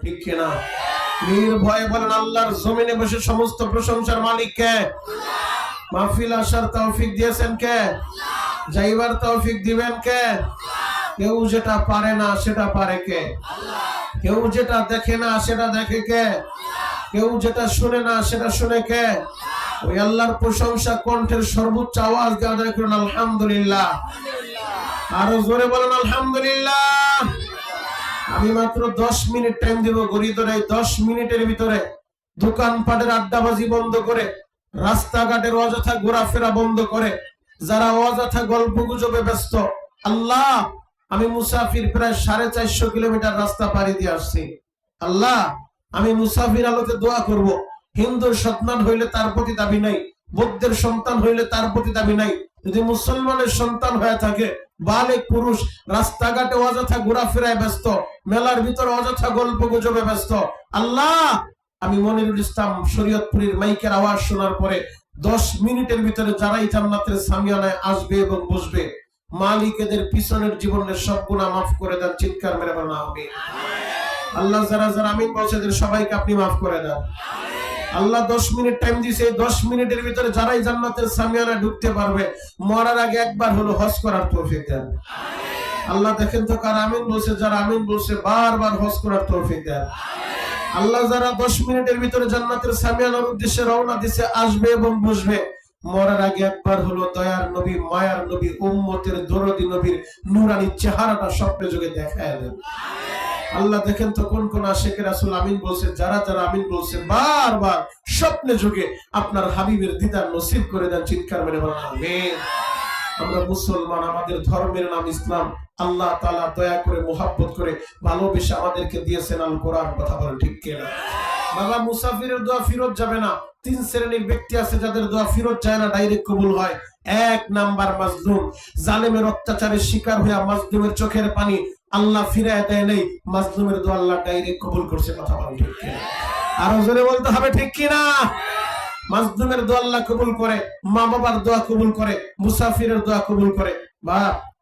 ঠিক কিনা? নির্ভয়ে বলেন আল্লাহর জমিনে বসে সমস্ত প্রশংসার মালিক কে? মাহফিল আসার তৌফিক দিয়েছেন কে? যাইবার তৌফিক দিবেন কে? কেউ যেটা পারে না সেটা পারে কে? কেউ যেটা দেখে না সেটা দেখে কে? কেউ যেটা শুনে না সেটা শুনে কে? ওই আল্লাহর প্রশংসা কণ্ঠের সর্বোচ্চ আওয়াজ দিয়ে আদায় করুন আলহামদুলিল্লাহ। আরো জোরে বলেন আলহামদুলিল্লাহ। আমি মাত্র 10 মিনিট টাইম দিব, গড়ি ধরে 10 মিনিটের ভিতরে দোকানপাটের আড্ডাবাজি বন্ধ করে, রাস্তাঘাটের অযথা ঘোরাফেরা বন্ধ করে, যারা অযথা গল্প গুজবে ব্যস্ত, আল্লাহ আমি মুসাফির, প্রায় 450 কিলোমিটার রাস্তা পাড়ি দিয়ে আসছি, আল্লাহ আমি মুসাফির আলোতে দোয়া করব। হিন্দুর সন্তান হইলে তার প্রতি দাবি নাই, বৌদ্ধের সন্তান হইলে তার প্রতি দাবি নাই, যদি মুসলমানের সন্তান হয়ে থাকে, বালেক পুরুষ রাস্তাঘাটে অযথা ঘোরাফেরায় ব্যস্ত, মেলার ভিতরে অযথা গল্প গুজবে ব্যস্ত, আল্লাহ আমি মনিরুল ইসলাম শরীয়তপুরীর মাইকের আওয়াজ শোনার পরে 10 মিনিটের ভিতরে যারাই জান্নাতের সামিয়ানায় আসবে এবং বসবে, মালিক এদের পিছনের জীবনের সব গুনাহ মাফ করে দেন। চিৎকার মেরে বলেন আমিন। আল্লাহ যারা যারা আমিন বলছে এদের সবাইকে আপনি মাফ করে দেন। আল্লাহ 10 মিনিট টাইম দিয়েছে, 10 মিনিটের ভিতরে যারাই জান্নাতের সামিয়ানায় ঢুকতে পারবে, মরার আগে একবার হলো হজ করার তৌফিক দেন। আল্লাহ দেখেন তো কার আমিন বলছে, যারা আমিন বলছে বারবার হজ করার তৌফিক দেন। আল্লাহ যারা 10 মিনিটের ভিতরে জান্নাতের সামিয়ানার উদ্দেশ্যে রওনা দিছে, আসবে এবং বসবে, মরার আগে একবার হলো দয়ার নবী, মায়ার নবী, উম্মতের দরদি নবীর নূরানি চেহারাটা স্বপ্নে যোগে দেখায় দেন। আল্লাহ দেখেন তো কোন কোন আশিকের রাসূল আমিন বলছে, যারা যারা আমিন বলছে বারবার স্বপ্নে যোগে আপনার হাবিবের দিদার নসিব করে দেন। চিৎকার মেরে বলেন আমিন। আমরা মুসলমান, আমাদের ধর্মের নাম ইসলাম। আল্লাহ তাআলা দয়া করে মোহাব্বত করে ভালোবেসে আমাদেরকে দিয়েছেন আল কোরআন। কথা বলেন ঠিক কিনা? বাবা মুসাফিরের দোয়া ফিরত যাবে না। 3 শ্রেণীর ব্যক্তি আছে যাদের দোয়া ফিরত যায় না, ডাইরেক্ট কবুল হয়। 1 নাম্বার মাজলুম, জালেমের অত্যাচারের শিকার হয়ে মাজলুমের চোখের পানি আল্লাহ ফিরায় দেয় নাই, মাজলুমের দোয়া আল্লাহ ডাইরেক্ট কবুল করছে। কথা বলেন ঠিক কিনা? আরো জোরে বলতে হবে ঠিক কিনা? মাজলুমের দোয়া আল্লাহ কবুল করে, মা বাবার দোয়া কবুল করে, মুসাফিরের দোয়া কবুল করে। বা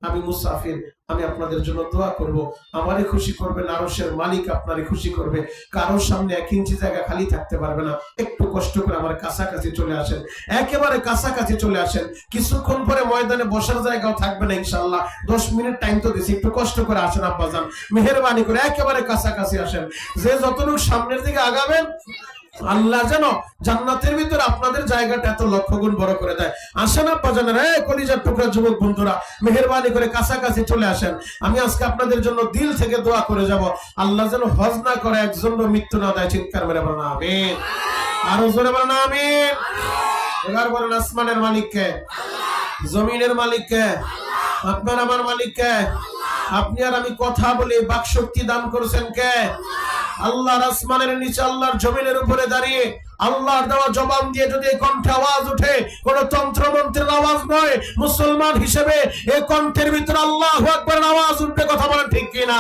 আমি মুসাফির, আমি আপনাদের জন্য দোয়া করব, আমারে খুশি করবেন, আরশের মালিক আপনারে খুশি করবে। কারোর সামনে 1 ইঞ্চি জায়গা খালি থাকতে পারবে না। একটু কষ্ট করে আমার কাছাকাছি চলে আসেন, একেবারে কাছাকাছি চলে আসেন। কিছুক্ষণ পরে ময়দানে বসার জায়গাও থাকবে না ইনশাআল্লাহ। 10 মিনিট টাইম তো দিছি, একটু কষ্ট করে আসেন আব্বাজান, মেহেরবানি করে একেবারে কাছাকাছি আসেন। যে যতটুকু সামনের দিকে আগাবেন, আল্লাহ যেন জান্নাতের ভিতরে আপনাদের জায়গাটা এত লক্ষ গুণ বড় করে দেয়। আসেন আব্বাজানের, কলিজার টুকরা যুবক বন্ধুরা, মেহেরবানি করে কাছাকাছি চলে আসেন। আমি আজকে আপনাদের জন্য দিল থেকে দোয়া করে যাব, আল্লাহ যেন হজ না করে একজন মৃত্যু না দেয়। চিৎকার মেরে বলেন আমিন। আরো জোরে বলেন আমিন। এবার বলেন আসমানের মালিক কে? জমিনের মালিক কে? আপনার আমার মালিক কে? আপনি আর আমি কথা বলি, বাক শক্তি দান করেছেন কে? আল্লাহর আসমানের নিচে, আল্লাহর জমিনের উপরে দাঁড়িয়ে আল্লাহর দেওয়া জবান দিয়ে যদি এই কণ্ঠে আওয়াজ উঠে, কোন তন্ত্র মন্ত্রের আওয়াজ নয়, মুসলমান হিসেবে এই কণ্ঠের ভিতরে আল্লাহু আকবার আওয়াজ উঠবে। কথা বলেন ঠিক কিনা?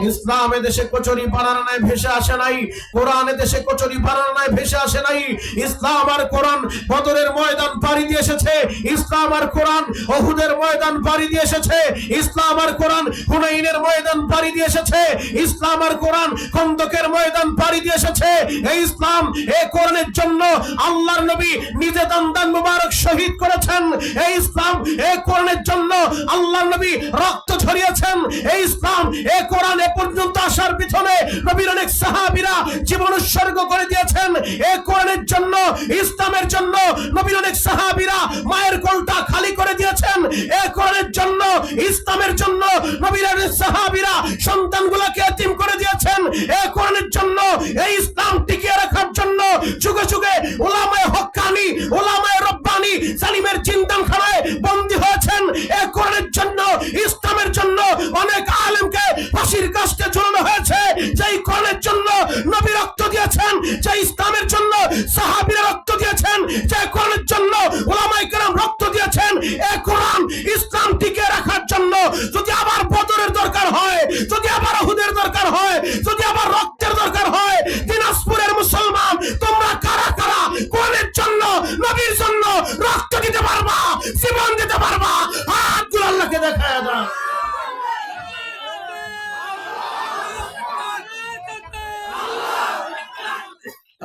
ইসলাম দেশে কচুরি বানানো নাই, ভেসে আসে নাই। কোরআন দেশে কচুরি বানানো নাই, ভেসে আসে নাই। ইসলাম আর কোরআন বদরের ময়দান পাড়ি দিয়ে এসেছে। ইসলাম আর কোরআন উহুদের ময়দান পাড়ি দিয়ে এসেছে। ইসলাম আর কোরআন হুনাইনের ময়দান পাড়ি দিয়ে এসেছে। ইসলাম আর কোরআন খন্দকের ময়দান পাড়ি দিয়ে এসেছে। এই ইসলাম, এই কোরআনের জন্য আল্লাহর নবী নিজে দান মুবারক শহীদ করেছেন। এই ইসলাম, এই কোরআনের জন্য আল্লাহর নবী রক্ত ঝরিয়েছেন। এই ইসলাম, এই কোরআন পর্যন্ত আসার পিছনে নবীর অনেক সাহাবীরা জীবন উৎসর্গ করে দিয়েছেন। এই কোরআনের জন্য, ইসলামের জন্য নবীর অনেক সাহাবীরা মায়ের কোলটা খালি করে দিয়েছেন। এই কোরআনের জন্য, ইসলামের জন্য নবীর অনেক সাহাবীরা সন্তানগুলোকে এতিম করে দিয়েছেন। এই কোরআনের জন্য, এই ইসলাম টিকিয়ে রাখার জন্য যুগে যুগে উলামায়ে হক্কানি, উলামায়ে রব্বানি জালিমের জিন্দাখানায় বন্দী হয়েছেন। এই কোরআনের জন্য, ইসলামের জন্য অনেক আলেমকে ফাঁসির কাস্টে ঝুলানো হয়েছে। যেই কোরআনের জন্য নবী রক্ত দিয়েছেন, যে ইসলামের জন্য সাহাবীরা রক্ত দিয়েছেন, যে কোরআনের জন্য উলামায়ে কেরাম রক্ত দিয়েছেন। এই কোরআন, ইসলাম টিকে রাখার জন্য যদি আবার বদরের দরকার হয়, যদি আবার উহুদের দরকার হয়,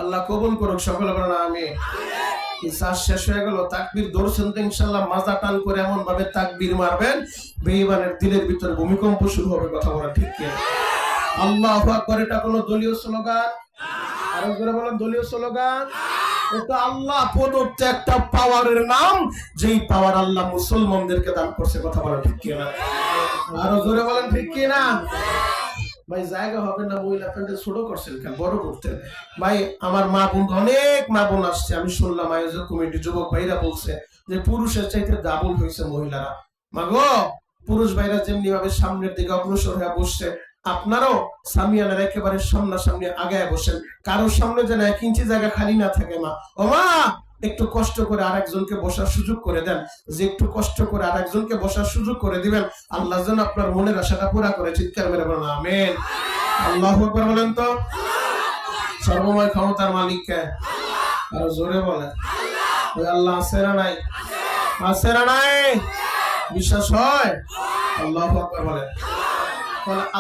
আল্লাহ কবুল করুক, সকলে বলেন আমিন। ইসাস শেষ হয়ে গেল, তাকবীর ধরছেন তো ইনশাআল্লাহ মাজা টান করে এমন ভাবে তাকবীর মারবেন বেঈমানের দিলের ভিতরে ভূমিকম্প শুরু হবে। কথা বলা ঠিক কি? আল্লাহু আকবার। এটা কোনো দলীয় স্লোগান? আরো জোরে বলেন, দলীয় স্লোগান? এটা আল্লাহ প্রদত্ত একটা পাওয়ারের নাম, যেই পাওয়ার আল্লাহ মুসলমানদেরকে দান করছে। কথা বলা ঠিক কি না? আরো জোরে বলেন ঠিক কি না? ভাই জায়গা হবে না, মহিলা প্যান্ডেল ছোট করছেন কেন, বড় করতে। ভাই আমার মা বোন, অনেক মা বোন আসছে, আমি শুনলাম আয়োজক কমিটি যুবক ভাইরা বলছে যে পুরুষের চাইতে ডাবল হয়েছে মহিলারা। মাগো, পুরুষ ভাইরা যেমনি ভাবে সামনের দিকে অগ্রসর হয়ে বসছে, আপনারও সামিয়ানের একেবারে সামনাসামনি আগায় বসেন। কারোর সামনে যেন 1 ইঞ্চি জায়গা খালি না থাকে। মা, ও মা, একটু কষ্ট করে আরেকজনকে বসার সুযোগ করে দেন। যে একটু কষ্ট করে আরেকজনকে বসার সুযোগ করে দিবেন, আল্লাহ যেন আপনার মনের আশাটা পুরা করে। চিৎকার মেরে বলেন আমিন। আল্লাহু আকবার বলেন তো। সর্বময় ক্ষমতার মালিক কে? আরো জোরে বলেন। ওই আল্লাহ আছে না নাই? আছে না নাই? বিশ্বাস হয়? আল্লাহু আকবার বলেন।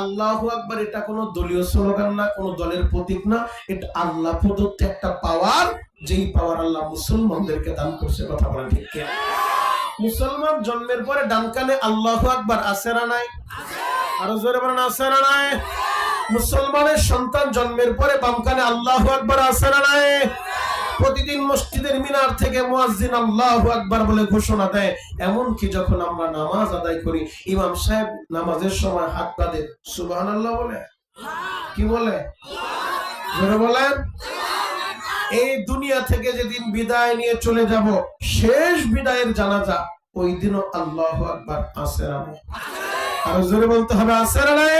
আল্লাহু আকবার এটা কোনো দলীয় স্লোগান না, কোনো দলের প্রতীক না, এটা আল্লাহ প্রদত্ত একটা পাওয়ার, যেই পাওয়ার আল্লাহ মুসলমানদেরকে দান করছে। কথা বলেন ঠিক কি? মুসলমান জন্মের পরে ডান কানে আল্লাহু আকবার আছে না নাই? আরো জোরে বলেন, আছে না নাই? মুসলমানের সন্তান জন্মের পরে বাম কানে আল্লাহু আকবার আছে না নাই? প্রতিদিন মসজিদের মিনার থেকে মুয়াজ্জিন আল্লাহু আকবার বলে ঘোষণা দেয়। এমনকি যখন আমরা নামাজ আদায় করি, ইমাম সাহেব নামাজের সময় হাত বাঁধে, সুবহানাল্লাহ বলে। কি বলে? জোরে বলেন। এই দুনিয়া থেকে যেদিন বিদায় নিয়ে চলে যাব, শেষ বিদায়ের জানাজা, ওই দিনও আল্লাহু আকবার আছে না? আর জোরে বলতে হবে, আছে না নাই?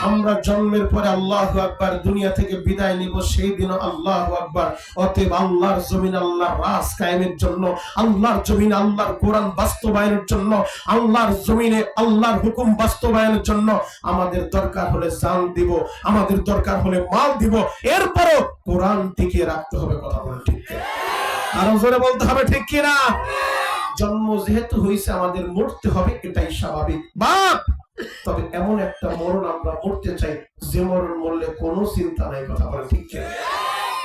আমরা জন্মের পরে আল্লাহু আকবার, দুনিয়া থেকে বিদায় নিব সেই দিনও আল্লাহু আকবার। অতএব আল্লাহর জমিন আল্লাহর রাজ কায়েমের জন্য, আল্লাহর জমিনে আল্লাহর কোরআন বাস্তবায়নের জন্য, আল্লাহর জমিনে আল্লাহর হুকুম বাস্তবায়নের জন্য আমাদের দরকার হলে জান দিব, আমাদের দরকার হলে মাল দিব, এরপরও কোরআন টিকিয়ে রাখতে হবে। কথা বলেন ঠিক কি? আরো জোরে বলতে হবে ঠিক কি না? জন্ম যেহেতু হয়েছে, আমাদের মরতে হবে, এটাই স্বাভাবিক। বাপ, তবে এমন একটা মরণ আমরা মরতে চাই যে মরণ মরলে কোনো চিন্তা নাই। কথা বলে ঠিক কি?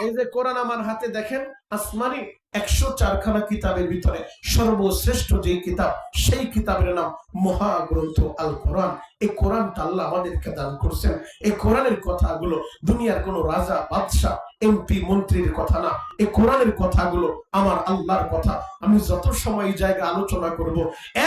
এই যে কোরআন আমার হাতে দেখেন, আসমানি 104 খানা কিতাবের ভিতরে সর্বশ্রেষ্ঠ যে কিতাব, সেই কিতাবের নাম মহাগ্রন্থ আল কোরআন। এই কোরআনটা আল্লাহ আমাদেরকে দান করছেন। এই কোরআনের কথাগুলো দুনিয়ার কোন রাজা, বাদশাহ, এমপি, মন্ত্রীর কথা না। এই কোরআনের কথাগুলো আমার আল্লাহর কথা। আমি যত সময় এই জায়গায় আলোচনা করব,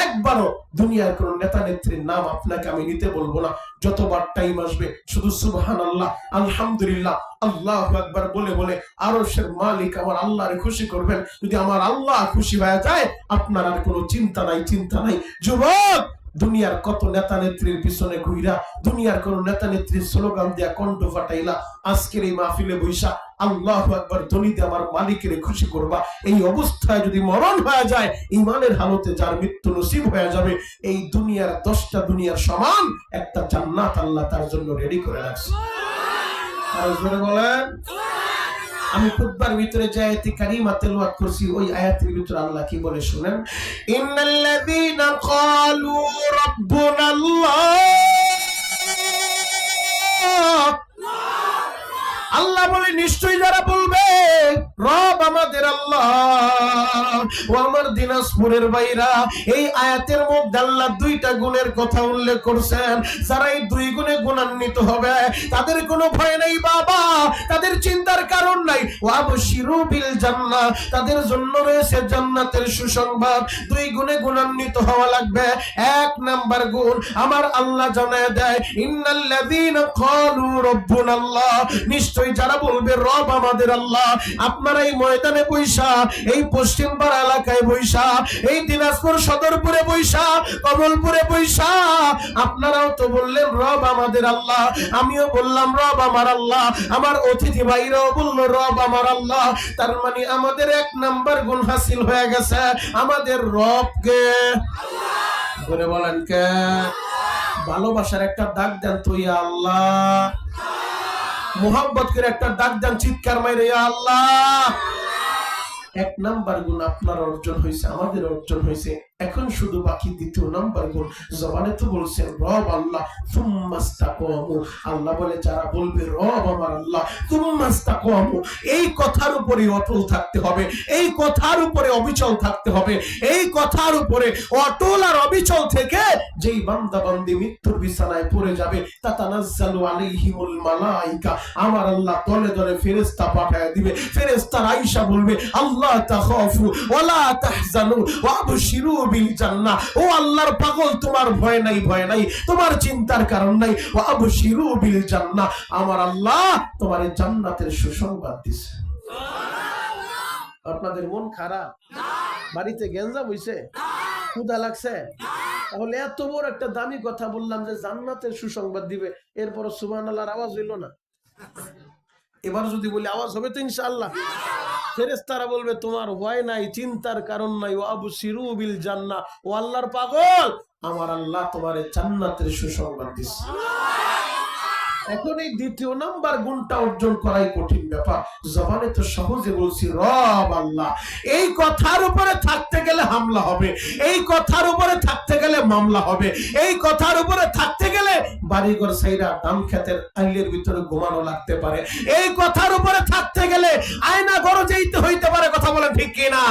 একবারও দুনিয়ার কোন নেতা নেত্রীর নাম আপনাকে আমি নিতে বলবো না। যতবার টাইম আসবে শুধু সুবহানাল্লাহ, আলহামদুলিল্লাহ, আল্লাহু আকবার বলে বলে আরশের মালিক আমার আল্লাহরে খুশি করবেন। যদি আমার আল্লাহ খুশি হয়ে যায়, আপনার আর কোনো চিন্তা নাই, চিন্তা নাই। যুবক, দুনিয়ার কত নেতা নেত্রীর পিছনে ঘুইরা, দুনিয়ার কোন নেতা নেত্রীর স্লোগান দিয়া কণ্ঠ ফাটাইলা, আজকের এই মাহফিলে বৈশা আল্লাহু আকবার ধ্বনি দিয়ে আমার মালিকের খুশি করবা। এই অবস্থায় যদি মরণ হয়ে যায়, ঈমানের হালতে যার মৃত্যু নসিব হয়ে যাবে, এই দুনিয়ার 10টা দুনিয়ার সমান একটা জান্নাত আল্লাহ তার জন্য রেডি করে রাখছে। আর জোরে বলেন। আমি খুতবার ভিতরে যে আয়াতে কারিমা তেলাওয়াত করছি, ওই আয়াতের ভিতরে আল্লাহ কি বলে শুনেন। ইন্নাল্লাযীনা ক্বালু রাব্বুনাল্লাহ, আল্লাহ বলে নিশ্চয়ই যারা বলবে রব আমাদের আল্লাহ, ও আমার দিনাজপুরের ভাইরা, এই আয়াতের মধ্যে আল্লাহ 2টা গুণের কথা উল্লেখ করছেন। যারা এই 2 গুণে গুণান্বিত হবে, তাদের কোনো ভয় নেই বাবা, তাদের চিন্তার কারণ নাই। ওয়াবশিরু বিল জান্নাহ, তাদের জন্য রয়েছে জান্নাতের সুসংবাদ। 2 গুণে গুণান্বিত হওয়া লাগবে। 1 নাম্বার গুণ আমার আল্লাহ জানায় দেয়, ইন্নাল্লাযীনা ক্বালু রাব্বুনাল্লাহ, নিশ্চয়ই যারা বলবে রব আমাদের আল্লাহ। আপনারা এই ময়দানে বৈশা, এই পশ্চিম পাড়া এলাকায় বৈশা, এই দিনাজপুর সদরপুরে বৈশা, কমলপুরে বৈশা, আপনারাও তো বললেন রব আমাদের আল্লাহ, আমিও বললাম রব আমার আল্লাহ, আমার অতিথি ভাইরাও বলল রব আমার আল্লাহ। তার মানে আমাদের 1 নাম্বার গুণ হাসিল হয়ে গেছে, আমাদের রবকে বলে বলেন কে? ভালোবাসার একটা ডাক দেন তো, ইয়া আল্লাহ। মোহাম্মত করে একটা ডাক দেন, চিৎকার মাইরে, ইয়া আল্লাহ। 1 নাম্বার গুণ আপনার অর্জন হয়েছে, আমাদের অর্জন হয়েছে। এখন শুধু বাকি দ্বিতীয় নাম্বার গুণ। জবানে তো বলছেন রব আল্লাহ, সুম্মাস্তাকামু, আল্লাহ বলে যারা বলবে রব আমার আল্লাহ, সুম্মাস্তাকামু, এই কথার উপরে অটল থাকতে হবে, এই কথার উপরে অবিচল থাকতে হবে, এই কথার উপরে অটল আর অবিচল থেকে যেই বান্দা বান্দি মৃত্যুর বিছানায় পড়ে যাবে, তাতানাজ্জালু আলাইহিমুল মালাইকা, আমার আল্লাহ দলে দলে ফেরেশতা পাঠায় দিবে। ফেরেশতারা আয়েশা বলবে আল্লাহ তাখাফু ওয়ালা তাহজানু ওয়াবশিরু বিল জান্নাহ, ও আল্লাহর পাগল তোমার ভয় নাই, ভয় নাই, তোমার চিন্তার কারণ নাই, ওয়াবশিরু বিল জান্নাহ, আমার আল্লাহ তোমার জান্নাতের সুসংবাদ দিছে। আপনাদের মন খারাপ, বাড়িতে গেঞ্জাম হইছে, ক্ষুধা লাগছে, তাহলে এত বড় একটা দামি কথা বললাম যে জান্নাতের সুসংবাদ দিবে, এরপর সুবহানাল্লাহর আওয়াজ হইল না। এবার যদি বলি আওয়াজ হবে তো ইনশাআল্লাহ। ফেরেশতারা বলবে তোমার ভয় নাই, চিন্তার কারণ নাই, ওয়াবশিরু বিল জান্নাহ, ও আল্লাহর পাগল আমার আল্লাহ তোমার জান্নাতের সুসংবাদ দিছে। এখন এই দ্বিতীয় নাম্বার গুণটা অর্জন করাই কঠিন ব্যাপার। জবানে তো সহজে বলছি রব আল্লাহ, এই কথার উপরে থাকতে গেলে হামলা হবে, এই কথার উপরে থাকতে গেলে মামলা হবে, এই কথার উপরে থাকতে গেলে বাড়িঘর সাইরা দাম খেতের আইলের ভিতরে ঘুমানো লাগতে পারে, এই কথার উপরে থাকতে গেলে আয়না ঘরে যেতে হইতে পারে। কথা বলেন ঠিক কিনা?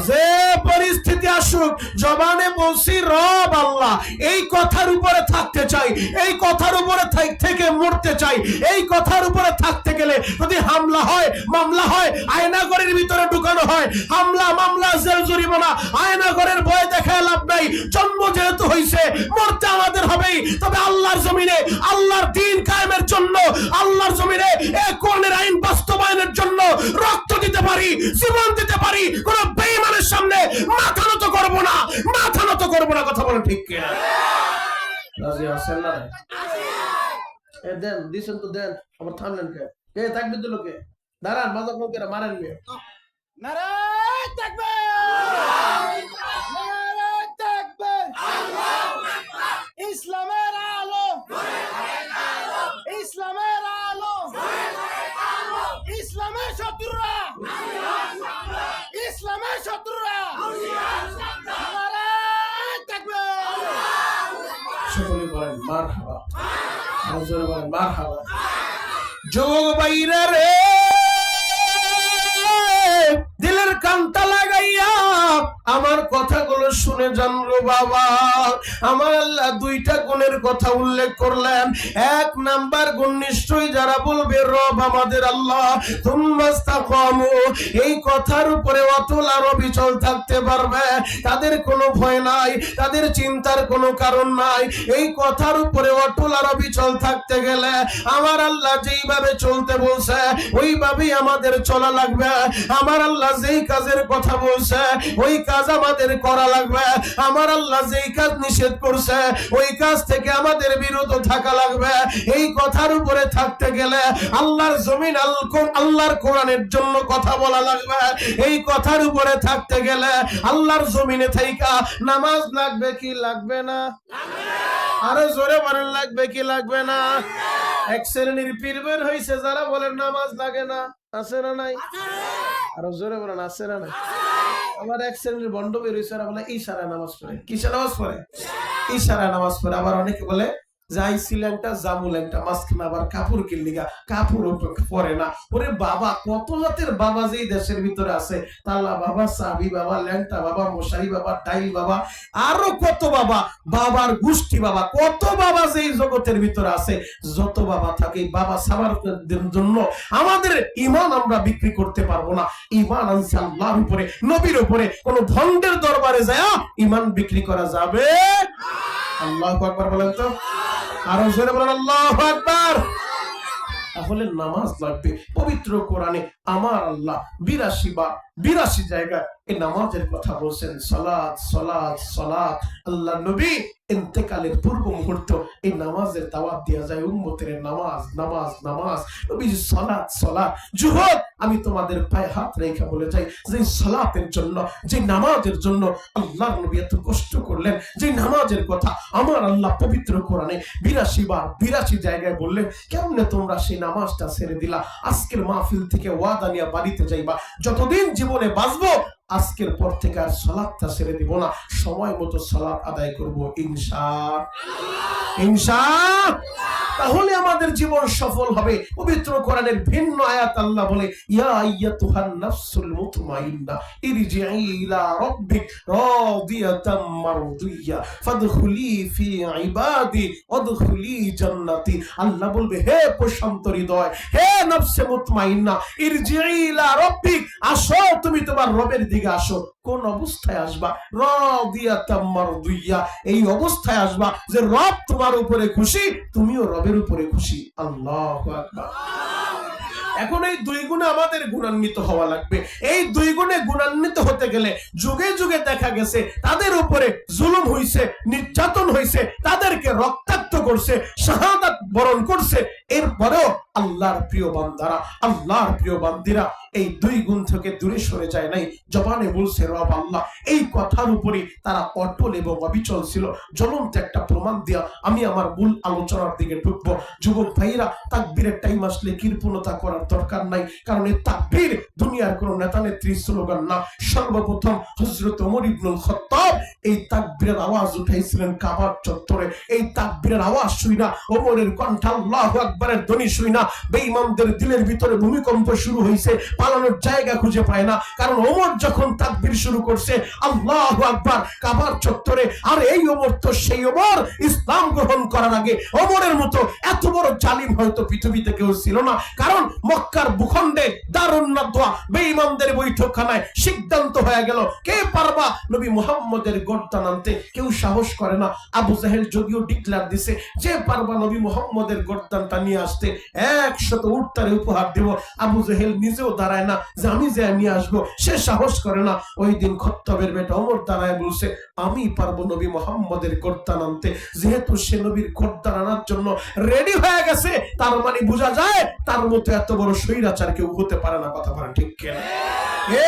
যে পরিস্থিতি আসুক জবানে বলছি রব আল্লাহ, এই কথার উপরে থাকতে চাই, এই কথার উপরে থেকে মরতে চাই, এই কথার উপরে থাকতে গেলে যদি হামলা হয়, মামলা হয়, আয়নাঘরের ভিতরে ঢুকানো হয়, হামলা মামলা জেল জরিমানা, আয়নাঘরের ভয় দেখায় লাভ নাই। জন্ম যেহেতু হইছে মরতে আমাদের হবেই, তবে আল্লাহর জমিনে আল্লাহর দ্বীন কায়েমের জন্য, আল্লাহর জমিনে এই কোরআনের আইন বাস্তবায়নের জন্য রক্ত দিতে পারি, জীবন দিতে পারি, কোন বেঈমানের সামনে মাথা নত করব না, মাথা নত করব না। কথা বলেন ঠিক কিনা? রাজি আছেন না? দেন দিছেন তো দেন, আবার থামলেন কে? কে থাকবে তো লোকে দাঁড়ান, বাজার লোকেরা মারেন মেয়ে। নারায়ে তাকবীর, নারায়ে তাকবীর, আল্লাহু আকবার, ইসলামের আলো, ইসলামের আলো, ইসলামের শত্রুরা, ইসলামের শত্রুরা, নারায়ে তাকবীর। সকলে বলেন মারহাবা, আজরে বলেন মারহাবা। যোগ বাইরা রে দিলের কানটা লাগাইয়া আমার কথাগুলো শুনে যান গো বাবা। আমার আল্লাহ দুইটা গুণের কথা উল্লেখ করলেন। এক নাম্বার গুণ নিশ্চয়ই যারা বলবে রব আমাদের আল্লাহ, তুম্মাস্তাকামু, এই কথার উপরে অটল আর অবিচল থাকতে পারবে, তাদের কোনো ভয় নাই, তাদের চিন্তার কোনো কারণ নাই। এই কথার উপরে অটল আর অবিচল থাকতে গেলে আমার আল্লাহ যেইভাবে চলতে বলছে ওইভাবেই আমাদের চলা লাগবে। আমার আল্লাহ যেই কাজের কথা বলছে ওই কাজ আমাদের করা লাগবে। আমার আল্লাহ যেই কাজ নিষেধ করছে ওই কাজ থেকে আমাদের বিরত থাকা লাগবে। এই কথার উপরে থাকতে গেলে আল্লাহর জমিন আল্লাহর কোরআনের জন্য কথা বলা লাগবে। এই কথার উপরে থাকতে গেলে আল্লাহর জমিনে থাইকা নামাজ লাগবে কি লাগবে না? আরো জোরে বলেন লাগবে কি লাগবে না? এক শ্রেণীর পীর বের হইছে যারা বলেন নামাজ লাগে না, আছে না নাই? আরো জোরে বলেন আছে না নাই? আবার এক শ্রেণীর বন্ড বের হইছে যারা বলে ইশারা নামাজ পড়ে। কিসের নামাজ পড়ে? ইশারা নামাজ পড়ে। আবার অনেকে বলে যাই সিলেনটা জামুলেনটা মাঝখানে আবার কাপড় কিনলিগা কাপড় পরে না। ওরে বাবা, কত জাতের বাবা যেই দেশের ভিতরে আছে, তাল্লা বাবা, সাবি বাবা, ল্যাংটা বাবা, মশারি বাবা, টাইল বাবা, আরো কত বাবা, বাবার গোষ্ঠী বাবা, কত বাবা যেই জগতের ভিতরে আছে। যত বাবা থাকে বাবা সাবার জন্য আমাদের ঈমান আমরা বিক্রি করতে পারবো না। ঈমান আনছে আল্লাহর উপরে, নবীর উপরে। কোন ভণ্ডের দরবারে যায় ঈমান বিক্রি করা যাবে? আল্লাহু আকবার বলেন তো, আরো জোরে বলেন আল্লাহু আকবার। তাহলে নামাজ লাগবে। পবিত্র কোরআনে আমার আল্লাহ 82 জায়গায় এই নামাজের কথা বলছেন। সালাত সালাত সালাত। আল্লাহ নবী ইন্তেকালের পূর্ব মুহূর্ত এই নামাজের দাওয়াত দেয়া যায়, উম্মতের নামাজ নামাজ নামাজ। নবী সালাত সালাত। যুবক, আমি তোমাদের পায়ে হাত রেখে বলে যাই, যে সালাতের জন্য, যে নামাজের জন্য আল্লাহর নবী এত কষ্ট করলেন, যে নামাজের কথা আমার আল্লাহ পবিত্র কোরআনে 82 জায়গায় বললেন, কেমনে তোমরা সেই নামাজটা ছেড়ে দিলা? আজকের মাহফিল থেকে ওয়াদা নিয়ে বাড়িতে যাইবা, যতদিন জীবনে বাঁচবো আজকের পর থেকে আর সালাতটা ছেড়ে দিব না, সময় মতো সালাত আদায় করব ইনশাআল্লাহ। তাহলে আমাদের জীবন সফল হবে। পবিত্র কোরআনের ভিন্ন আয়াত আল্লাহ বলে, ইয়া আইয়াতুহান নাফসুল মুতমাইন্না ইরজিই ইলা রাব্বিক রাদিয়াতাম মারদিয়া ফাদখুলি ফি ইবাদি ওয়াদখুলি জান্নাতি। আল্লাহ বলবে, হে প্রশান্ত হৃদয়, হে নফসে মুতমাইন্না, ইরজিই ইলা রাব্বিক, আসো তুমি তোমার রবের দিকে আসো। কোন অবস্থায় আসবা? রাদিয়াতাম মারদিয়া, এই অবস্থায় আসবা যে রব তোমার উপরে খুশি, তুমিও রবের উপরে খুশি। আল্লাহু আকবার। এখন এই দুই গুণে আমাদের গুণান্বিত হওয়া লাগবে। এই দুই গুণে গুণান্বিত হতে গেলে যুগে যুগে দেখা গেছে তাদের উপরে জুলুম হইছে, নির্যাতন হইছে, তাদেরকে রক্তাক্ত করছে, শাহাদাত বরণ করছে, এরপরেও আল্লাহর প্রিয় বান্দারা, আল্লাহর প্রিয় বান্দিরা এই দুই গুণ থেকে দূরে সরে যায় নাই। জবানে বলছে রব আল্লাহ, এই কথার উপরে তারা অটল এবং অবিচল ছিল। জ্বলন্ত একটা প্রমাণ দিয়া আমি আমার মূল আলোচনার দিকে ঢুকবো। যুবক ভাইরা, তাকবীরের টাইম আসলে কৃপণতা করার দরকার নাই, কারণ এই তাকবীর দুনিয়ার কোন নেতা নেত্রীর স্লোগান না। সর্বপ্রথম হযরত ওমর ইবনুল খাত্তাব এই তাকবীরের আওয়াজ উঠাইছিলেন কাবার চত্বরে। এই তাকবীরের আওয়াজ শুই না, ওমরের কণ্ঠ আল্লাহু আকবারের ধ্বনি শুই না, বেঈমানদের দিলের ভিতরে ভূমিকম্প শুরু হয়েছে, পালানোর জায়গা খুঁজে পায় না। কারণ ওমর যখন তাকবীর শুরু করছে আল্লাহু আকবার কাবার চত্বরে, আর এই ওমর তো সেই ওমর ইসলাম গ্রহণ করার আগে ওমরের মতো এত বড় জালিম হয়তো পৃথিবীতে কেউ ছিল না। কারণ মক্কার ভূখণ্ডে দারুন নাদওয়া বেঈমানদের বৈঠকখানায় সিদ্ধান্ত হয়ে গেল, কে পারবা নবী মুহাম্মদের গর্দান আনতে? কেউ সাহস করে না। আবু জাহেল যদিও ডিক্লেয়ার দিছে, যে পারবা নবী মুহাম্মদের গর্দানটা নিয়ে আসতে 100 উট তারে উপহার দেব, আবু জাহেল নিজেও দাঁড়ায় না যে আমি যে নিয়ে আসবো, সে সাহস করে না। ওই দিন খত্তাবের বেটা ওমর দাঁড়ায় বলছে, আমি পারবো নবী মুহাম্মদের গর্দান আনতে। যেহেতু সে নবীর গর্দান আনার জন্য রেডি হয়ে গেছে, তার মানে বোঝা যায় তার মতো এত বড় স্বৈরাচার কেউ হতে পারে না। কথা বলেন ঠিক কিনা?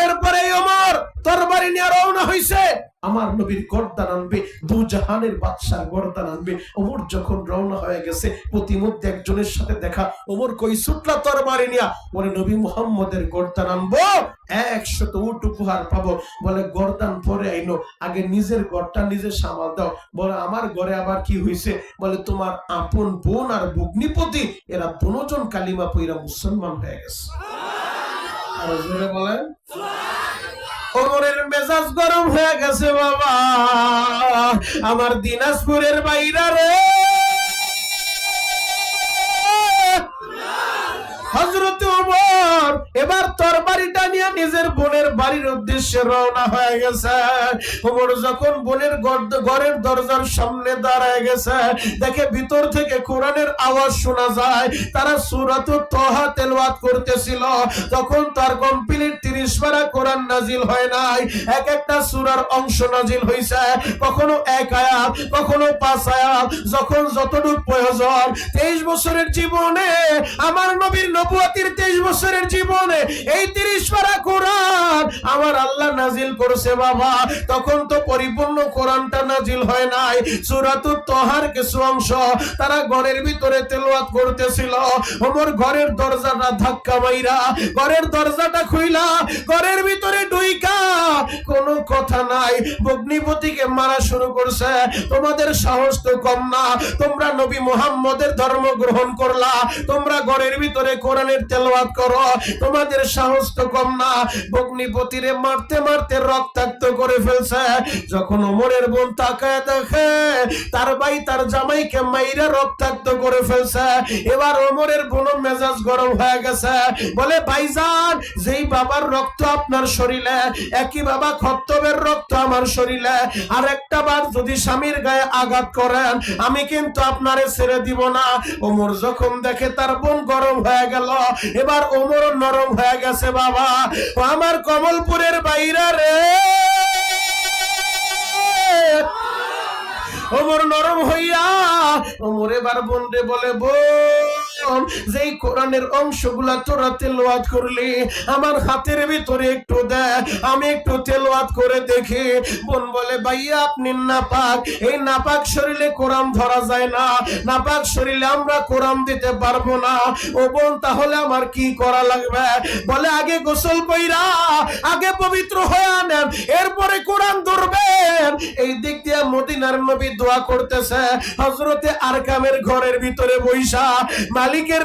এরপরে ওমর তরবারি নিয়ে রওনা হইছে, আমার নবীর গর্দান আনবে, দু জাহানের বাদশার গর্দান আনবে। ওমর যখন রওনা হয়ে গেছে, প্রতিমধ্যে একজনের সাথে দেখা। ওমর কই ছুটলা তরবারি নিয়া, বলে নবী মুহাম্মদের গর্দান আনবো, 100 উট উপহার পাবো। বলে গর্দান পরে আইনো, আগে নিজের ঘরটা নিজে সামাল দাও। বলে আমার ঘরে আবার কি হইছে? বলে তোমার আপন বোন আর ভগ্নিপতি এরা দুজন কালিমা পইরা মুসলমান হয়ে গেছে। আর জোরে বলেন ওমরের মেজাজ গরম হয়ে গেছে। বাবা আমার দিনাজপুরের বাইরা রে, হযরত ওমর এবার তরবারিটা নিয়ে নিজের বোনের বাড়ির উদ্দেশ্যে রওনা হয়ে গেছে। ওমর যখন বোনের ঘরের দরজার সামনে দাঁড়ায় গেছে, দেখে ভিতর থেকে কোরআনের আওয়াজ শোনা যায়। তারা সূরাতুত তাহা তেলাওয়াত করতেছিল। তখন তার কমপ্লিট 30 পারা কোরআন নাজিল হয় নাই, এক একটা সূরার অংশ নাজিল হইছে, কখনো 1 আয়াত, কখনো 5 আয়াত, যখন যতটুকু প্রয়োজন। 23 বছরের জীবনে, আমার নবীর নবুয়তির 23 বছরের জীবনে এই 30 পারা কোরআন আমার আল্লাহ নাজিল করেছে। বাবা তখন তো পরিপূর্ণ কোরআনটা নাজিল হয় নাই, সূরাতুত তাহার কিছু অংশ তারা ঘরের ভিতরে তেলাওয়াত করতেছিল। ওমর ঘরের দরজাটা ধাক্কা মাইরা ঘরের দরজাটা খুইলা ঘরের ভিতরে ঢুইকা কোনো কথা নাই, ভগ্নিপতিকে মারা শুরু করছে। তোমাদের সাহস তো কম না, তোমরা নবী মুহাম্মদের ধর্ম গ্রহণ করলা, তোমরা ঘরের ভিতরে কোরআনের তেলাওয়াত করো, তোমাদের সাহস তো কম না। ভগ্নিপতিরে মারতে মারতে রক্তাক্ত করে ফেলছে। যখন ওমরের বোন তাকায় দেখে তার ভাই তার জামাইকে মাইরা রক্তাক্ত করে ফেলছে, এবার ওমরের বোন মেজাজ গরম হয়ে গেছে। বলে ভাইজান, যেই বাবার রক্ত আপনার শরীরে, একই বাবা খত্তবের রক্ত আমার শরীরে, আর একটা বার যদি স্বামীর গায়ে আঘাত করেন আমি কিন্তু আপনারে ছেড়ে দিব না। ওমর যখন দেখে তার বোন গরম হয়ে গেল, এবার ওমর নরম হয়ে গেছে। বাবা আমার কমলপুরের বাইরা রে, ওমর নরম হইয়া ওমর এবার বোন রে বলে, বোন যেই কোরআনের অংশগুলা তোরা তেলাওয়াত করলি আমার হাতের ভিতরে একটু দে, আমি একটু তেলাওয়াত করে দেখি। বোন বলে ভাইয়া আপনি নাপাক, এই নাপাক শরীরে কোরআন ধরা যায় না, নাপাক শরীরে আমরা কোরআন দিতে পারবো না। ও বোন তাহলে আমার কি করা লাগবে? বলে আগে গোসল কইরা আগে পবিত্র হয়ে আনেন, এরপরে কোরআন ধরবেন। এই দিক দিয়ে মদিনার নবী দোয়া করতেছে হযরতে আরকামের ঘরের ভিতরে বইসা, মালিকের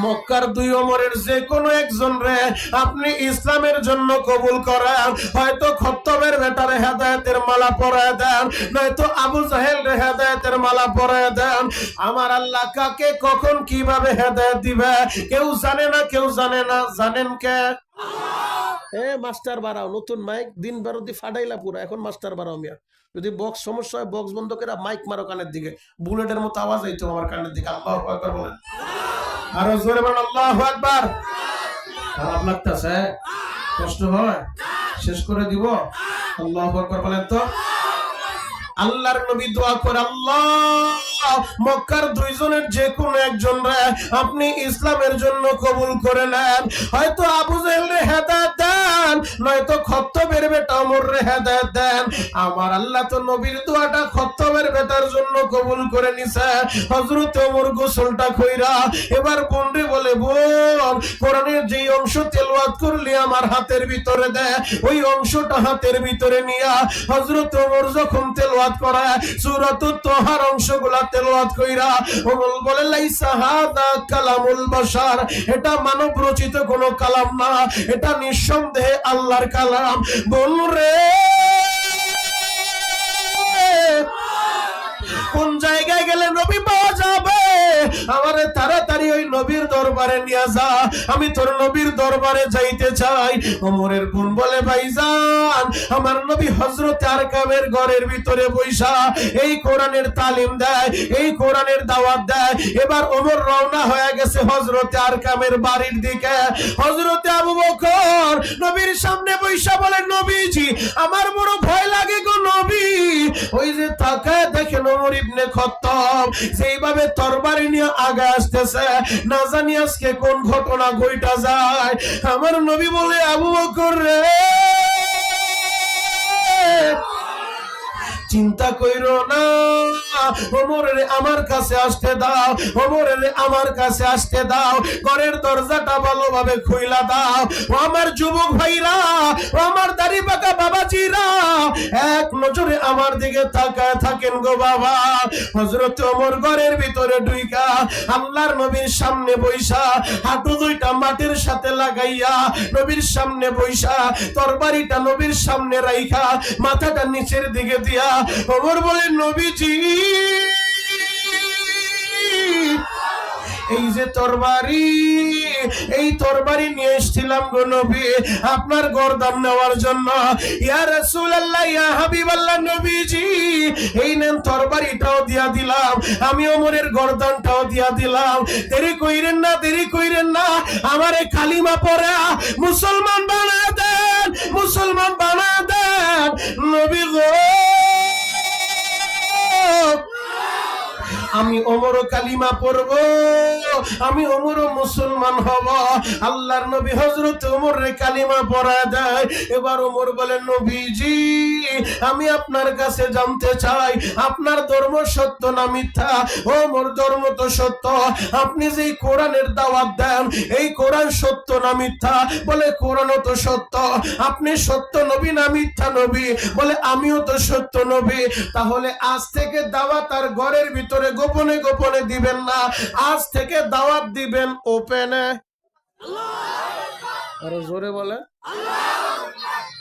মক্কার দুই ওমরের যে কোনো একজন রে আপনি ইসলামের জন্য কবুল করেন, হয়তো খত্তবের বেটারে হেদায়েতের মালা পরায় দেন, নয়তো আবু জাহেল রে হেদায়েতের মালা পরায় দেন। আমার আল্লাহ কাকে কখন কিভাবে হেদায়েত দিবে কেউ জানে না, কেউ জানে না। জানেন কে? মাস্টার বাড়াও, নতুন মাইক দিন বারোদি ফাটাইলা পুরো, এখন মাস্টার বাড়াও মিয়া। যদি বক্স সমস্যা হয় বক্স বন্ধ করে মাইক মারো কানের দিকে, বুলেটের মতো আওয়াজ হইতো আমার কানের দিকে। আল্লাহু আকবার বলেন, আরো জোরে বলেন আল্লাহু আকবার। খারাপ লাগতেছে? কষ্ট হয়? শেষ করে দিব? আল্লাহু আকবার বলেন তো। আল্লাহর নবী দোয়া করে, আল্লাহ মক্কার দুইজনের যে কোনো একজন রে আপনি ইসলামের জন্য কবুল করে নেন, হয়তো আবু জাহেল রে হেদায়েত দেন, নয়তো খত্তবের বেটা ওমর রে হেদায়েত দেন। আমার আল্লাহ তো নবীর দোয়াটা খত্তবের বেটার জন্য কবুল করে নিছে। হযরত ওমর গোসলটা কইরা এবার বোন রে বলে, বোন কোরআনের যেই অংশ তেলাওয়াত করলি আমার হাতের ভিতরে দে। ওই অংশটা হাতের ভিতরে নিয়া হযরত ওমর যখন তেলাওয়াত করা সূরাতুত তাহার অংশগুলা তেলাওয়াত কইরা ওমর বলে, লাইসা হাদা কালামুল বাশার, এটা মানব রচিত কোনো কালাম না, এটা নিঃসন্দেহে আল্লাহর কালাম। বোন রে কোন জায়গায় গেলে নবী পাওয়া যাবে? আমারে তাড়াতাড়ি ওই নবীর দরবারে নিয়ে যা, আমি তোর নবীর দরবারে যাইতে চাই। ওমরের বোন বলে, ভাইজান আমার নবী হযরতে আরকামের ঘরের ভিতরে বইসা এই কোরআনের তালিম দেয়, এই কোরআনের দাওয়াত দেয়। এবার ওমর রওনা হয়ে গেছে হযরতে আরকামের বাড়ির দিকে। হযরতে আবু বকর নবীর সামনে বইসা বলে, নবীজি আমার বড় ভয় লাগে গো নবী। ওই যে তাকায় দেখেন ওমর ইবনে খাত্তাব সেইভাবে তরবারি নিয়ে আগে আসতেছে, না জানি আজকে কোন ঘটনা ঘইটা যায়। আমার নবী বলে, আবু বকর রে চিন্তা কইরো না, ওমরের আমার কাছে আসতে দাও, ওমরের আমার কাছে আসতে দাও, ঘরের দরজাটা ভালোভাবে খুইলা দাও। ও আমার যুবক ভাইরা, ও আমার দাড়ি পাকা বাবাজিরা, এক নজরে আমার দিকে তাকায় থাকেন গো বাবা। হযরত ওমর ঘরের ভিতরে ঢুইকা আল্লাহর নবীর সামনে বইসা হাঁটু দুইটা মাটির সাথে লাগাইয়া নবীর সামনে বইসা তরবারিটা নবীর সামনে রাইখা মাথাটা নিচের দিকে দিয়া ওমর বলে, নবীজি এই যে তরবারি, এই তরবারি নিয়ে এসেছিলাম গো নবী আপনার গর্দান নেওয়ার জন্য। ইয়া রাসূলুল্লাহ, ইয়া হাবিবাল্লাহ, নবীজি এই নেন তরবারিটাও দিয়া দিলাম, আমি ওমরের গর্দানটাও দিয়া দিলাম। দেরি কইরেন না, দেরি কইরেন না, আমারে কালিমা পড়া মুসলমান বানায় দেন, মুসলমান বানায় দেন নবী গো। আমি ওমর কালিমা পড়ব, আমি ওমর মুসলমান হব। আল্লাহর নবী হযরত ওমর রে কালিমা পড়ায় দেয়। এবার ওমর বলে, নবীজি আমি আপনার কাছে জানতে চাই আপনার ধর্ম সত্য না মিথ্যা? ওমর ধর্ম তো সত্য, আপনি যে কোরআনের দাওয়াত দেন এই কোরআন সত্য না মিথ্যা? বলে কোরআনও তো সত্য। আপনি সত্য নবী না মিথ্যা নবী? বলে আমিও তো সত্য নবী। তাহলে আজ থেকে দাওয়াত আর ঘরের ভিতরে গোপনে গোপনে দিবেন না, আজ থেকে দাওয়াত দিবেন ওপেনে। আরো জোরে বলে।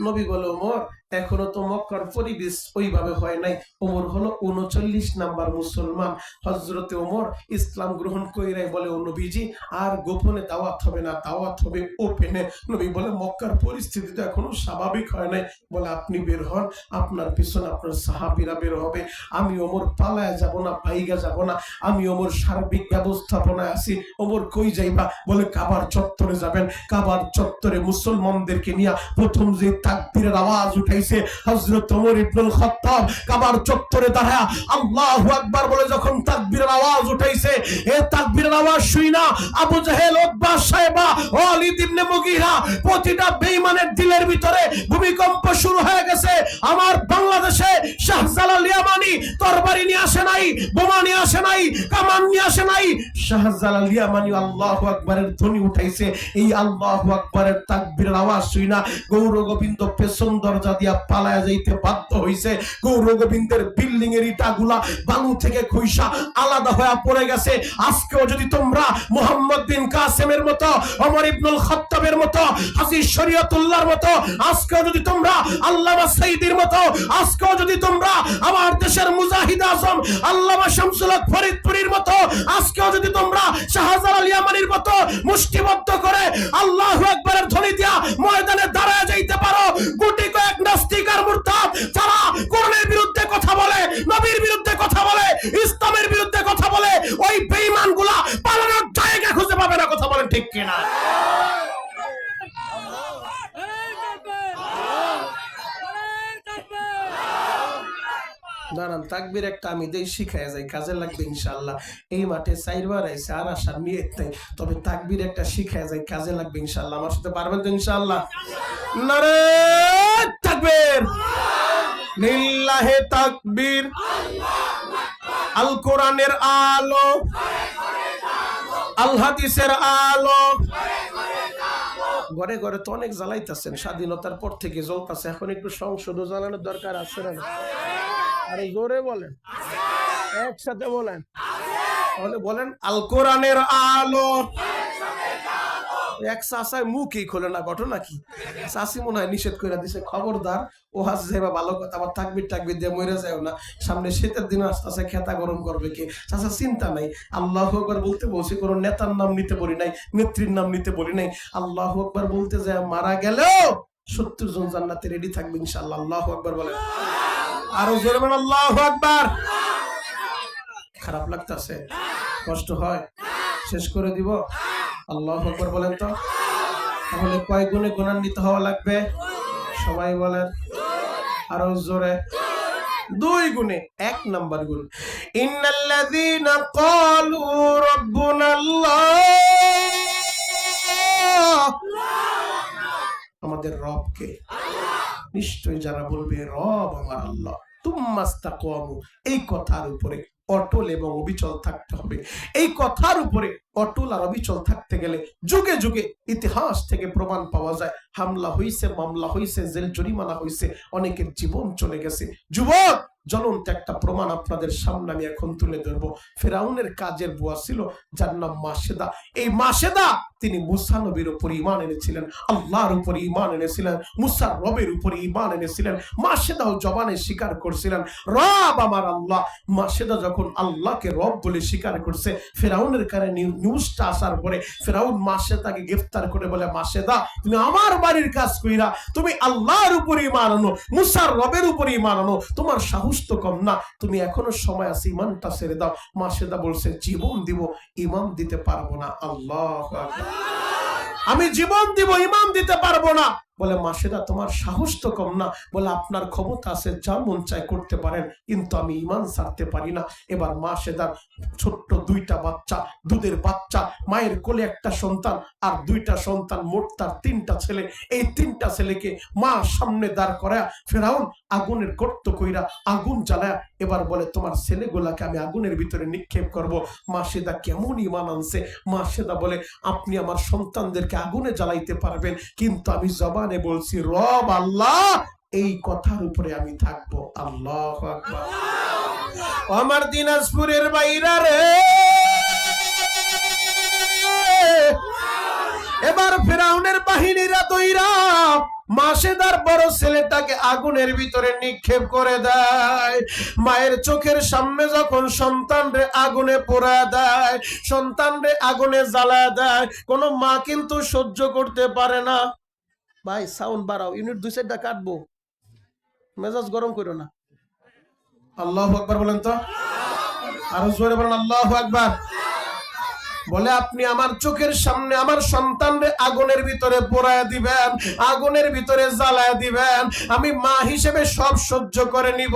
নবী বলে, ওমর এখনো তো মক্কার পরিবেশ ওইভাবে হয় নাই। ওমর হলো 39 নাম্বার মুসলমান। হযরতে ওমর ইসলাম গ্রহণ কইরাই বলে, ও নবীজি আর গোপনে দাওয়াত হবে না, দাওয়াত হবে ওপেনে। নবী বলে, মক্কার পরিস্থিতি তো এখনো স্বাভাবিক হয় নাই। বলে আপনি বের হন, আপনার পিছনে আপনার সাহাবীরা বের হবে। আমি ওমর পালায় যাব না, পাইগা যাব না, আমি ওমর সার্বিক ব্যবস্থাপনায় আছি। ওমর কই যাইবা? বলে কাবার চত্বরে যাবেন। কাবার চত্বরে মুসলমানদেরকে নিয়ে প্রথম যে তাকবীরের আওয়াজ উঠাই উঠাইছে। হযরত ওমর ইবনুল খাত্তাব কাবার চত্বরে দাঁড়ায়া আল্লাহু আকবার বলে যখন তাকবীরের আওয়াজ উঠাইছে, এই তাকবীরের আওয়াজ শুই না আবু জাহেল, উতবা, সাইবা, ওয়ালিদ ইবনে মুগীরা প্রতিটা বেঈমানের দিলের ভিতরে ভূমিকম্প শুরু হয়ে গেছে। আমার বাংলাদেশে শাহজালাল ইয়ামানি তরবারি নিয়ে আসে নাই, বোমা নিয়ে আসে নাই, কামান নিয়ে আসে নাই। শাহজালাল ইয়ামানি আল্লাহু আকবারের ধ্বনি উঠাইছে। এই আল্লাহু আকবারের তাকবীরের আওয়াজ শুই না গৌর গোবিন্দ পেছন দরজা দিয়া পালায়া যাইতে বাধ্য হইছে। গৌর গোবিন্দের বিল্ডিং এর ইটাগুলা বালু থেকে খইসা আলাদা হয়ে পড়ে গেছে। আজকেও যদি তোমরা মুহাম্মদ বিন কাসেমের মতো, ওমর ইবনুল খাত্তাবের মতো, হাজী শরীয়তুল্লাহর মতো, আজকেও যদি তোমরা আল্লামা সাইদির মতো, আজকেও যদি তোমরা আমার দেশের মুজাহিদ আজম আল্লামা শামসুল হক ফরিদপুরীর মতো, আজকেও যদি তোমরা শাহজালাল ইয়ামানির মতো মুষ্টিবদ্ধ করে আল্লাহু আকবারের ধ্বনি দিয়া ময়দানে দাঁড়ায় যাইতে পারো, গুটি কয়েক নাস্তিক আর মুরতাদ যারা কোরআনের বিরুদ্ধে কথা বলে, নবীর বিরুদ্ধে কথা বলে, ইসলামের বিরুদ্ধে কথা বলে, ওই বেঈমানগুলা পালানোর জায়গা খুঁজে পাবে না। কথা বলেন ঠিক কিনা? দাঁড়ান, তাকবীর একটা আমি দেই, শিখায় যাই, কাজে লাগবে ইনশাআল্লাহ। এই মাঠে চাইরবার আইছে, আর আসার নিয়ত নাই, তবে তাকবীর একটা শিখায় যাই, কাজে লাগবে ইনশাআল্লাহ। আমার সাথে পারবেন তো ইনশাআল্লাহ? নারে তাকবীর, লিল্লাহে তাকবীর। আল কোরআনের আলো, আল হাদিসের আলো। ঘরে ঘরে তো অনেক জ্বালাইতেছেন, স্বাধীনতার পর থেকে জ্বলতেছে, এখন একটু সংসদ জ্বালানোর দরকার আছে না? আরে জোরে বলেন, একসাথে বলেন, তাহলে বলেন আল কোরআনের আলো। এক চাষায় মুখই খোলে না, ঘটনা কি? চাষি মনে হয় নিষেধ করে দিছে, খবরদার ও হাস যাইবা, ভালো কথা, আবার তাকবীর টাকবীর দিয়ে মরে যাও না, সামনে শীতের দিন আস্তে আস্তে খেতা গরম করবে কে। চাষা চিন্তা নাই, আল্লাহু আকবার বলতে বলছি, কোনো নেতার নাম নিতে বলি নাই, নেত্রীর নাম নিতে বলি নাই। আল্লাহু আকবার বলতে যায় মারা গেলেও 70 জন জান্নাতে রেডি থাকবে ইনশাআল্লাহ। আল্লাহু আকবার বলেন, আরো জোরে বলেন আল্লাহু আকবার। খারাপ লাগতেছে, কষ্ট হয়, শেষ করে দিব? আল্লাহু আকবার বলেন তো। তাহলে কয় গুণে গুণান্বিত হওয়া লাগবে? সবাই বলেন আরো জোরে। 2 গুণে। 1 নাম্বার গুণ, ইন্নাল্লাযীনা ক্বালু রাব্বুনাল্লাহ, আমাদের রব কে? নিশ্চয়ই যারা বলবে রব আমার আল্লাহ, তুম্মাস্তাকামু, এই কথার উপরে অটল এবং অবিচল থাকতে হবে। এই কথার উপরে অটল আর অবিচল থাকতে গেলে যুগে যুগে ইতিহাস থেকে প্রমাণ পাওয়া যায়, হামলা হইছে, মামলা হইছে, জেল জরিমানা হইছে, অনেকের জীবন চলে গেছে। যুবক, জ্বলন্ত একটা প্রমাণ আপনাদের সামনে আমি এখন তুলে ধরবো। ফেরাউনের কাজের বুয়া ছিল যার নাম মাসেদা। এই মাসেদা তিনি মুসা নবীর উপর ঈমান এনেছিলেন, আল্লাহর উপর ঈমান এনেছিলেন, মুসা রবের উপর ঈমান এনেছিলেন। মাসেদাও জবানে স্বীকার করছিলেন রব আমার আল্লাহ। মাসেদা যখন আল্লাহকে রব বলে স্বীকার করছে, ফেরাউনের কানে নিউজটা আসার পরে ফেরাউন মাসেদাকে গ্রেফতার করে বলে, মাসেদা তুমি আমার বাড়ির কাজ কইরা তুমি আল্লাহর উপর ঈমান আনো, মুসার রবের উপর ঈমান আনো, তোমার সাহস তো কম না, তুমি এখনো সময় আছে, ঈমানটা ছেড়ে দাও। মাসেদা বলছে জীবন দিব, ঈমান দিতে পারবো না। আল্লাহু আকবার, আমি জীবন দিব, ঈমান দিতে পারবো না। বলে মাসেদা তোমার সাহস তো কম না? বলে আপনার ক্ষমতা আছে, যা মন চায় করতে পারেন, কিন্তু আমি ঈমান ছাড়তে পারি না। এবার মাসেদার ছোট্ট 2টা বাচ্চা, দুধের বাচ্চা, মায়ের কোলে একটা সন্তান আর 2টা সন্তান, মোট তার 3টা ছেলে। এই 3টা ছেলেকে মা সামনে দাঁড় করায়া ফেরাউন আগুনের গর্ত কইরা আগুন জ্বালায়া এবার বলে তোমার ছেলেগুলাকে আমি আগুনের ভিতরে নিক্ষেপ করব। মাসেদা কেমন ঈমান আনছে। মাসেদা বলে আপনি আমার সন্তানদেরকে আগুনে জ্বালাইতে পারবেন, কিন্তু আমি জবানে বলছি রব আল্লাহ, এই কথার উপরে আমি থাকবো। আল্লাহু আকবার। আমার দিনাজপুরের বাইরা রে, এবার ফেরাউনের বাহিনীরা দইরা মাসেদার বড় ছেলেটাকে আগুনের ভিতরে নিক্ষেপ করে দেয়। মায়ের চোখের সামনে যখন সন্তানরে আগুনে পোড়া দেয়, সন্তানরে আগুনে জ্বালা দেয়, কোন মা কিন্তু সহ্য করতে পারে না। ভাই সাউন্ড বাড়াও, ইউনিট 2-4টা কাটবো, মেজাজ গরম করো না। আল্লাহু আকবার বলেন তো, আরো জোরে বলেন আল্লাহু আকবার। বলে আপনি আমার চোখের সামনে আমার সন্তানরে আগুনের ভিতরে পোড়ায় দিবেন, আগুনের ভিতরে জ্বালায় দিবেন, আমি মা হিসেবে সব সহ্য করে নিব,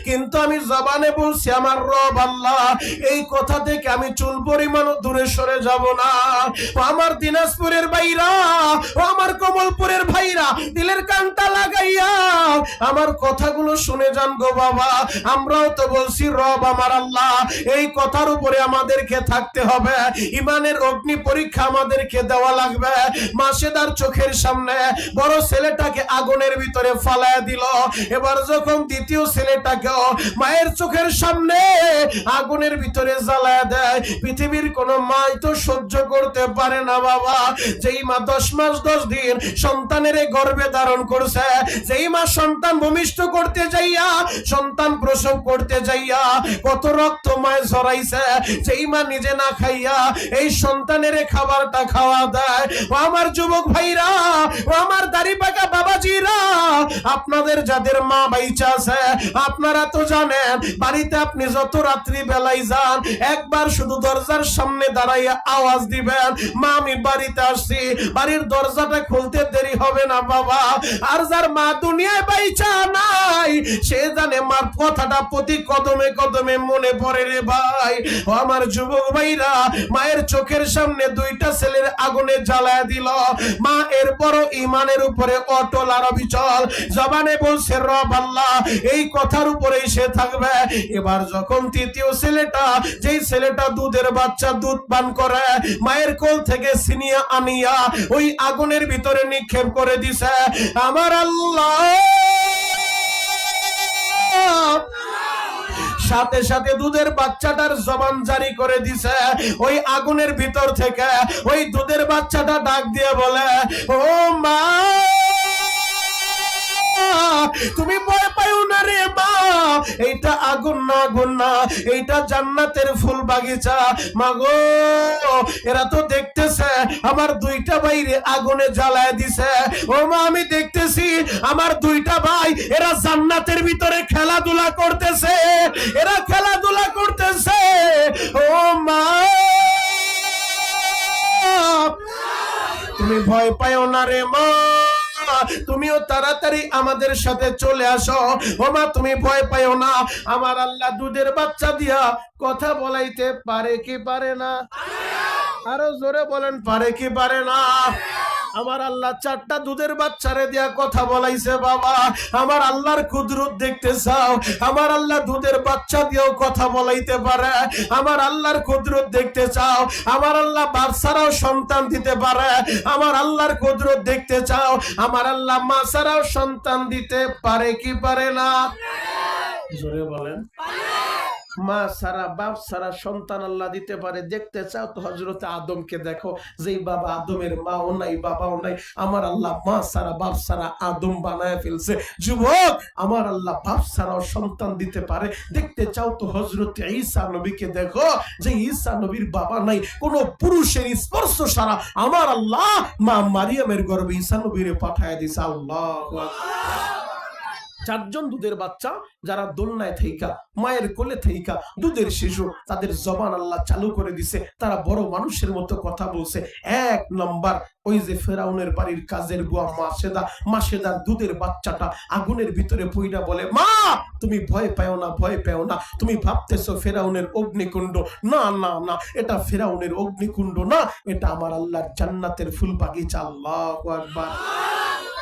কিন্তু আমি জবানে বলছি আমার রব আল্লাহ এই কথা থেকে আমি চুল পরিমাণও দূরে সরে যাব না। আমার দিনাজপুরের ভাইরা, আমার কমলপুরের ভাইরা, দিলের কানটা লাগাইয়া আমার কথাগুলো শুনে যান গো বাবা। আমরাও তো বলছি রব আমার আল্লাহ, এই কথার উপরে আমাদেরকে থাকতে হবে, ইমানের অগ্নি পরীক্ষা আমাদেরকে দেওয়া লাগবে। মাসেদার চোখের সামনে বড় ছেলেটাকে আগুনের ভিতরে ফালায় দিল, এবার যখন দ্বিতীয় ছেলেটাকেও মায়ের চোখের সামনে আগুনের ভিতরে জ্বালায় দেয়, পৃথিবীর কোন মাই তো সহ্য করতে পারে না বাবা। যেই মা 10 মাস 10 দিন সন্তানের গর্ভে ধারণ করছে, যেই মা সন্তান ভূমিষ্ঠ করতে যাইয়া, সন্তান প্রসব করতে যাইয়া কত রক্ত মায় ঝরাইছে, যেই মা নিজে না খাইয়া এই সন্তানের খাবারটা খাওয়া দেয়। ও আমার যুবক ভাইরা, ও আমার দাড়ি পাকা বাবাজিরা, আপনাদের যাদের মা বাইচা আছে আপনারা তো জানেন, বাড়িতে আপনি যত রাত্রি বেলায় যান একবার শুধু দরজার সামনে দাঁড়াইয়া আওয়াজ দিবেন, মা আমি বাড়িতে আসছি, বাড়ির দরজাটা খুলতে দেরি হবে না বাবা। আর যার মা দুনিয়ায় বাইচা নাই সে জানে মার কথাটা প্রতি কদমে কদমে মনে পড়ে রে ভাই। ও আমার যুবক ভাইরা, মায়ের চোখের সামনে দুইটা ছেলের আগুনে জ্বালায় দিল, মা এরপর ইমানের উপরে অটল আর অবিচল, জবানে বলছে রব আল্লাহ এই কথার উপরেই সে থাকবে। এবার যখন তৃতীয় ছেলেটা, যেই ছেলেটা দুধের বাচ্চা দুধ পান করে, মায়ের কোল থেকে ছিনিয়ে আনিয়া ওই আগুনের ভিতরে নিক্ষেপ করে দিছে, আমার আল্লাহ সাথে সাথে দুধের বাচ্চাটার জবান জারি করে দিছে। ওই আগুনের ভিতর থেকে ওই দুধের বাচ্চাটা ডাক দিয়ে বলে, ও মা তুমি ভয় পাও না রে মা, এইটা আগুন না, আগুন না, এইটা জান্নাতের ফুল বাগিচা। মাগো এরা তো দেখতেছে আমার দুইটা ভাইরে আগুনে জ্বালায় দিছে, ও মা আমি দেখতেছি আমার দুইটা ভাই এরা জান্নাতের ভিতরে খেলাধুলা করতেছে, এরা খেলাধুলা করতেছে। ও মা তুমি ভয় পাও না রে মা, তুমিও তাড়াতাড়ি আমাদের সাথে চলে আসো। ও মা তুমি ভয় পাও না, আমার আল্লাহ দুধের বাচ্চা দিয়া কথা বলাইতে পারে কি পারে না? আরো জোরে বলেন, পারে কি পারে না? আমার আল্লাহ 4টা দুধের বাচ্চারে দিয়া কথা বলাইছে বাবা। আমার আল্লাহর কুদরত দেখতে চাও? আমার আল্লাহ দুধের বাচ্চা দিয়েও কথা বলাইতে পারে। আমার আল্লাহর কুদরত দেখতে চাও? আমার আল্লাহ বাপ ছাড়াও সন্তান দিতে পারে। আমার আল্লাহর কুদরত দেখতে চাও? আমার আল্লাহ মা ছাড়াও সন্তান দিতে পারে কি পারে না? জোরে বলেন। মা সারা বাপ সারা সন্তান আল্লাহ দিতে পারে। দেখতে চাও তো হযরত আদমকে দেখো, যেই বাবা আদমের মাও নাই বাবাও নাই, আমার আল্লাহ মা সারা বাপ সারা আদম বানায় ফেলছে। যুবক, আমার আল্লাহ বাপ সারাও সন্তান দিতে পারে। দেখতে চাও তো হযরত ঈসা নবীকে দেখো, যে ঈসা নবীর বাবা নাই, কোন পুরুষের স্পর্শ ছাড়া আমার আল্লাহ মা মারিয়ামের গর্ভে ঈসা নবীরে পাঠায় দিয়েছে। আল্লাহু আকবার। 4 জন দুধের বাচ্চা যারা দোলনায় থেইকা মায়ের কোলে থেইকা দুধের শিশু, তাদের জবান আল্লাহ চালু করে দিছে, তারা বড় মানুষের মতো কথা বলছে। 1 নম্বর ওই যে ফেরাউনের বাড়ির কাজের বুয়া মাসেদা, মাসেদার দুধের বাচ্চাটা আগুনের ভিতরে পইড়া বলে, মা তুমি ভয় পাও না, ভয় পাও না, তুমি ভাবতেছো ফেরাউনের অগ্নিকুণ্ড, না না না, এটা ফেরাউনের অগ্নিকুণ্ড না, এটা আমার আল্লাহর জান্নাতের ফুল বাগিচা। আল্লাহু আকবার।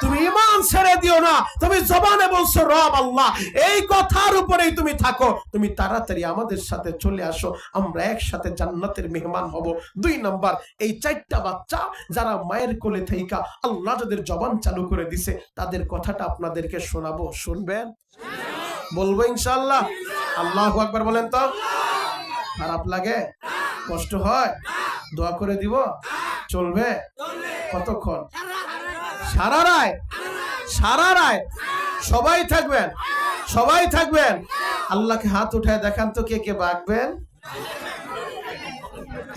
তুমি ঈমান ছেড়ে দিও না, তুমি জবানে বলছো রব আল্লাহ, এই কথার উপরেই তুমি থাকো। তুমি তাড়াতাড়ি আমাদের সাথে চলে আসো, আমরা একসাথে জান্নাতের মেহমান হব। 2 নম্বর, এই 4টা বাচ্চা যারা মায়ের কোলে থেইকা আল্লাহ যাদের জবান চালু করে দিছে, তাদের কথাটা আপনাদেরকে শোনাবো, শুনবেন? বলবো ইনশাআল্লাহ। আল্লাহু আকবার বলেন তো। খারাপ লাগে? কষ্ট হয়? দোয়া করে দিব? চলবে? কতক্ষণ? সারা রায়? সারা রায়? সবাই থাকবেন? সবাই থাকবেন? আল্লাহকে হাত উঠায় দেখান তো কে কে বাঁকবেন।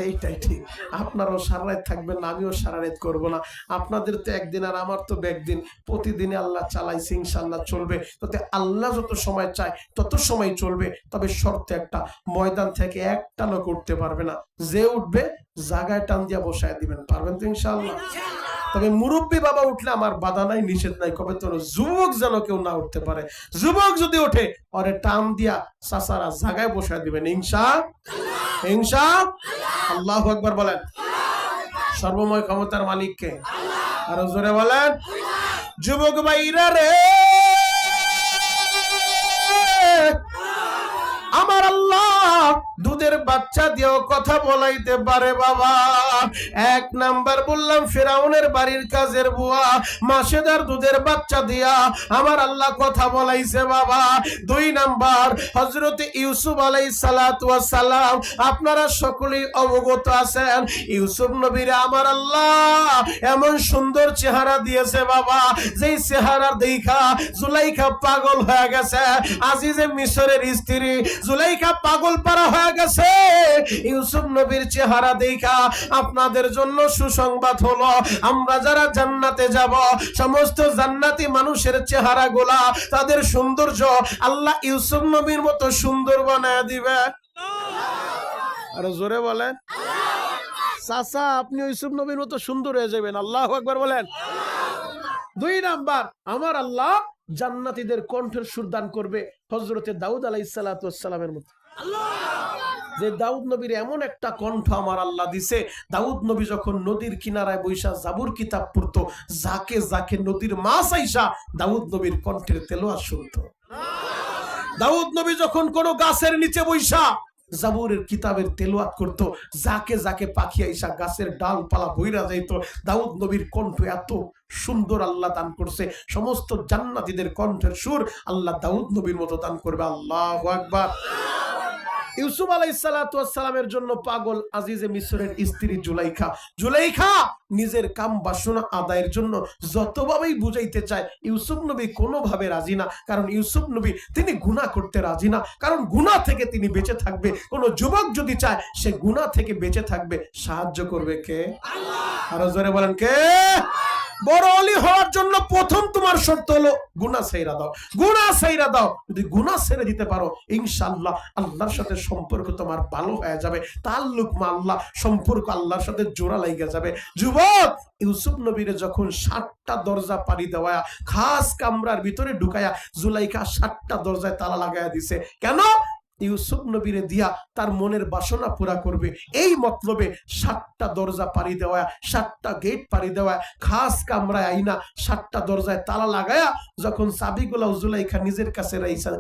এইটাই ঠিক। আপনারাও সারা রাত থাকবেন না, আমিও সারা রাত করবো না। আপনাদের তো একদিন আর আমার তো একদিন, প্রতিদিনে আল্লাহ চালাইছে, ইনশাআল্লাহ চলবে। তাতে আল্লাহ যত সময় চায় তত সময় চলবে। তবে শর্ত একটা, ময়দান থেকে একটা লোক উঠতে পারবে না। যে উঠবে জায়গায় টান দিয়া বসায় দিবেন। পারবেন তো ইনশাআল্লাহ? তবে মুরব্বী বাবা উঠলে আমার বাধা নাই, নিষেধ নাই। কবে তোর যুবক যেন কেউ না উঠতে পারে। যুবক যদি ওঠে ওরে টান দিয়া চাচারা জায়গায় বসায় দিবেন ইনশাআল্লাহ। ইনশাআল্লাহ। আল্লাহু আকবার বলেন। সর্বময় ক্ষমতার মালিক কে? আরো জোরে বলেন। যুবক ভাইরা রে, আমার আল্লাহ দুধের বাচ্চা দিয়েও কথা বলাইতে পারে বাবা। এক নাম্বার বললাম ফিরাউনের বাড়ির কাজের বুয়া মাসেদার দুধের বাচ্চা দিয়া আমার আল্লাহ কথা বলাইছে বাবা। দুই নাম্বার হযরতে ইউসুফ আলাইহিস সালাতু ওয়াস সালাম, আপনারা সকলেই অবগত আছেন, ইউসুফ নবীরে আমার আল্লাহ এমন সুন্দর চেহারা দিয়েছে বাবা, যেই চেহারা দেখা জুলাইখা পাগল হয়ে গেছে। আজিজে মিশরের স্ত্রী জুলাইখা পাগল পারা হয়ে গেছে ইউসুফ নবীর চেহারা দেখা। আপনাদের জন্য সুসংবাদ হলো, আমরা যারা জান্নাতে যাব সমস্ত জান্নাতি মানুষের চেহারা গোলা, তাদের সৌন্দর্য আল্লাহ ইউসুফ নবীর মতো সুন্দর বানায় দিবে। আর জোরে বলেন চাচা, আপনি ইউসুফ নবীর মতো সুন্দর হয়ে যাবেন। আল্লাহু আকবার বলেন। দুই নাম্বার, আমার আল্লাহ জান্নাতীদের কণ্ঠের সুর দান করবে হযরতে দাউদ আলাইহিস সালাতু ওয়াস সালামের মতো। যে দাউদ নবীর এমন একটা কণ্ঠ আমার আল্লাহ দিছে, দাউদ নবী যখন নদীর কিনারায় বৈশা জাবুর কিতাব পড়তো, যাকে যাকে নদীর মাছ আইসা দাউদ নবীর কণ্ঠের তেলাওয়াত শুনতো। দাউদ নবী যখন কোন গাছের নিচে বৈশা জাবুরের কিতাবের তেলাওয়াত করত, যাকে যাকে পাখি আইসা গাছের ডালপালা বইরা যাইত। দাউদ নবীর কণ্ঠ এত সুন্দর আল্লাহ দান করছে, সমস্ত জান্নাতীদের কণ্ঠের সুর আল্লাহ দাউদ নবীর মতো দান করবে। আল্লাহু আকবার। ইউসুফ আলাইহিস সালাতু ওয়াস সালামের জন্য পাগল আজিজে মিশরের স্ত্রী জুলাইখা। জুলাইখা নিজের কাম বাসনা আদায়ের জন্য যতভাবেই বুঝাইতে চায়, ইউসুফ নবী কোনোভাবে রাজি না। কারণ ইউসুফ নবী তিনি গুনাহ করতে রাজি না, কারণ গুনাহ থেকে তিনি বেঁচে থাকবে। কোন যুবক যদি চায় সে গুনাহ থেকে বেঁচে থাকবে, সাহায্য করবে কে? আল্লাহ। আরো জোরে বলেন কে? বড় ওলি হওয়ার জন্য প্রথম তোমার শর্ত হলো গুনাহ ছেড়ে দাও। গুনাহ ছেড়ে দাও। যদি গুনাহ ছেড়ে দিতে পারো ইনশাআল্লাহ আল্লাহর সাথে সম্পর্ক তোমার ভালো হয়ে যাবে। তাআল্লুক মা আল্লাহ, সম্পর্ক আল্লাহর সাথে জোড়া লাগা যাবে। যুবক ইউসুফ নবীরে যখন ৭টা দরজা পাড়ি দেওয়া খাস কামরার ভিতরে ঢুকায়া জুলাইখা ৭টা দরজায় তালা লাগায়া দিছে। কেন? ইউসুফ নবীরে দিয়া তার মনের বাসনা পুরা করবে। এই মতলবে ৭টা দরজা পাড়ি দেওয়া, ৭টা গেট পাড়ি দেওয়া, খাস কামরায় আইনা ৭টা দরজায় তালা লাগায়া যখন চাবিগুলা জুলাইখা নিজের কাছে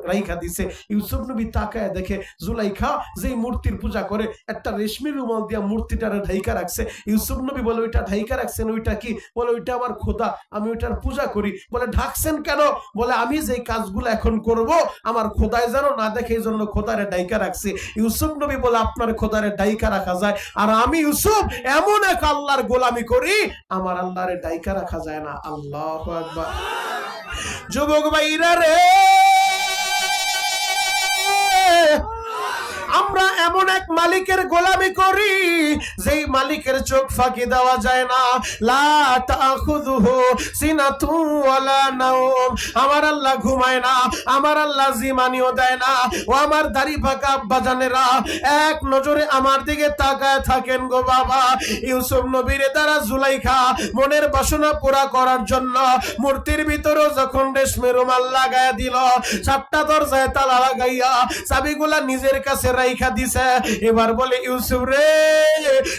রাইখা দিছে, ইউসুফ নবী তাকায় দেখে জুলাইখা যেই মূর্তির পূজা করে একটা রেশমি রুমাল দিয়া মূর্তিটারে ঢাইকা রাখছে। ইউসুফ নবী বলে, ওইটা ঢাইকা রাখছেন ওইটা কি? বলে, ওইটা আমার খোদা, আমি ওইটার পূজা করি। বলে, ঢাকছেন কেন? বলে, আমি যেই কাজগুলো এখন করব আমার খোদায় যেন না দেখে, এই জন্য খোদারে ডাইকা রাখছি। ইউসুফ নবী বলে, আপনার খোদারে ডাইকা রাখা যায়, আর আমি ইউসুফ এমন এক আল্লাহর গোলামি করি আমার আল্লাহরে ডাইকা রাখা যায় না। আল্লাহু আকবার। যুবক ভাইরা রে, আমরা এমন এক মালিকের গোলামি করি যেই মালিকের চোখ ফাঁকি দেওয়া যায় না। লা তাখুযুহু সিনাতু ওয়ালা নাওম। আমার আল্লাহ ঘুমায় না, আমার আল্লাহ জিমানিও দেয় না। ও আমার দাড়ি পাকা আব্বাজানেরা, এক নজরে আমার দিকে তাকায় থাকেন গো বাবা। ইউসুফ নবীর দ্বারা জুলাইখা মনের বাসনা পুরা করার জন্য মূর্তির ভিতরে যখন রেশমি রুমাল লাগায় দিল, ৭টা দরজায় তালা লাগাইয়া চাবিগুলা নিজের কাছে রাইখা দিছে। এবার বলে, ইউসুফ রে,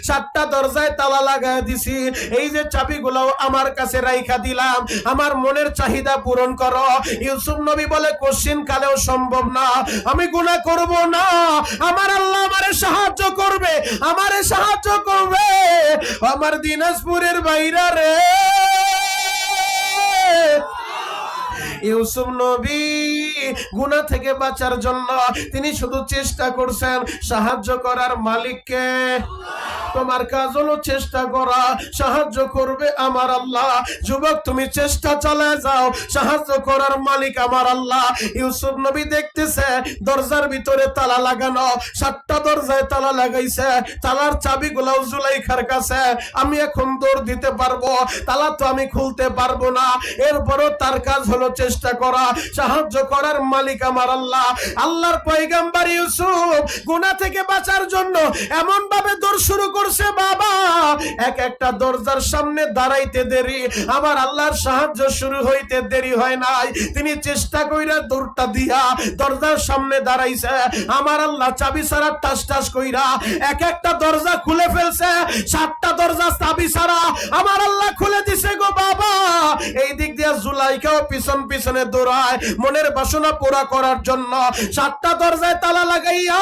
৭টা দরজায় তালা লাগায় দিছি, এই যে চাবিগুলাও আমার কাছে রাইখা দিলাম, আমার মনের চাহিদা পূরণ করো। ইউসুফ নবী বলে, কোশ্চিন কালেও সম্ভব না, আমি গুনাহ করব না, আমার আল্লাহ আমারে সাহায্য করবে, আমারে সাহায্য করবে। আমার দিনাজপুরের বাইরা রে, ইউসুফ নবী গুনাহ থেকে বাঁচার জন্য তিনি শুধু চেষ্টা করছেন সাহায্য করার মালিককে। তোমার কাজ হলো চেষ্টা করা, সাহায্য করবে আমার আল্লাহ। যুবক তুমি চেষ্টা চালায় যাও, সাহায্য করার মালিক আমার আল্লাহ। ইউসুফ নবী দেখতেছে দরজার ভিতরে তালা লাগানো, 7টা দরজায় তালা লাগাইছে, তালার চাবিগুলো জুলাইখার কাছে। আমি এখন দৌড় দিতে পারবো, তালা তো আমি খুলতে পারবো না। এরপরও তার কাজ হলো চেষ্টা করা, সাহায্য করার মালিক আমার আল্লাহ। আল্লাহর পয়গম্বর ইউসুফ গুনাহ থেকে বাঁচার জন্য এমন ভাবে দৌড় শুরু করছে বাবা, এক একটা দরজার সামনে দাঁড়াইতে দেরি, আমার আল্লাহর সাহায্য শুরু হইতে দেরি হয় নাই। তিনি চেষ্টা কইরা দৌড়টা দিয়া দরজার সামনে দাঁড়াইছে, আমার আল্লাহ চাবি ছাড়া টাস টাস কইরা এক একটা দরজা খুলে ফেলছে। 7টা দরজা চাবি ছাড়া আমার আল্লাহ খুলে দিছে গো বাবা। এই দিক দিয়ে জুলাইখাও পিছন পিছনে দৌড়ায় মনের বাসনা পুরা করার জন্য। 7টা দরজায় তালা লাগাইয়া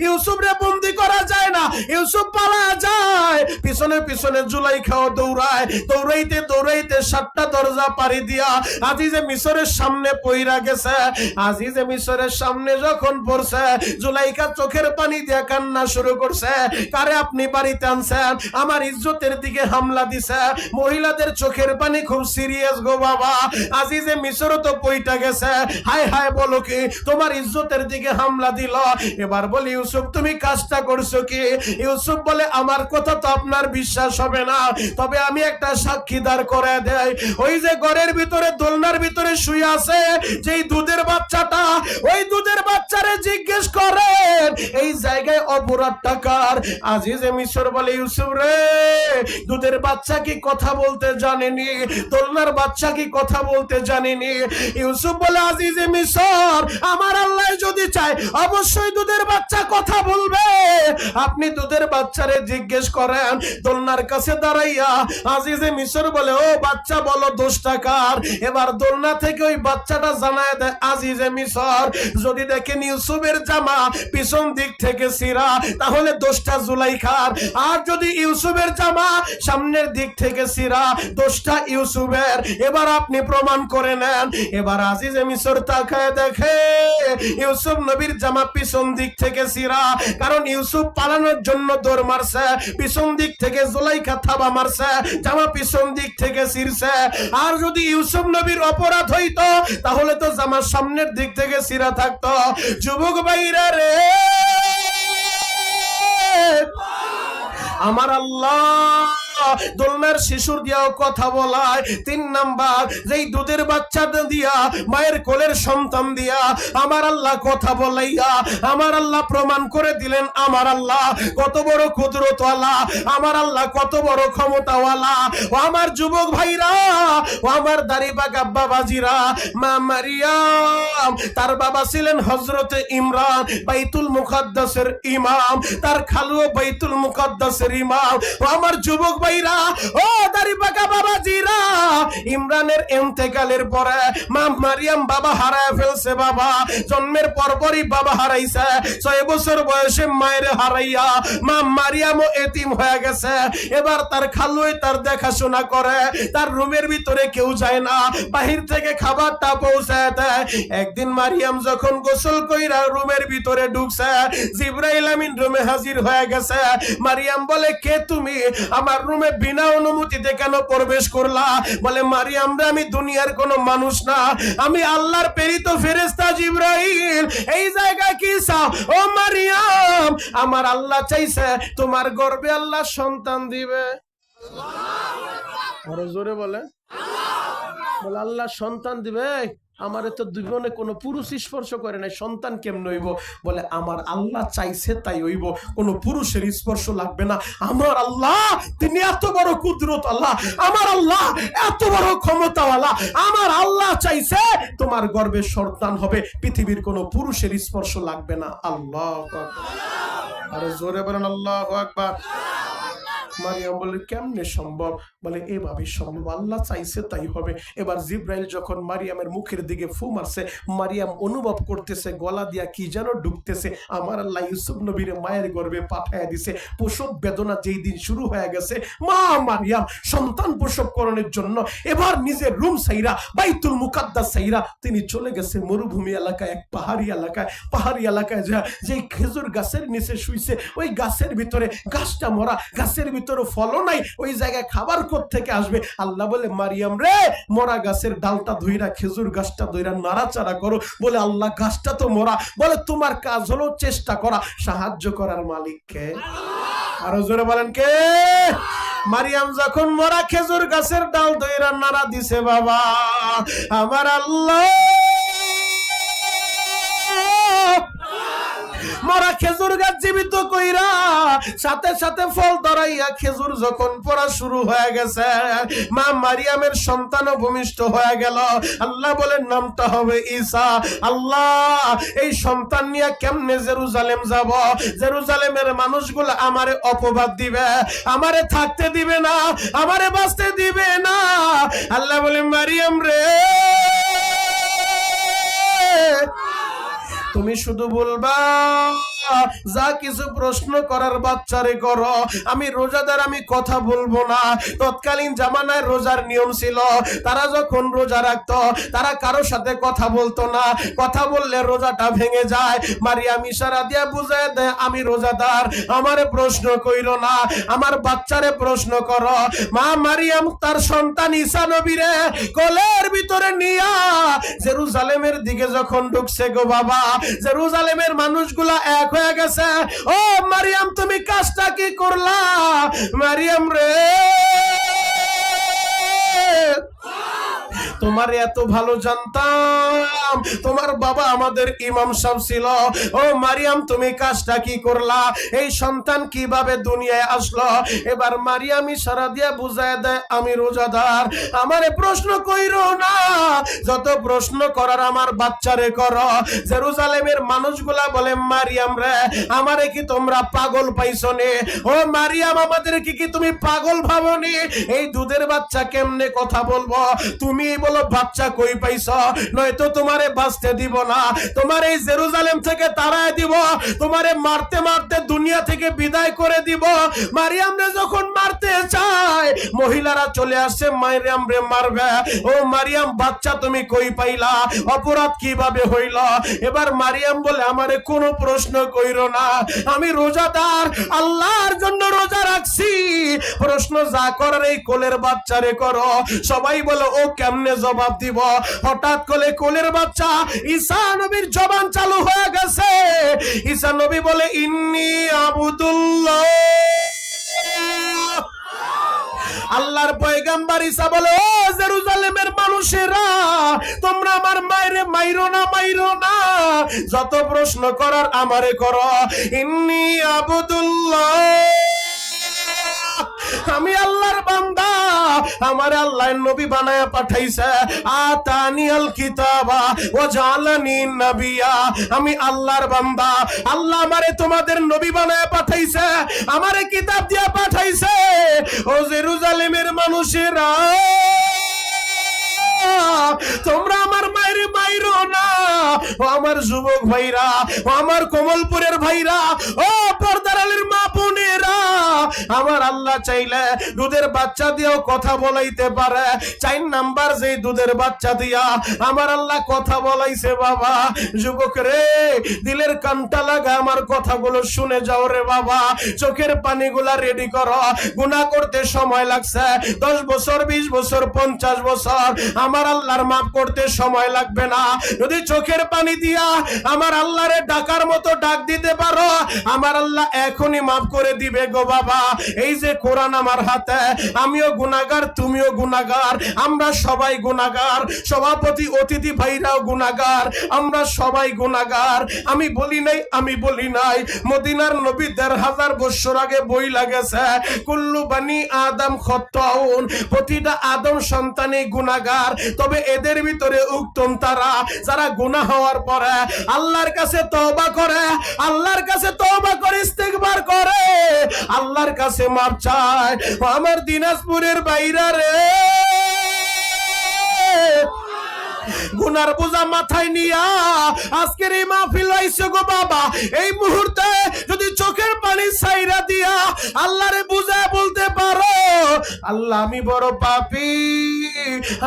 ইউসুফ রে বন্দি করা যায় না, ইউসুফ পালা যায়, পিছনে পিছনে জুলাইখাও দৌড়ায়। দৌড়াইতে দৌড়াইতে 7টা দরজা পাড়ি দিয়া আজিজে মিশরের সামনে পইরা গেছে। আজিজে মিশরের সামনে যখন পড়ছে, জুলাইখা চোখের পানি দিয়ে কান্না শুরু করছে। কারে আপনি বাড়িতে আনছেন, আমার ইজ্জতের দিকে হামলা দিছে। মহিলাদের চোখের পানি খুব সিরিয়াস গো বাবা। আজিজে মিশরও তো পইটা গেছে, হায় হায় বলো কি তোমার ইজ্জতের দিকে হামলা দিল। এবার বলি ইউসুফ তুমি কাজটা করছো কি? ইউসুফ বলে আমার কথা তো আপনার বিশ্বাস হবে না, তবে আমি একটা সাক্ষী দাঁড় করে দেই। ওই যে ঘরের ভিতরে দোলনার ভিতরে শুয়ে আছে যেই দুধের বাচ্চাটা, ওই দুধের বাচ্চারে জিজ্ঞেস করেন এই জায়গায় অপরাধ টাকার। আজিজে মিশর বলে ইউসুফ রে, দুধের বাচ্চা কি কথা বলতে জানেনি, দোলনার বাচ্চা কি কথা বলতে জানেনি? ইউসুফ বলে আজিজে মিশর আমার আল্লাহ যদি চায় অবশ্যই দুধের বাচ্চা কথা বলবে। আপনি দুধের বাচ্চারে জিজ্ঞেস করেন। দোলনার কাছে দাঁড়াইয়া আজিজে মিশর বলে ও বাচ্চা বলো দোষটা কার? এবার দোলনা থেকে ওই বাচ্চাটা জানায় দেয় আজিজে মিশর যদি দেখেন ইউসুফের জামা পিছন দিক থেকে ছিঁড়া তাহলে দোষটা জুলাইখার, আর যদি ইউসুফের জামা সামনের দিক থেকে ছিঁড়া দোষটা ইউসুফের। এবার আপনি প্রমাণ করে নেন। এবার আজিজে মিশর তাকায় দেখে ইউসুফ নবীর জামা পিছন দিক থেকে ছিঁড়া, কারণ ইউসুফ পালানোর জন্য দৌড় মারছে, পিছন দিক থেকে জুলাইখা থাবা মারছে, জামা পিছন দিক থেকে ছিঁড়ছে। আর যদি ইউসুফ নবীর অপরাধ হইতো তাহলে তো জামা সামনের দিক থেকে ছিঁড়া থাকতো। যুবক ভাইরা রে, আমার আল্লাহ দোলনার শিশুর দিয়াও কথা বলায়। 3 নাম্বার যেই দুধের বাচ্চা দিয়া মায়ের কোলের সন্তান দিয়া আমার আল্লাহ কথা বলাইয়া আমার আল্লাহ প্রমাণ করে দিলেন আমার আল্লাহ কত বড় কুদরতওয়ালা, আমার আল্লাহ কত বড় ক্ষমতাওয়ালা। ও আমার যুবক ভাইরা, ও আমার দাড়িবাগ আব্বা বাজিরা, মা মারিয়াম তার বাবা ছিলেন হযরতে ইমরান বাইতুল মুকাদ্দাসের ইমাম, তার খালুও বাইতুল মুকাদ্দাসের ইমাম। ও আমার যুবক ভাইরা, ও দাড়িবাগা বাবাজিরা, ইমরানের ইন্তেকালের পরে মা মারিয়াম বাবা হারায় ফেলছে। বাবা জন্মের পরপরই বাবা হারাইছে। 6 বছর বয়সে মায়ের হারাইয়া মা মারিয়ামও এতিম হয়ে গেছে। এবার তার খালুই তার দেখাশোনা করে, তার রুমের ভিতরে কেউ যায় না, বাহির থেকে খাবারটা পৌঁছায় দেয়। একদিন মারিয়াম যখন গোসল কইরা রুমের ভিতরে ঢুকছে, জিবরাইল আমিন রুমে হাজির হয়ে গেছে। মারিয়াম বলে কে তুমি, আমার রুমে বিনা অনুমতিতে কেন প্রবেশ করলা? বলে মারিয়াম রে, আমি দুনিয়ার কোনো মানুষ না, আমি আল্লাহর প্রেরিত ফেরেশতা জিবরাইল। এই জায়গায় কি চাও? ও মারিয়াম, আমার আল্লাহ চাইছে তোমার গর্ভে আল্লাহ সন্তান দিবে। আরো জোরে বলে বলে আল্লাহ সন্তান দিবে। আমারে তো জীবনে কোনো পুরুষ স্পর্শ করে নাই, সন্তান কেমন হইব? বলে আমার আল্লাহ চাইছে তাই হইব, কোনো পুরুষের স্পর্শ লাগবে না। আমার আল্লাহ তিনি এত বড় কুদরত আল্লাহ, আমার আল্লাহ এত বড় ক্ষমতাওয়ালা, আমার আল্লাহ চাইছে তোমার গর্ভে সন্তান হবে, পৃথিবীর কোনো পুরুষের স্পর্শ লাগবে না। আল্লাহু আকবার। আরে জোরে বলেন আল্লাহু আকবার। মারিয়াম বলে কেমনে সম্ভব? বলে এভাবে সম্ভব, আল্লাহ চাইছে তাই হবে। এবার জিব্রাইল যখন মারিয়ামের মুখের দিকে ফু মারছে, মারিয়াম অনুভব করতেছে গলা দিয়া কি যেন ঢুকতেছে। আমার আল্লাহ ইউসুফ নবীর মায়ের গর্ভে পাঠায় দিছে। প্রসব বেদনা যেই দিন শুরু হয়ে গেছে, মা মারিয়াম সন্তান প্রসব করণের জন্য এবার নিজের রুম সাইরা, বাইতুল মুকাদ্দাস সাইরা তিনি চলে গেছে মরুভূমি এলাকায়, এক পাহাড়ি এলাকায়। পাহাড়ি এলাকায় যা যে খেজুর গাছের নিচে শুইছে, ওই গাছের ভিতরে, গাছটা মরা, গাছের ভিতরে ফলও নাই, ওই জায়গায় খাবার কোত্থেকে আসবে? আল্লাহ বলে মারিয়াম রে, মরা গাছের ডালটা ধইরা, খেজুর গাছটা ধইরা নাড়াচাড়া করো। বলে আল্লাহ গাছটা তো মরা। বলে তোমার কাজ হলো চেষ্টা করা, সাহায্য করার মালিক কে? আরো জোরে বলেন কে? মারিয়াম যখন মরা খেজুর গাছের ডাল ধইরা নাড়া দিছে, বাবা আমার আল্লাহ মরা খেজুর গাছ জীবিত কইরা সাথে সাথে ফল ধরাইয়া খেজুর যখন পড়া শুরু হয়ে গেছে, মা মারিয়ামের সন্তান ভূমিষ্ঠ হয়ে গেল। আল্লাহ বলেন নামটা হবে ঈসা। আল্লাহ এই সন্তান নিয়ে কেমনে জেরুজালেম যাব? জেরুজালেমের মানুষগুলো আমারে অপবাদ দিবে, আমারে থাকতে দিবে না, আমারে বাঁচতে দিবে না। আল্লাহ বলে মারিয়াম রে, তুমি শুধু বলবা যা কিছু প্রশ্ন করার বাচ্চারে করো, আমি রোজাদার, আমি কথা বলবো না। তৎকালীন জামানায় রোজার নিয়ম ছিল, তারা যখন রোজা রাখতো তারা কারো সাথে কথা বলতো না, কথা বললে রোজাটা ভেঙে যায়। মারিয়াম ইশারা দিয়া বুঝায় দেয় আমি রোজাদার, আমারে প্রশ্ন কইরো না, আমার বাচ্চারে প্রশ্ন করো। মা মারিয়াম তার সন্তান ঈসা নবীরে কোলের ভিতরে নিয়া জেরুজালেমের দিকে যখন ঢুকছে, গো বাবা জেরুজালেমের মানুষগুলা এক হয়ে গেছে। ও মারিয়াম তুমি কাজটা কি করলা? মারিয়াম রে, তোমার এত ভালো জানতাম, তোমার বাবা আমাদের ইমাম সাহেব ছিল। ও মারিয়াম তুমি কাজটা কি করলা? এই সন্তান কিভাবে দুনিয়ায় আসলো? এবার মারিয়াম ইশারা দিয়ে বুঝায় দেয় আমি রোজাদার, আমারে প্রশ্ন কইরো না, যত প্রশ্ন করার আমার বাচ্চারে করো। জেরুজালেমের মানুষগুলা বলে মারিয়াম রে, আমারে কি তোমরা পাগল পাইছো নে? ও মারিয়াম আমাদের কি তুমি পাগল ভাবনি? এই দুধের বাচ্চা কেমনে কথা বলবো? তুমি বলো বাচ্চা কই পাইছ, নয়তো তোমারে বাঁচতে দিব না, তোমার এই জেরুজালেম থেকে তাড়ায় দিব, তোমারে মারতে মারতে দুনিয়া থেকে বিদায় করে দিব। মারিয়াম রে যখন মারতে চায়, মহিলারা চলে আসছে মারিয়াম রে মারবে। ও মারিয়াম বাচ্চা তুমি কই পাইলা? অপরাধ কিভাবে হইল? এবার মারিয়াম বলে আমারে কোনো প্রশ্ন কইরো না, আমি রোজাদার, আল্লাহর জন্য রোজা রাখছি, প্রশ্ন যা করার এই কোলের বাচ্চারে করো। সবাই বলে ও কেমনে জবাব দিব? হঠাৎ করে কোলের বাচ্চা ঈসা নবীর জবান চালু হয়ে গেছে। ঈসা নবী বলে ইন্নী আবুদুল্লাহ, আল্লাহর পয়গম্বর ঈসা বলে ও জেরুজালেমের মানুষেরা, তোমরা আমার মায়েরে মাইরো না, মাইরো না, যত প্রশ্ন করার আমারে করো। ইন্নী আবুদুল্লাহ, আমি আল্লাহর বান্দা, আমার আল্লাহ নবী বানায়া পাঠাইছে। আতানিয়াল কিতাবা ওয়া জালানি নবিয়া, আমি আল্লাহর বান্দা, আল্লাহ আমারে তোমাদের নবী বানায়া পাঠাইছে, আমারে কিতাব দিয়া পাঠাইছে। ও জেরুজালেমের মানুষেরা, তোমরা আমার মায়ের মাইরো না। ও আমার যুবক ভাইরা, ও আমার কমলপুরের ভাইরা, ও পর্দার আলীর মা বোনেরা, আমার আল্লাহ চাইলে দুধের বাচ্চা দিয়েও কথা বলাইতে পারে। 4 নাম্বার যে দুধের বাচ্চা দিয়া আমার আল্লাহ কথা বলাইছে। বাবা যুবক রে, দিলের কানটা লাগা আমার কথাগুলো শুনে যাও রে বাবা, চোখের পানিগুলা রেডি করো। গুনাহ করতে সময় লাগছে 10 বছর, 20 বছর, 50 বছর, আমার আল্লাহর মাফ করতে সময় লাগবে না। যদি চোখের পানি দিয়া আমার আল্লাহরে ডাকার মতো ডাক দিতে পারো, আমার আল্লাহ এখনই মাফ করে দিবে গো বাবা। এই যে কোরআন আমার হাতে, আমিও গুনাহগার, তুমিও গুনাহগার, আমরা সবাই গুনাহগার, সভাপতি অতিথি ভাইরাও গুনাহগার, আমরা সবাই গুনাহগার। আমি বলি নাই, আমি বলি নাই, মদিনার নবী 1500 বছর আগে বই লাগেছে, কুল্লু বানি আদম খত্তাউন, প্রতিটা আদম সন্তানই গুনাহগার, তবে এদের ভিতরে উত্তম তারা যারা গুনাহ হওয়ার পরে আল্লাহর কাছে তওবা করে, আল্লাহর কাছে তওবা করে ইস্তিগফার করে, আল্লাহর কাছে মাপ চায়। আমার দিনাজপুরের বাইরা রে, গুনার বোঝা মাথায় নিয়া আজকের এই মাহফিল হইছে গো বাবা। এই মুহূর্তে যদি চোখের পানি ছাইরা দিয়া আল্লাহরে বুঝায় বলতে পারো, আল্লাহ আমি বড় পাপী,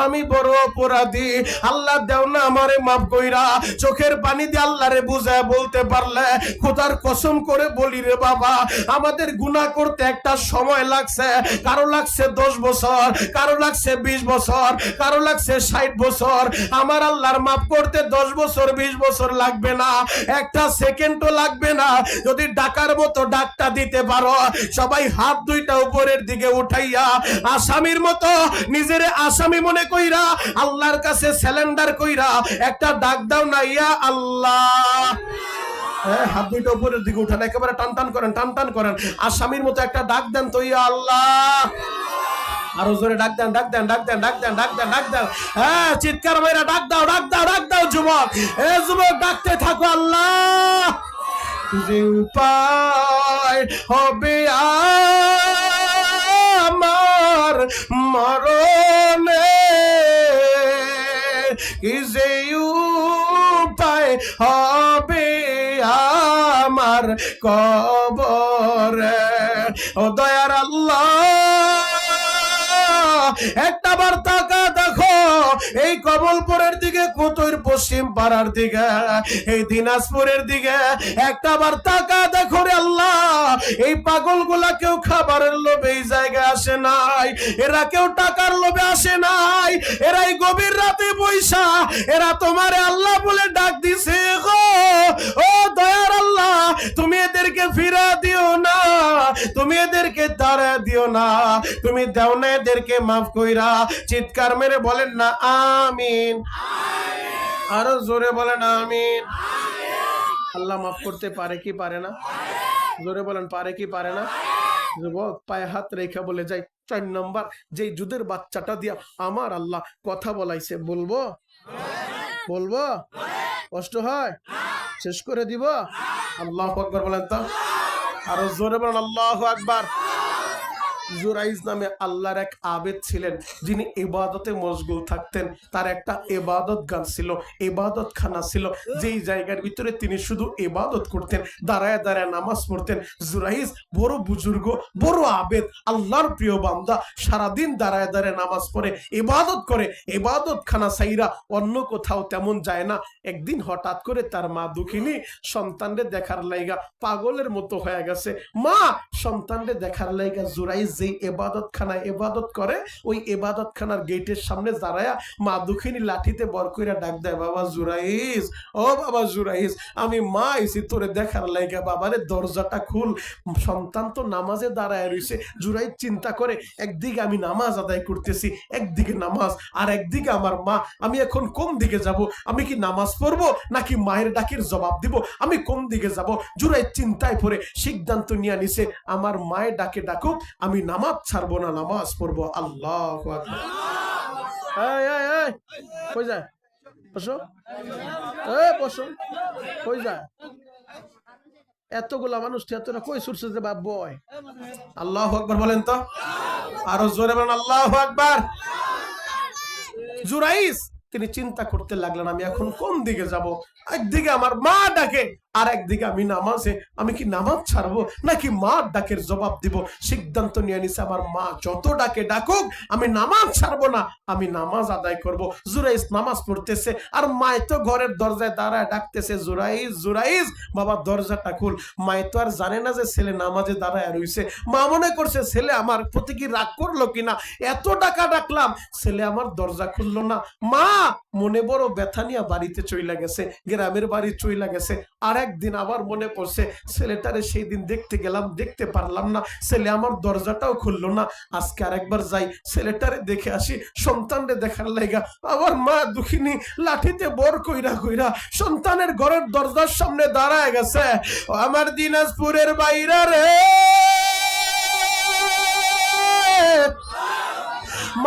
আমি বড় অপরাধী, আল্লাহ দেও না আমারে মাফ কইরা, চোখের পানি দিয়ে আল্লাহরে বুঝায় বলতে পারলে খোদার কসম করে বলি রে বাবা, আমাদের গুনাহ করতে একটা সময় লাগছে। কারো লাগছে 10 বছর, কারো লাগছে 20 বছর, কারো লাগছে 60 বছর। আমার আল্লাহর মাফ করতে 10 বছর 20 বছর লাগবে না, একটা সেকেন্ডও লাগবে না। যদি ডাকার মতো ডাকটা দিতে পারো, সবাই হাত দুইটা উপরের দিকে উঠাইয়া আসামির মতো নিজের আসামি মনে কইরা আল্লাহর কাছে সারেন্ডার কইরা একটা ডাক দাও না, ইয়া আল্লাহ। হাত দুইটা উপরের দিকে উঠান, একেবারে টান টান করেন, টান টান করেন, আসামির মতো একটা ডাক দেন তো, ইয়া আল্লাহ। আরো জোরে ডাক দেন, ডাক দেন, ডাক দেন, ডাক দেন, ডাক দেন, ডাক দেন। হ্যাঁ, চিৎকার মেরে ডাক দাও, ডাক দাও, ডাক দাও যুবক। এ যুবক ডাকতে থাকো, আল্লাহ। যে উপায় হবে আমার মরণে, কি যে উপায় হবে আমার কবরে, ও দয়ার আল্লাহ একটা বার তাকা দেখো, এই কমলপুরের দিকে, কুতুর পশ্চিম পাড়ার দিকে, এই দিনাজপুরের দিকে একটা বার তাকা দেখো রে আল্লাহ। এই পাগল গুলা কেউ খাবারের লোভে এই জায়গায় আসে নাই, এরা কেউ টাকার লোভে আসে নাই, এরা এই গভীর রাতে বৈশা এরা তোমারে আল্লাহ বলে ডাক দিছে গো। ও দয়ার আল্লাহ, তুমি এদেরকে ফিরা দিও না, তুমি এদেরকে তাড়া দিও না, তুমি দাও না এদেরকে মাফ কইরা। চিৎকার মেরে বলেন না আমিন, আরো জোরে বলেন আমিন। আল্লাহ মাফ করতে পারে কি পারে না? জোরে বলেন, পারে কি পারে না? যুবক পায়ে হাত রেখা বলে যাই, 4 নম্বর যেই যুদের বাচ্চাটা দিয়া আমার আল্লাহ কথা বলাইছে, বলবো বলবো? কষ্ট হয়? শেষ করে দিব? আল্লাহু আকবার বলেন তো, আরো জোরে বলেন আল্লাহু আকবার। জুরাইজ নামে আল্লাহর এক আবেদ ছিলেন, যিনি ইবাদতে মশগুল থাকতেন। তার একটা ইবাদত গান ছিল, ইবাদত খানা ছিল, যেই জায়গার ভিতরে তিনি শুধু ইবাদত করতেন, দাঁড়ায় দাঁড়ায় নামাজ পড়তেন। জুরাইজ বড় বুজুর্গ, বড় আবেদ, আল্লাহর প্রিয় বান্দা, সারাদিন দাঁড়ায় দাঁড়ায় নামাজ পড়ে, ইবাদত করে, ইবাদত খানা সাইরা অন্য কোথাও তেমন যায় না। একদিন হঠাৎ করে তার মা দুঃখিনী সন্তানদের দেখার লাইগা পাগলের মতো হয়ে গেছে। মা সন্তানদের দেখার লাইগা জুরাইজ যেই ইবাদত খানায় ইবাদত করে, ওই ইবাদত খানার গেটের সামনে দাঁড়ায়া মা দুঃখিনী লাঠিতে বর কইরা ডাক দেয়, বাবা জুরাইজ, ও বাবা জুরাইজ, আমি মা আইছি তোরে দেখার লাইগা, বাবারে দরজাটা খুল। সন্তান তো নামাজে দাঁড়ায় রইছে। জুরাইজ চিন্তা করে, একদিকে আমি নামাজ আদায় করতেছি, একদিকে নামাজ, আর একদিকে আমার মা, আমি এখন কোন দিকে যাব? আমি কি নামাজ পড়বো নাকি মায়ের ডাকের জবাব দিব? আমি কোন দিকে যাব? জুরাইজ চিন্তায় পড়ে সিদ্ধান্ত নিয়ে নিছে, আমার মায়ের ডাকে ডাকুক, আমি নামাজ ছাড়বো না, নামাজ পড়বো। আল্লাহু আকবার। এই এই এই কই যায়? বসো, এই বসো, কই যায়? এতগুলা মানুষ এতটা কই ছুটছে যে বাপ বয়? আল্লাহু আকবার বলেন তো, আরো জোরে বলেন আল্লাহু আকবার। জুরাইজ তিনি চিন্তা করতে লাগলেন, আমি এখন কোন দিকে যাব? একদিকে আমার মা ডাকে, আর একদিকে আমি নামাজে, আমি কি নামাজ ছাড়বো নাকি মার ডাকের জবাব দিব? সিদ্ধান্ত নিয়ে নিছে, আমার মা যত ডাকে ডাকুক, আমি নামাজ ছাড়বো না, আমি নামাজ আদায় করব। জুরাইজ নামাজ পড়তেছে, আর মায় তো ঘরের দরজায় দাঁড়ায় ডাকতেছে, জুরাইজ জুরাইজ, বাবা দরজাটা খুল। মায় তো আর জানে না যে ছেলে নামাজে দাঁড়ায় রইছে। মা মনে করছে ছেলে আমার প্রতি কি রাগ করলো কিনা, এত টাকা ডাকলাম, ছেলে আমার দরজা খুললো না। মা মনে বড় ব্যথা নিয়ে বাড়িতে চইলা গেছে, গ্রামের বাড়ি চইলা গেছে। আর একদিন আবার মনে পড়ছে, ছেলেটারে সেই দিন দেখতে গেলাম, দেখতে পারলাম না, ছেলে আমার দরজাটাও খুললো না। আজকে আরেকবার যাই, ছেলেটারে দেখে আসি, সন্তানরে দেখার লাইগা। আমার মা দুঃখিনী লাঠিতে বর কইরা কইরা সন্তানের ঘরের দরজার সামনে দাঁড়ায় গেছে। আমার দিনাজপুরের বাইরে রে,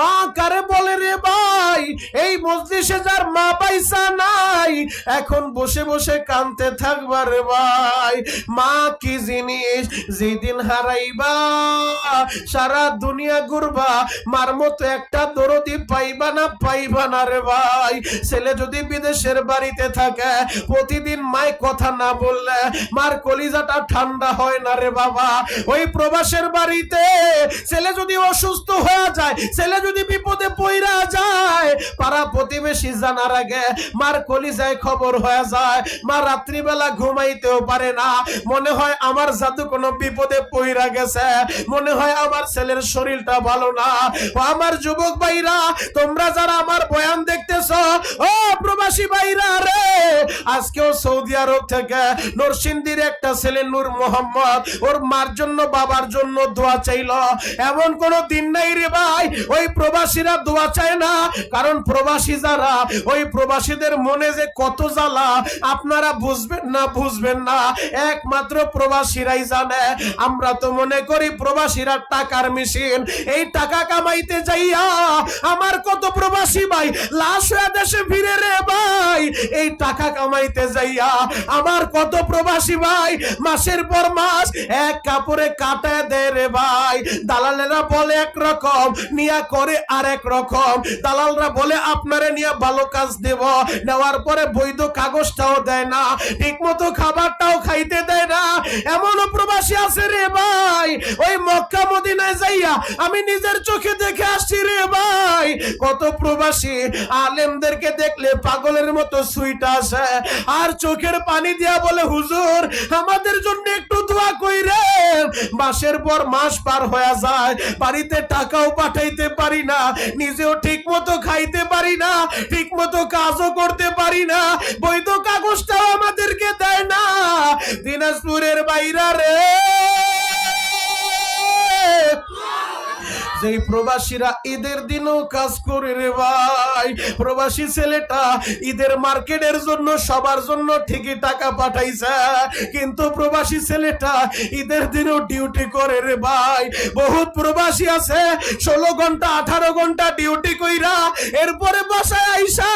মা কারে বলে রে ভাই? এই মজলিসে যার মা পয়সা নাই এখন বসে বসে কাঁদতে থাকবা রে ভাই। মা কি জিনিস, যেদিন হারাইবা সারা দুনিয়া ঘুরবা, মার মতো একটা দরদি পাইবা না রে ভাই। ছেলে যদি বিদেশের বাড়িতে থাকে প্রতিদিন মায় কথা না বললে মার কলিজাটা ঠান্ডা হয় না রে বাবা। ওই প্রবাসের বাড়িতে ছেলে যদি অসুস্থ হয়ে যায়, ছেলে যদি বিপদে পইরা যায়, পাড়া প্রতিবেশী জানার আগে মার কলিজায় খবর হয়ে যায়। মা রাত্রিবেলা ঘুমাইতেও পারে না, মনে হয় আমার জাদু কোনো বিপদে পইরা গেছে, মনে হয় আমার ছেলের শরীরটা ভালো না। আমার যুবক ভাইরা, তোমরা যারা আমার বয়ান দেখতেছ, ও প্রবাসী ভাইরা রে, আজকেও সৌদি আরব থেকে নরসিংদীর একটা ছেলে নূর মোহাম্মদ ওর মার জন্য বাবার জন্য দোয়া চাইল। এমন কোন দিন নাই রে ভাই ওই প্রবাসীরা দোয়া চায় না, কারণ প্রবাসী যারা, ওই প্রবাসীদের মনে যে কত জ্বালা আপনারা বুঝবেন না, একমাত্র প্রবাসীরাই জানে। আমরা তো মনে করি প্রবাসীরা টাকার মেশিন, এই টাকা কামাইতে যাইয়া আমার কত প্রবাসী ভাই লাশ হয়ে দেশে ফিরে রে ভাই। এই টাকা কামাইতে যাইয়া আমার কত প্রবাসী ভাই মাসের পর মাস এক কাপড়ে কাটায় দেয় রে ভাই। দালালেরা বলে একরকম, নিয়া করে আরেক রকম। দালালরা বলে আপনারে নিয়ে ভালো কাজ দেব, নেওয়ার পরে বৈধ কাগজটাও দেয় না, ঠিক মতো খাবারটাও খাইতে দেয় না। এমনও প্রবাসী আছে রে ভাই, ওই মক্কা মদিনায় যাইয়া আমি নিজের চোখে দেখে আসছি রে ভাই। কত প্রবাসী আলেমদেরকে দেখলে পাগলের মতো সুইটা আসে আর চোখের পানি দিয়া বলে হুজুর আমাদের জন্য একটু দোয়া কইরেন। মাসের পর মাস পার হয়ে যায়, বাড়িতে টাকাও পাঠাইতে পারি না, নিজেও ঠিক মতো খাইতে পারি না, ঠিক মতো কাজও করতে পারি না, বৈধ কাগজটাও আমাদেরকে দেয় না। দিনাজপুরের বাইরা রে, যেই প্রবাসীরা ঈদের দিনও কাজ করে রে ভাই, প্রবাসী ছেলেটা ঈদের মার্কেটের জন্য সবার জন্য ঠিকই টাকা পাঠাইছে, কিন্তু প্রবাসী ছেলেটা ঈদের দিনও ডিউটি করে রে ভাই। বহুত প্রবাসী আছে 16 ঘন্টা 18 ঘন্টা ডিউটি কইরা এরপরে বাসায় আইসা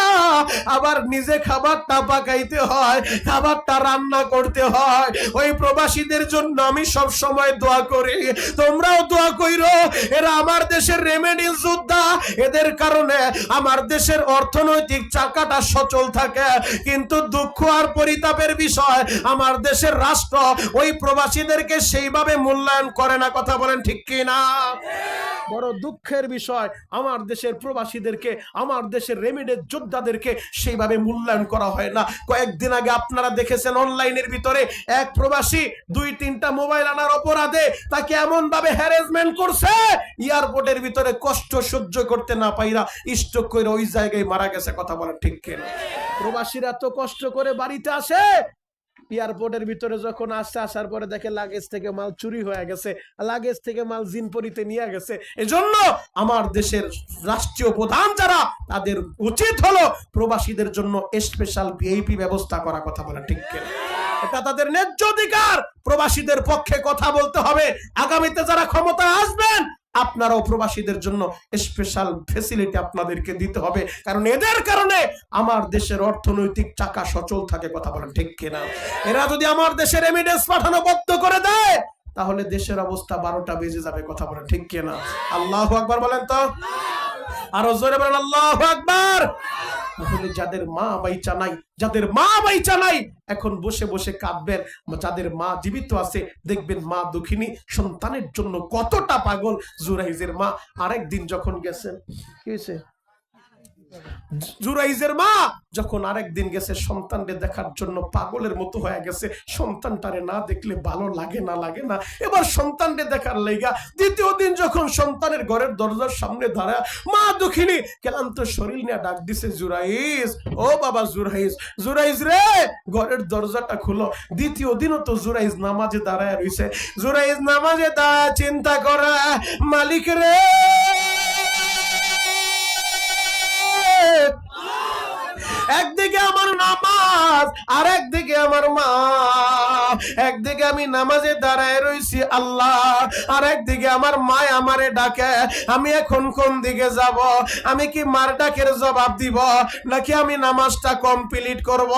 আবার নিজে খাবারটা পাকাইতে হয়, খাবারটা রান্না করতে হয়। ওই প্রবাসীদের জন্য আমি সব সময় দোয়া করি, তোমরাও দোয়া কইরো। এরা আমার দেশের রেমিডেন্স যোদ্ধা, এদের কারণে আমার দেশের অর্থনৈতিক চাকাটা সচল থাকে। কিন্তু দুঃখ আর পরিতাপের বিষয়, আমার দেশের রাষ্ট্র ওই প্রবাসীদেরকে সেইভাবে মূল্যায়ন করে না। কথা বলেন ঠিক কি না? বড় দুঃখের বিষয়, আমার দেশের প্রবাসীদেরকে, আমার দেশের রেমিডেন্স যোদ্ধাদেরকে সেইভাবে মূল্যায়ন করা হয় না। কয়েকদিন আগে আপনারা দেখেছেন অনলাইনের ভিতরে এক প্রবাসী 2-3টা মোবাইল আনার অপরাধে তাকে এমন ভাবে হ্যারাসমেন্ট করছে, এয়ারপোর্টের ভিতরে কষ্ট সহ্য করতে না পাইরা স্ট্রোক করে ওই জায়গায় মারা গেছে। কথা বলেন ঠিক কিনা? প্রবাসীরা তো কষ্ট করে বাড়িতে আসে, এয়ারপোর্টের ভিতরে যখন আসছে, আসার পরে দেখে লাগেজ থেকে মাল চুরি হয়ে গেছে, লাগেজ থেকে মাল জিনপরিতে নিয়ে গেছে। এজন্য আমার দেশের রাষ্ট্রীয় প্রধান যারা, তাদের উচিত হলো প্রবাসীদের জন্য স্পেশাল ভিআইপি ব্যবস্থা করা। কথা বলা ঠিক কিনা? এটা তাদের ন্যায্য অধিকার, প্রবাসীদের পক্ষে কথা বলতে হবে। আগামীতে যারা ক্ষমতায় আসবেন আপনারাও প্রবাসীদের জন্য স্পেশাল ফ্যাসিলিটি আপনাদেরকে দিতে হবে, কারণ এদের কারণে আমার দেশের অর্থনৈতিক চাকা সচল থাকে। কথা বলেন ঠিক কিনা? এরা যদি আমার দেশের রেমিডেন্স পাঠানো বন্ধ করে দেয় তাহলে দেশের অবস্থা 12টা বেজে যাবে। কথা বলেন ঠিক কিনা? আল্লাহু আকবার বলেন তো, আরো জোরে বলেন আল্লাহু আকবার। তাহলে যাদের মা বাইচা নাই এখন বসে বসে কাঁদবেন, যাদের মা জীবিত আছে দেখবেন মা দুঃখিনী সন্তানের জন্য কতটা পাগল। জুরাইজের মা আরেকদিন যখন গেছেন, কি হয়েছে? জুরাইজের মা যখন আরেকদিন গেছে সন্তানকে দেখার জন্য পাগলের মতো হয়ে গেছে। সন্তানটারে না দেখলে ভালো লাগে না। এবার সন্তানকে দেখার লাইগা দ্বিতীয় দিন যখন সন্তানের ঘরের দরজার সামনে দাঁড়া মা দুঃখিনী ক্লান্ত শরীর নিয়ে ডাক দিছে, জুরাইজ, ও বাবা জুরাইজ রে, ঘরের দরজাটা খুলো। দ্বিতীয় দিনও তো জুরাইজ নামাজে দাঁড়ায় রইছে। জুরাইজ নামাজে দাঁড়ায় চিন্তা করে, মালিক রে, একদিন একদিকে আমার নামাজ, আর একদিকে আমার মা। একদিকে আমি নামাজে দাঁড়ায় রইছি আল্লাহ, আর একদিকে আমার মা আমারে ডাকে। আমি এখন কোন দিকে যাব? আমি কি মার ডাকের জবাব দিব, নাকি আমি নামাজটা কমপ্লিট করব?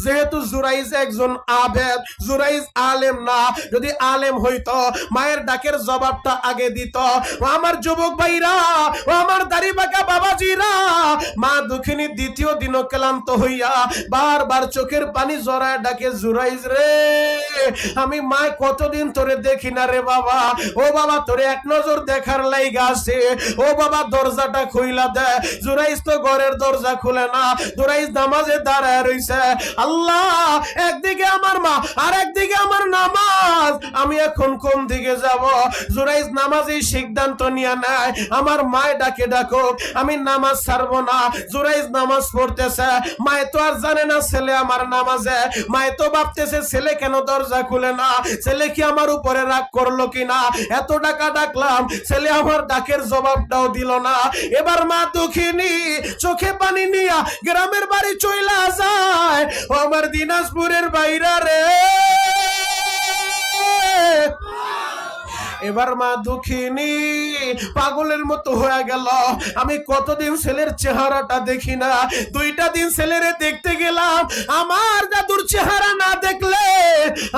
যেহেতু জুরাইজ একজন আবেদ, জুরাইজ আলেম না। যদি আলেম হইতো মায়ের ডাকের জবাবটা আগে দিত। ও আমার যুবক ভাইরা, ও আমার দাড়ি বাঁকা বাবাজিরা, মা দুঃখিনী দ্বিতীয় দিনও ক্লান্ত হইয়া বারবার চোখের পানি জড়ায় ডাকে, জুরাইজ রে, আমি মা কতদিন তোরে দেখি না রে বাবা। ও বাবা, তোরে এক নজর দেখার লাইগা আছে। ও বাবা, দরজাটা খুইলা দে। জুরাইজ তো ঘরের দরজা খুলে না, জুরাইজ নামাজে দাঁড়ায় রইছে। আল্লাহ, একদিকে আমার মা, আর একদিকে আমার নামাজ, আমি এখন কোন দিকে যাব? জুরাইজ নামাজেই সিদ্ধান্ত নিয়ে নেয়, আমার মায় ডাকে ডাকো, আমি নামাজ ছাড়বো না। জুরাইজ নামাজ পড়তেছে, মায় তো আর জানে না ছেলে আমার নামাজে। মায় তো ভাবতেছে ছেলে কেন দরজা খুলে না, ছেলে কি আমার উপরে রাগ করলো কিনা। এত টাকা ডাকলাম, ছেলে আমার ডাকের জবাবটাও দিল না। এবার মা দুঃখিনী চোখে পানি নিয়া গ্রামের বাড়ি চইলা যায়। ও আমার দিনাজপুরের বাইরা রে, এবার মা দুঃখিনী পাগলের মতো হয়ে গেল। আমি কতদিন ছেলের চেহারাটা দেখি না, 2টা দিন ছেলেরে দেখতে গেলাম। আমার দাদুর চেহারা না দেখলে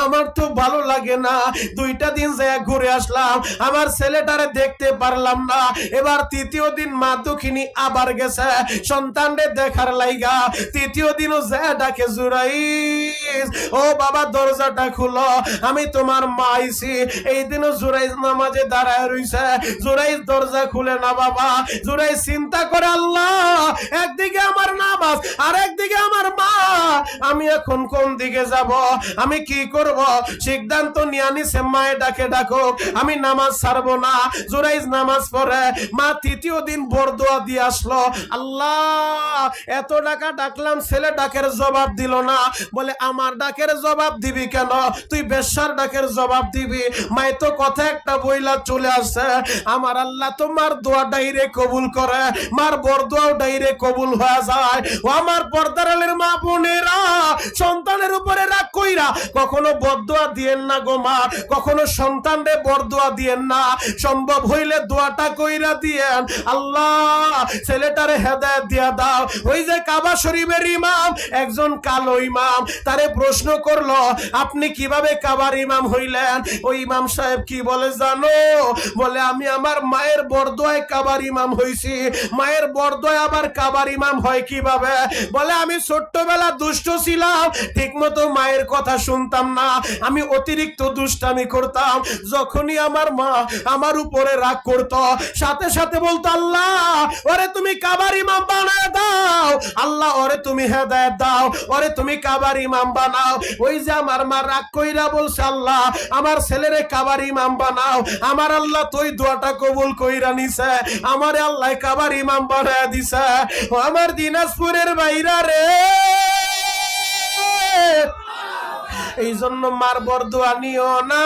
আমার তো ভালো লাগে না। 2টা দিন যায় ঘুরে আসলাম, আমার ছেলেটারে দেখতে পারলাম না। এবার 3য় দিন মা দুঃখিনী আবার গেছে সন্তানরে দেখার লাইগা। 3য় দিনও যায় ডাকে, জুরাইজ ও বাবা দরজাটা খুলো, আমি তোমার মা আইছি। এই দিনও জুরাইজ নামাজে দাঁড়ায় রইছে, জুরাইজ দরজা খুলে না বাবা। জুরাইজ চিন্তা করে, আল্লাহ, একদিকে আমার নামাজ, আর একদিকে আমার মা, আমি এখন কোন দিকে যাব? আমি কি করব? সিদ্ধান্ত নিয়ে নিছে, মায়ে ডাকে ডাকো, আমি নামাজ ছাড়বো না। জুরাইজ নামাজ পড়ে, মা 3য় দিন বরদোয়া দিয়ে আসলো। আল্লাহ, এত টাকা ডাকলাম, ছেলে ডাকের জবাব দিল না। বলে আমার ডাকের জবাব দিবি কেন? তুই বেশ্যার ডাকের জবাব দিবি? মাই তো কথা একটা বইলা চলে আসছে, আমার আল্লাহ তোমার দোয়া ডাইরে কবুল করে, মার বরদোয়াও ডাইরে কবুল হয়ে যায়। ও আমার পর্দারালের মা বোনেরা, সন্তানের উপরে রাগ কইরা কখনো বরদোয়া দিয়েন না গো মা, কখনো সন্তানরে বরদোয়া দিয়েন না। সম্ভব হইলে দোয়াটা কইরা দিয়েন, আল্লাহ ছেলেটারে হেদায়েত দিয়া দাও। ওই যে কাবা শরীফের ইমাম, একজন কালো ইমাম, তারে প্রশ্ন করলো, আপনি কিভাবে কাবার ইমাম হইলেন? ওই ইমাম সাহেব কি বলে জানো? বলে, আমি আমার মায়ের বরদোয়ায় কাবার ইমাম হইছি। মায়ের বরদোয়ায় আবার কাবার ইমাম হয় কিভাবে? বলে, আমি ছোট্টবেলা দুষ্ট ছিলাম, ঠিক মতো মায়ের কথা শুনতাম না, আমি অতিরিক্ত দুষ্টামি করতাম। যখনই আমার মা আমার উপরে রাগ করতো, সাথে সাথে বলতো, আল্লাহ ওরে তুমি কাবার ইমাম বানায় দাও, আল্লাহ ওরে তুমি হেদায়েত দাও, ওরে তুমি কাবার ইমাম বানাও। ওই যে আমার মা রাগ কইরা বলছে, আল্লাহ আমার ছেলেরে কাবার ইমাম বানাও, আমার আল্লাহ তুই দোয়াটা কবুল কইরা নিছে, আমারে আল্লাহ কাবার ইমাম বানায় দিছে। ও আমার দিনাজপুরের বাইরা রে, এই জন্য মার বরদোয়া নিও না।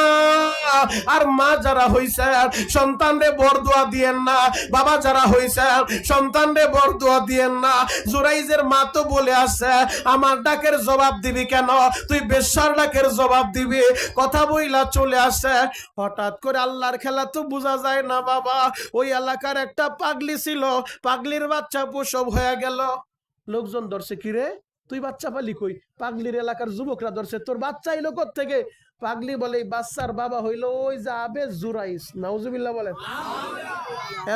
আর মা যারা হইছে সন্তানরে বরদোয়া দিয়েন না, বাবা যারা হইছে সন্তানরে বরদোয়া দিয়েন না। জুরাইজের মা তো বলে আছে, আমার ডাকের জবাব দিবি কেন? তুই বেশ্যার ডাকের জবাব দিবি। কথা বইলা চলে আসে। হঠাৎ করে আল্লাহর খেলা তো বোঝা যায় না বাবা। ওই এলাকার একটা পাগলি ছিল, পাগলির বাচ্চা প্রসব হয়ে গেল। লোকজন ধরছে, কিরে তুই বাচ্চা পালি কই? পাগলির এলাকার যুবকরা ধরছে, তোর বাচ্চা এলো কোত্থেকে? পাগলি বলে, বাচ্চার বাবা হইলো ওই যে আবে জুরাইজ। নাউজুবিল্লাহ বলেন।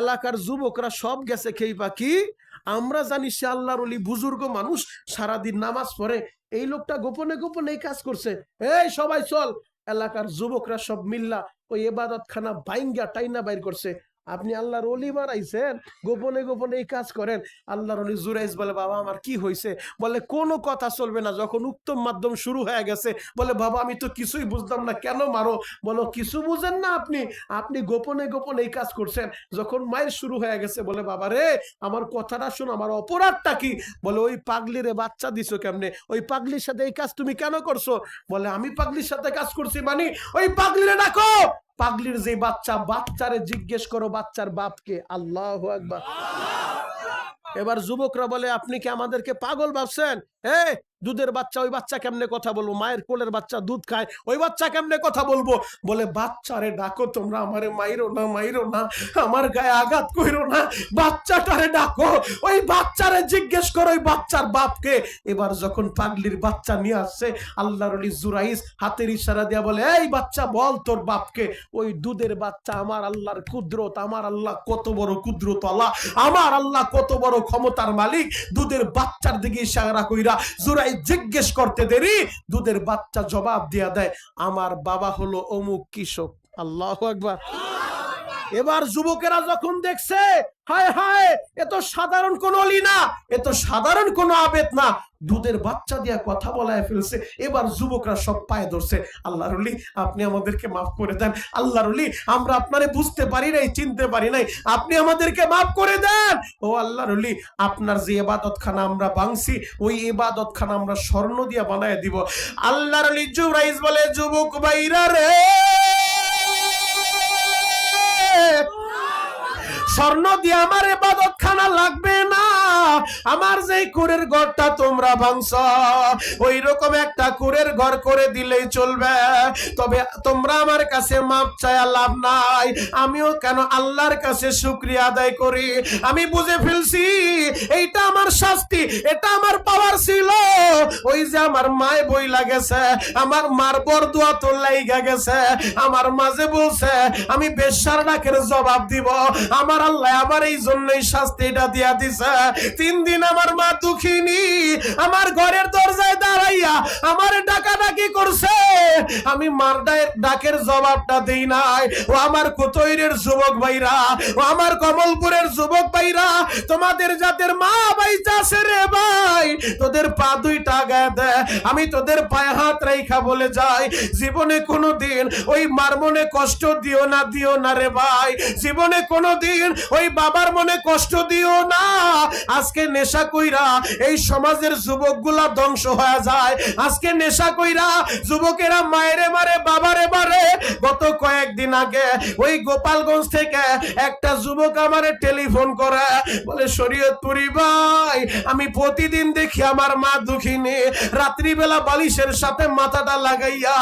এলাকার যুবকরা সব গেছে খেই পাখি, আমরা জানি সে আল্লাহর ওলি বুজুর্গ মানুষ, সারাদিন নামাজ পড়ে, এই লোকটা গোপনে গোপনে এই কাজ করছে। এই সবাই চল। এলাকার যুবকরা সব মিল্লা ওই ইবাদত খানা বাইঙ্গা টাইনা বাইর করছে। আপনি আল্লাহর ওলি বানাইছেন, গোপনে গোপনে এই কাজ করেন। আল্লাহর ওলি জুরাইজ বলে, বাবা আমার কি হয়েছে? বলে, কোনো কথা চলবে না। যখন উত্তম মাধ্যম শুরু হয়ে গেছে, বলে, বাবা আমি তো কিছুই বুঝলাম না, কেন মারো? বলো, কিছু বুঝেন না আপনি? আপনি গোপনে গোপনে এই কাজ করছেন, যখন মায়ের শুরু হয়ে গেছে। বলে, বাবা রে আমার কথাটা শোনো, আমার অপরাধটা কি? বলে, ওই পাগলিরে বাচ্চা দিছো কেমনে? ওই পাগলির সাথে এই কাজ তুমি কেন করছো? বলে, আমি পাগলির সাথে কাজ করছি মানে? ওই পাগলিরে ডাকো। পাগলির যে বাচ্চা, বাচ্চারে জিজ্ঞেস করো বাচ্চার বাপকে। আল্লাহু আকবার। এবার যুবকরা বলে, আপনি কি আমাদেরকে পাগল ভাবছেন? দুধের বাচ্চা, ওই বাচ্চা কেমনে কথা বলবো? মায়ের কোলের বাচ্চা দুধ খায়, ওই বাচ্চা কেমনে কথা বলবো? বলে, বাচ্চারে ডাকো তোমরা, আমারে মাইরো না, মাইরো না, আমার গায়ে আঘাত কইরো না, বাচ্চাটারে ডাকো, ওই বাচ্চারে জিজ্ঞেস করো ওই বাচ্চার বাপকে। এবার যখন পাগলির বাচ্চা নিয়ে আসছে, আল্লাহর ওলি জুরাইস হাতের ইশারা দিয়া বলে, এই বাচ্চা বল তোর বাপকে। ওই দুধের বাচ্চা, আমার আল্লাহর কুদরত, আমার আল্লাহ কত বড় কুদরত আল্লাহ, আমার আল্লাহ কত বড় ক্ষমতার মালিক, দুধের বাচ্চার দিকে ইশারা কইরা জুরাইস জিজ্ঞেস করতে দেরি, দুধের বাচ্চা জবাব দিয়া দেয়, আমার বাবা হলো অমুক কৃষক। আল্লাহু আকবার। এবার যুবকেরা যখন দেখছে, হায় হায়, এ তো সাধারণ কোন অলি না, এ তো সাধারণ কোন আবেদ না, দুধের বাচ্চা দিয়া কথা বলায় ফেলছে। এবার যুবকরা সব পায়ে ধরছে, আল্লাহর ওলি আপনি আমাদেরকে মাফ করে দেন, আল্লাহর ওলি আমরা আপনারে বুঝতে পারি নাই, চিনতে পারি নাই, আপনি আমাদেরকে মাফ করে দেন। ও আল্লাহর ওলি, আপনার যে ইবাদতখানা আমরা ভাঙছি, ওই ইবাদতখানা আমরা স্বর্ণ দিয়া বানায় দিব। আল্লাহর ওলি জুরাইস বলে, যুবক ভাইরা রে, স্বর্ণ দিয়ে আমার ইবাদতখানা লাগবে না, আমার যে কুরের ঘরটা তোমরা ভাঙছ, ওই রকম একটা কুরের ঘর করে দিলেই চলবে। তবে তোমরা আমার কাছে মাপ চায়া লাভ নাই, আমিও কেন আল্লাহর কাছে শুকরিয়া আদায় করি। আমি বুঝে ফেলছি এইটা আমার শাস্তি, এটা আমার পাওয়ার ছিল। ওই যে আমার মায় বই লাগেছে, আমার মার বরদুয়া তো লাইগা গেছে, আমার মাঝে বলছে আমি বেশ্যার ডাকের জবাব দিব, আমার আল্লাহ আমার এই জন্যই শাস্তিটা দিয়া দিছে। 3 দিন আমার মা দুঃখিনী আমার ঘরের দরজায় দাঁড়াইয়া আমার ডাকাডাকি করছে, আমি মার ডাকের জবাবটা দেই নাই। ও আমার কুতৈরের যুবক ভাইরা, ও আমার কমলপুরের যুবক ভাইরা, তোমাদের যাদের মা বাইচা আছে রে ভাই, তোদের পা দুইটা গায়ে দে, আমি তোদের পায়ে হাত রাইখা বলে যাই, জীবনে কোনোদিন ওই মার মনে কষ্ট দিও না, দিও না রে ভাই, জীবনে কোনোদিন ওই বাবার মনে কষ্ট দিও না। আজকে নেশা কইরা এই সমাজের যুবকগুলা ধ্বংস হয়ে যায়, আজকে নেশা কইরা যুবকেরা মায়েরে মারে, বাবারে মারে। গত কয়েকদিন আগে ওই গোপালগঞ্জ থেকে একটা যুবক আমারে টেলিফোন করে, বলে শরীয়তপুরি ভাই, আমি প্রতিদিন দেখি আমার মা দুঃখিনী রাত্রিবেলা বালিশের সাথে মাথাটা লাগাইয়া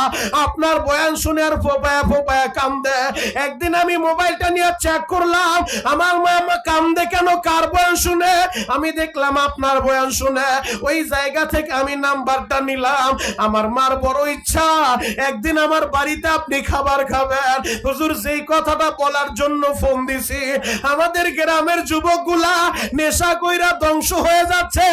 আপনার বয়ান শুনে আর ফোপায়া ফোপায়া কান্দে। একদিন আমি মোবাইলটা নিয়ে চেক করলাম, আমার মা কান্দে কেন, কার বয়ান শুনে? আমি দেখলাম আপনার বয়ান শুনে। ওই জায়গা থেকে আমি নাম্বারটা নিলাম। আমার মার বড় ইচ্ছা একদিন আমার বাড়িতে আপনি খাবার খাবেন। হুজুর, যেই কথাটা বলার জন্য ফোন দিছি, আমাদের গ্রামের যুবকগুলা নেশা কইরা ধ্বংস হয়ে যাচ্ছে।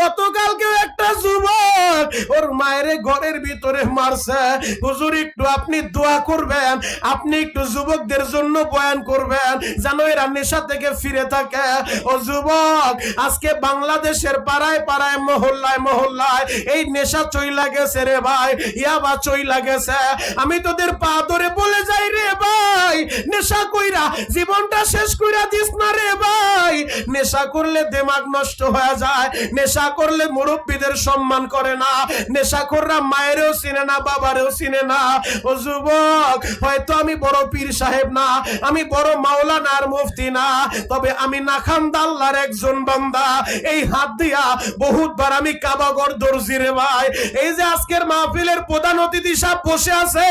গতকালকেও একটা যুবক ওর মায়ের ঘরের ভিতরে মারছে। হুজুর, একটু আপনি দোয়া করবেন, আপনি একটু যুবকদের জন্য বয়ান করবেন যেন এরা নেশা থেকে ফিরে থাকে। ও যুবক, আজকে বাংলাদেশের পাড়ায় পাড়ায়, মহল্লায় মহল্লায় এই নেশা চইলা গেছে রে ভাই, ইয়াবা চইলা গেছে। আমি তোদের পা ধরে বলে যাই রে ভাই, নেশা কইরা জীবনটা শেষ কইরা দিস না রে ভাই। নেশা করলে দিমাগ নষ্ট হয়ে যায়, নেশা করলে মুরব্বীদের সম্মান করে না, নেশাখোররা মায়েরও চিনে না, বাবারেও চিনে না। ও যুবক, হয়তো আমি বড় পীর সাহেব না, আমি বড় মাওলানা আর মুফতি না, তবে আমি নাখান্দা আল্লাহর একজন বান্দা। এই হাত দিয়া বহুতবার আমি কাবাগর দর্জি রে ভাই। এই যে আজকের মাহফিলের প্রধান অতিথি সাহেব বসে আছে,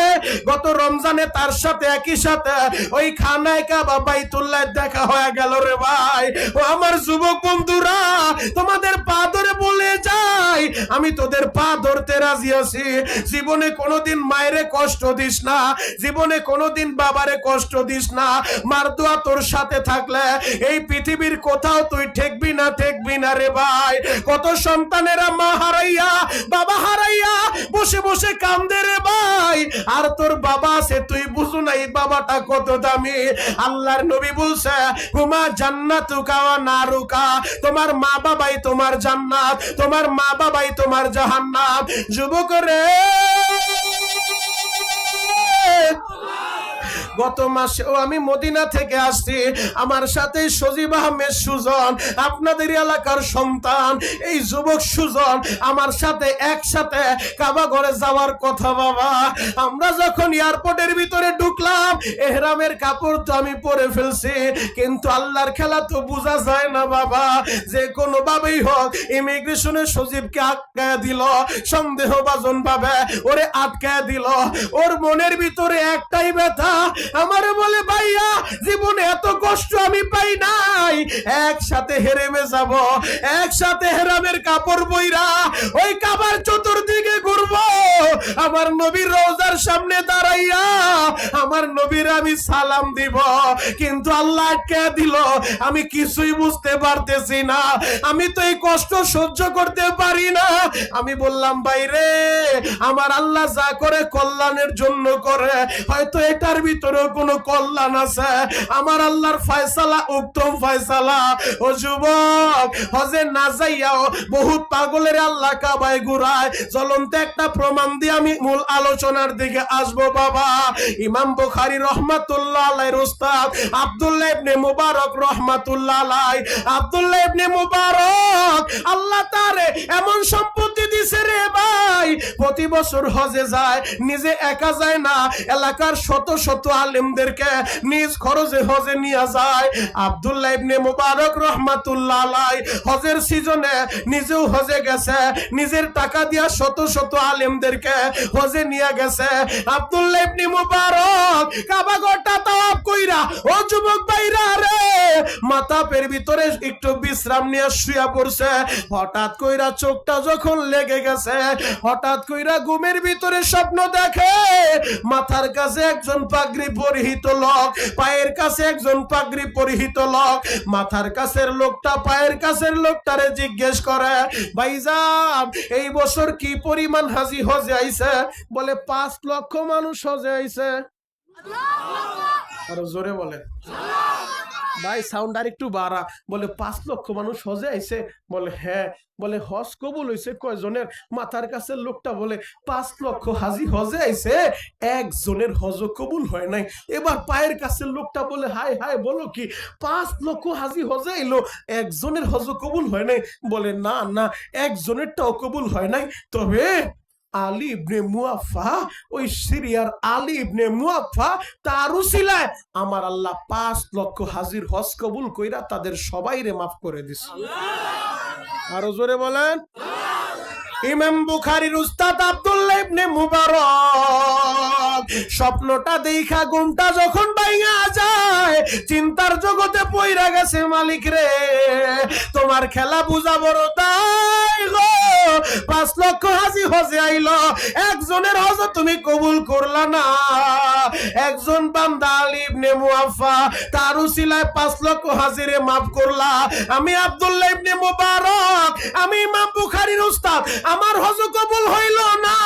গত রমজানে তার সাথে একই সাথে ওই খানায় কাবা বাইতুল্লাহ দেখা হয়ে গেল রে ভাই। ও আমার যুবক বন্ধুরা, তোমাদের পা ধরে বলে যাই, আমি তোদের পা ধরতে রাজি আছি। জীবনে কোনোদিন মায়েরে কষ্ট দিস না, জীবনে কোনোদিন বাবারে কষ্ট দিস না। মার দোয়া তোর সাথে থাকলে এই পৃথিবীর কোথাও তুই ঠেকবি না, ঠেকবি না রে ভাই। কত সন্তানেরা মা হারাইয়া, বাবা হারাইয়া বসে বসে কান্দে রে ভাই। আর তোর বাবা আছে, তুই বুঝু না এই বাবাটা কত দামি। আল্লাহর নবী বলছে, হুমা জান্নাতুকা ওয়া নারুকা, তোমার মা বাবাই তোমার জান্নাত, তোমার মা বাবাই তোমার জাহান্নাম। যুবক রে, গত মাসেও আমি মদিনা থেকে আসছি, আমার সাথে সজীব আহমেদ সুজন, আপনাদের এলাকার সন্তান, এই যুবক সুজন আমার সাথে একসাথে কাবা ঘরে যাওয়ার কথা। বাবা, আমরা যখন এয়ারপোর্টের ভিতরে ঢুকলাম, এহরামের কাপড় তো আমি পরে ফেলছি, কিন্তু আল্লাহর খেলা তো বোঝা যায় না বাবা। যে কোনো ভাবেই হোক ইমিগ্রেশনের সজীবকে আটকায় দিল, সন্দেহভাজন ভাবে ওরে আটকায় দিল। ওর মনের ভিতরে একটাই ব্যথা, আমারে বলে ভাইয়া জীবনে এত কষ্ট আমি পাই নাই, একসাথে হেরেমে যাব, একসাথে হেরামের কাপড় বইরা ওই কাবার চতুর্দিকে ঘুরবো, আমার নবীর রওজার সামনে দাঁড়াইয়া আমার নবীর আমি সালাম দিব, কিন্তু আল্লাহ আটকে দিল। আমি কিছুই বুঝতে পারতেছি না, আমি তো এই কষ্ট সহ্য করতে পারি না। আমি বললাম বাইরে, আমার আল্লাহ যা করে কল্যাণের জন্য করে, হয়তো এটার ভিতরেও কোনো কল্যাণ আছে। আমার আল্লাহর ফয়সালা উত্তম ফয়সালা। ও যুবক, হজে না যাইয়াও বহুত পাগলের আল্লাহ কাবায় ঘুরায়। জ্বলন্ত একটা প্রমাণ দিয়ে আমি মূল আলোচনার দিকে আসবো বাবা। ইমাম বুখারী রহমাতুল্লাহ আলাইহির উস্তাদ আব্দুল্লাহ ইবনে মুবারক রহমাতুল্লাহ আলাইহি, আব্দুল্লাহ ইবনে মুবারক আল্লাহ তারে এমন সম্পত্তি দিছে রে ভাই, প্রতি বছর হজে যায়, নিজে একা যায় না, এলাকার শত শত আলেমদেরকে নিজ খরচে হজে নিয়ে যায়। আব্দুল্লাহ ইবনে মুবারক রহমাতুল্লাহ আলাইহি হজের সিজনে নিজেও হজে গেছে, নিজের টাকা দিয়া শত শত আলেমদেরকে হজে নিয়ে গেছে। আব্দুল্লাহ ইবনে মুবারক কাবা ঘরটা তাওয়াফ কইরা, ও যুবক ভাইরা রে, মাথা পের ভিতরে একটু বিশ্রাম নিয়ে শুয়ে পড়ছে। হঠাৎ কইরা চোখটা যখন লেগে গেছে, হঠাৎ কইরা ঘুমের ভিতরে স্বপ্ন দেখে মাথার কাছে একজন পাগড়ি পরিহিত লোক, পায়ের কাছে একজন পাগড়ি পরিহিত লোক। মাথার কাছের লোকটা পায়ের কাছের লোকটারে জিজ্ঞেস করে, ভাইজান এই বছর কি পরিমাণ হাজি হজে আইছে? বলে 5 লক্ষ মানুষ হজে আইছে। আরো জোরে বলে ভাই, সাউন্ড আর একটু বাড়া। বলে 5 লক্ষ মানুষ হজে আইছে? বলে হ্যাঁ। বলে হজ কবুল হইছে কয়জনের? মাথার কাছে লোকটা বলে 5 লক্ষ হাজি হজে আইছে, একজনের হজ কবুল হয় নাই। এবার পায়ের কাছে লোকটা বলে হায় হায় বলো কি, 5 লক্ষ হাজি হজে আইলো, একজনের হজ কবুল হয় নাই? বলে না না, একজনেরটাও কবুল হয় নাই, তবে আলী ইবনে মুআফা, ওই সিরিয়ার আলী ইবনে মুআফা, তার উসিলায় আমার আল্লাহ 5 লক্ষ হাজির হজ কবুল কইরা তাদের সবাইরে মাফ করে দিছে। আরো জোরে বলেন। ইমাম বুখারীর উস্তাদ আব্দুল্লাহ ইবনে মুবারক স্বপ্নটা দেখা ঘুমটা যখন ভাঙা যায়, চিন্তার জগতে পইরা গেছে, মালিক রে তোমার খেলা বুঝা বড় তাই গো, 5 লক্ষ হাজি হজে আইলো, একজনের হজ তুমি কবুল করলা না। একজন বান্দা আলী ইবনে মুআফা, তার উসিলায় 5 লক্ষ হাজিরে মাফ করলা। আমি আব্দুল্লাহ ইবনে মুবারক, আমি ইমাম বুখারীর উস্তাদ, আমার হজ কবুল হইল না।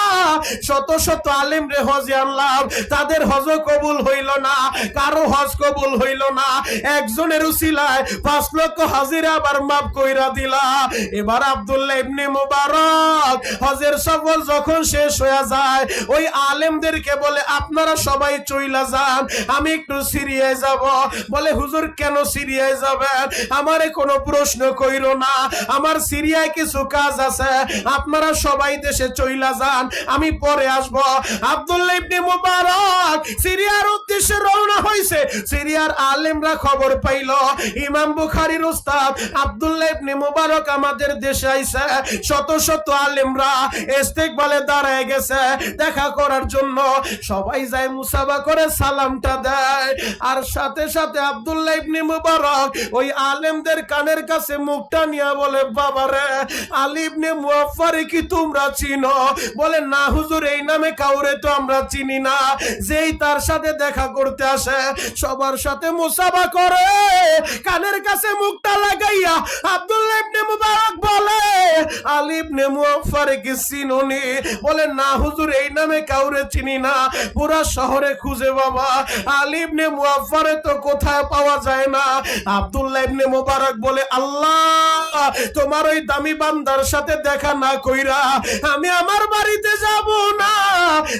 শত শত আলেম রে হজে আনলাম, তাদের হজ কবুল হইল না, কারো হজ কবুল হইল না। একজনের উসিলায় 5 লক্ষ হাজিরা আবার মাফ কইরা দিলা। এবার আব্দুল্লাহ ইবনে মুবারক হজের সফর যখন শেষ হয়ে যায়, ওই আলেমদেরকে বলে আপনারা সবাই চইলা যান, আমি একটু সিরিয়ায় যাব। বলে হুজুর কেন সিরিয়ায় যাবেন? আমারে কোনো প্রশ্ন কইরো না, আমার সিরিয়ায় কিছু কাজ আছে, আপনারা সবাই দেশে চইলা যান, আমি পরে আসব। আব্দুল্লাহ ইবনে মুবারক সিরিয়ার উদ্দেশ্যে রওনা হইছে। সিরিয়ার আলেমরা খবর পাইল ইমাম বুখারীর উস্তাদ আব্দুল্লাহ ইবনে মুবারক আমাদের দেশে আইছে। শত শত আলেমরা ইস্তেকবালে দাঁড়ায় গেছে দেখা করার জন্য। সবাই যায় মুসাফা করে সালামটা দেয়, আর সাথে সাথে আব্দুল্লাহ ইবনে মুবারক ওই আলেমদের কানের কাছে মুখটা নিয়ে বলে, বাবারে আলী ইবনে মুআফফারে কি তোমরা চিনো? বলে না হুজুর, এই নামে কাউরে তো আমরা চিনি না। যেই তার সাথে দেখা করতে আসে সবার সাথে মুসাফা করে, কানের কাছে মুখটা লাগাইয়া আব্দুল্লাহ ইবনে মুবারক বলে, আলী ইবনে ইবনে মুআফফার কি চিনুনি? বলে না হুজুর, এই নামে কাউরে চিনি না, পুরা শহরে খুঁজে বাবা আলী ইবনে মুআফফারে তো কোথায় পাওয়া যায় না। আব্দুল্লাহ ইবনে মুবারক বলে আল্লাহ, তোমার ওই দামি বান্দার সাথে দেখা না কইরা আমি আমার বাড়িতে যাব না।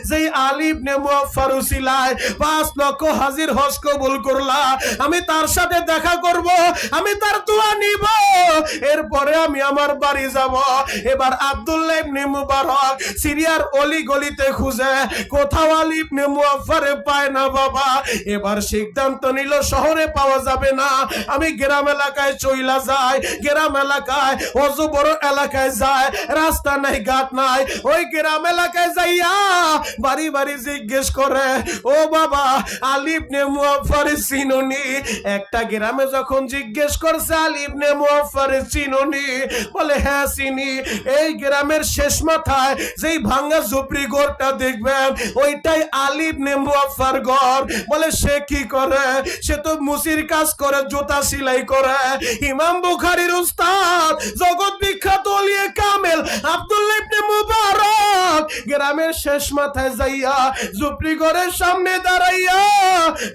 যেই আলী ইবনে মুআফফার উসিলায় 5 লক্ষ হাজির হজ কবুল করলা, আমি তার সাথে দেখা করব, আমি তার দোয়া নিব, এরপরে আমি আমার বাড়ি যাব। এবার আব্দুল্লাহ ইবনে মুবারক সিরিয়ার অলি গলিতে খুঁজে কোথাও আলী ইবনে মুআফফারে পায় না বাবা। এবার সিদ্ধান্ত নিল শহরে পাওয়া যাবে না, আমি গ্রাম এলাকায় চইলা যাই। গ্রাম এলাকায় অজ বড় এলাকায় যায়, রাস্তা নাই ঘাট নাই, ওই গ্রাম এলাকায় যাইয়া বাড়ি বাড়ি জিজ্ঞেস করে ও বাবা আলী ইবনে মুআফফার চিনুনি? একটা গ্রামে যখন জিজ্ঞেস করছে আলী ইবনে মুআফফার চিনুনি? বলে হ্যাঁ চিনি, এই গ্রামের শেষ মাথায় যেই ভাঙা ঝুপড়ি ঘরটা দেখবেন ওইটাই আলী ইবনে মুআফফার ঘর। বলে সে কি করে? সে তো মুসির কাজ করে, জুতা সেলাই করে। ইমাম বুখারীর উস্তাদ জগৎ বিখ্যাত ওলিয়ে কামেল আব্দুল্লাহ ইবনে মুবারক গ্রামের শেষ মাথায় যাইয়া ঝুপড়ি ঘরের সামনে দাঁড়াইয়া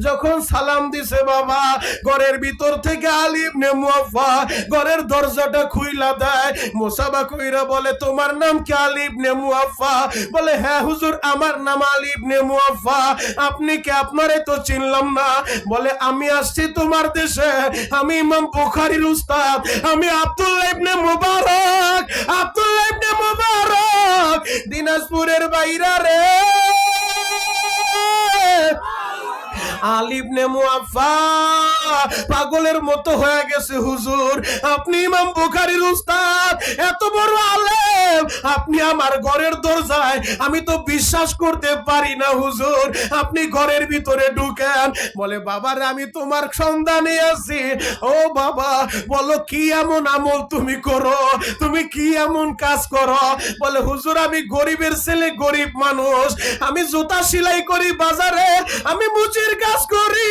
যখন সালাম দিছে বাবা, ঘরের ভিতর থেকে আলী ইবনে মুআফফা ঘরের দরজাটা খুইলা দেয়। মুসাবা কইরা বলে তোমার নাম কি আলী ইবনে মুআফফা? বলে হ্যাঁ হুজুর, আমার নাম আলী ইবনে মুআফফা। আপনি কে? আপনারে তো চিনলাম না। বলে আমি আসছি তোমার দেশে, আমি ইমাম বুখারীর উস্তাদ, আমি আব্দুল্লাহ ইবনে মুবারক। আব্দুল্লাহ ইবনে মুবারক দিনাজপুরের বাইরা রে। আলী ইবনে মুআফফা পাগলের মতো হয়ে গেছে হুজুর, আপনি ইমাম বুখারীর উস্তাদ, এত বড় আলেম, আপনি আমার ঘরের দরজায়, আমি তো বিশ্বাস করতে পারি না হুজুর, আপনি ঘরের ভিতরে ঢুকেন। বলে বাবারে আমি তোমার সন্ধানে আছি। ও বাবা বলো কি এমন আমল তুমি করো, তুমি কি এমন কাজ করো? বলে হুজুর আমি গরিবের ছেলে, গরিব মানুষ, আমি জুতা সেলাই করি বাজারে, আমি মুচির কাজ করি।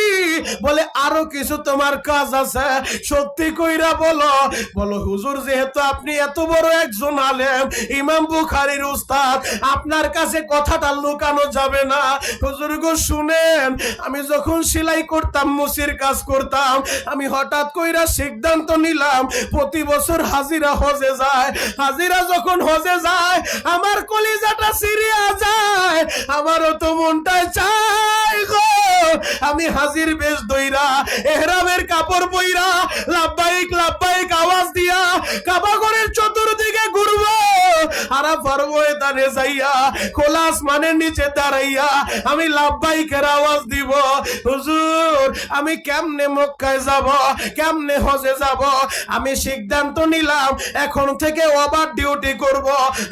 বলে আরো কিছু তোমার কাজ আছে, সত্যি কইরা বলো। বলো হুজুর যেহেতু আপনি এত বড় একজন আলেম, ইমাম বুখারীর উস্তাদ, আপনার কাছে কথাটা লুকানো যাবে না। হুজুর গো শুনেন, আমি যখন সেলাই করতাম, মুচির কাজ করতাম, আমি হঠাৎ কইরা সিদ্ধান্ত নিলাম প্রতি বছর হাজিরা হজে যায়। হাজিরা যখন হজে যায় আমার কলিজাটা সিরিয়া যায়, আমারও তো মনটাই চাই গো আমি হাজির বেশ দইরা ইহরামের কাপড় পইরা লাব্বাইক লাব্বাইক আওয়াজ দিয়া কাবা ঘরের চতুর্দিকে ঘুরবো। আরাফার ময়দানে যাইয়া খোলা আসমানের নিচে দাঁড়াইয়া আমি লাব্বাইকের আওয়াজ দিব। হুজুর আমি কেমনে মক্কায় যাব, কেমনে হজে যাব? আমি সিদ্ধান্ত নিলাম এখন থেকে ওভার ডিউটি করব।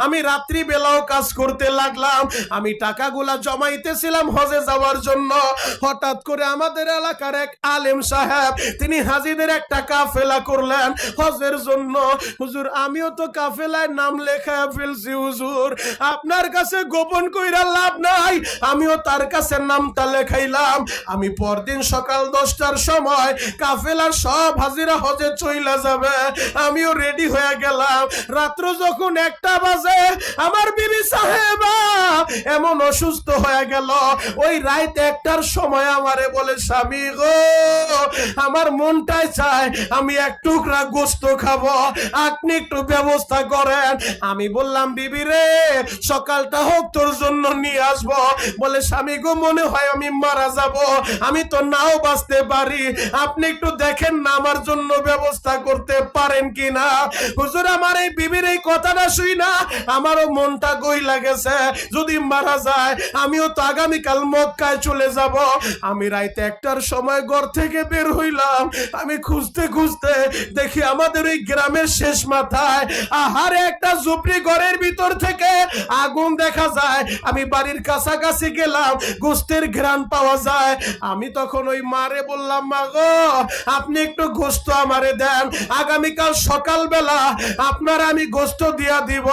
আমি রাত্রি বেলাও কাজ করতে লাগলাম। আমি টাকাগুলা জমাইতেছিলাম হজে যাওয়ার জন্য। হঠাৎ করে আমাদের এলাকার এক আলেম সাহেব তিনি হাজিদের একটা কাফেলা করলেন হজের জন্য। হুজুর আমিও তো কাফেলায় নাম লেখা ফেলছি হুজুর, আপনার কাছে গোপন কইরা লাভ নাই, আমিও তার কাছে নামটা লেখাইলাম। আমি পরদিন সকাল 10টার সময় কাফেলার সব হাজিরা হজে চইলা যাবে, আমিও রেডি হয়ে গেলাম। রাত্র যখন 1টা বাজে আমার বিবি সাহেবা এমন অসুস্থ হয়ে গেল, ওই রাত 1টার সময় আমারে বলে স্বামী গো আমার মনটাই চায় আমি এক টুকরা গোশত খাবো, আপনি একটু ব্যবস্থা করেন। আমি বললাম বিবি রে সকালটা হোক তোর জন্য নিয়ে আসবো। বলে স্বামী গো মনে হয় আমি মারা যাব, আমি তো নাও বাঁচতে পারি, আপনি একটু দেখেন না আমার জন্য ব্যবস্থা করতে পারেন কিনা। হুজুর আমার এই বিবির এই কথাটা শুই না আমারও মনটা গই লাগেছে, যদি মারা যায় আমিও তো আগামীকাল মক্কায় চলে যাব। আমি রাইতে 1টার সময় ঘর থেকে বের হইলাম। আমি খুঁজতে খুঁজতে দেখি আমাদের ওই গ্রামের শেষ মাথায় আহারে একটা ঝুপড়ি ঘরের ভিতর থেকে আগুন দেখা যায়। আমি বাড়ির কাছাকাছি গেলাম, গোস্তের ঘ্রাণ পাওয়া যায়। আমি তখন ওই মারে বললাম, মা গো আপনি একটু গোস্ত আমারে দেন, আগামীকাল সকালবেলা আপনার আমি গোস্ত দিয়া দিব।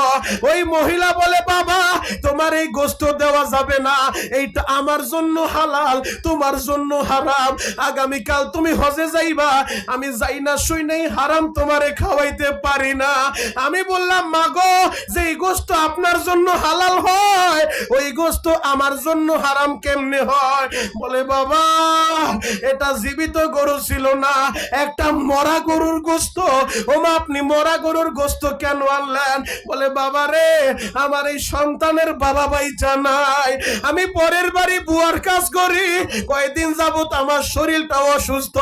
ওই মহিলা বলে, বাবা তোমার এই গোস্ত দেওয়া যাবে না, এইটা আমার জন্য হালাল, তোমার জন্য হারাম। আগামীকাল তুমি হজে যাইবা, আমি যাই না শুই নাই হারাম তোমারে খাওয়াইতে পারি না। আমি বললাম, মা গো যেই গোস্ত আপনার জন্য হালাল হয় ওই গোস্ত আমার জন্য হারাম কেমনে হয়? বলে, বাবা এটা জীবিত গরু ছিল না, একটা মরা গরুর গোস্ত। ওমা আপনি মরা গরুর গোস্ত কেন আনলেন? বলে, বাবা রে আমার এই সন্তানের বাবা বাইচা নাই, আমি পরের বাড়ি বুয়ার কাজ করি, কয়েকদিন যাবত আমার শরীরটাও অসুস্থ,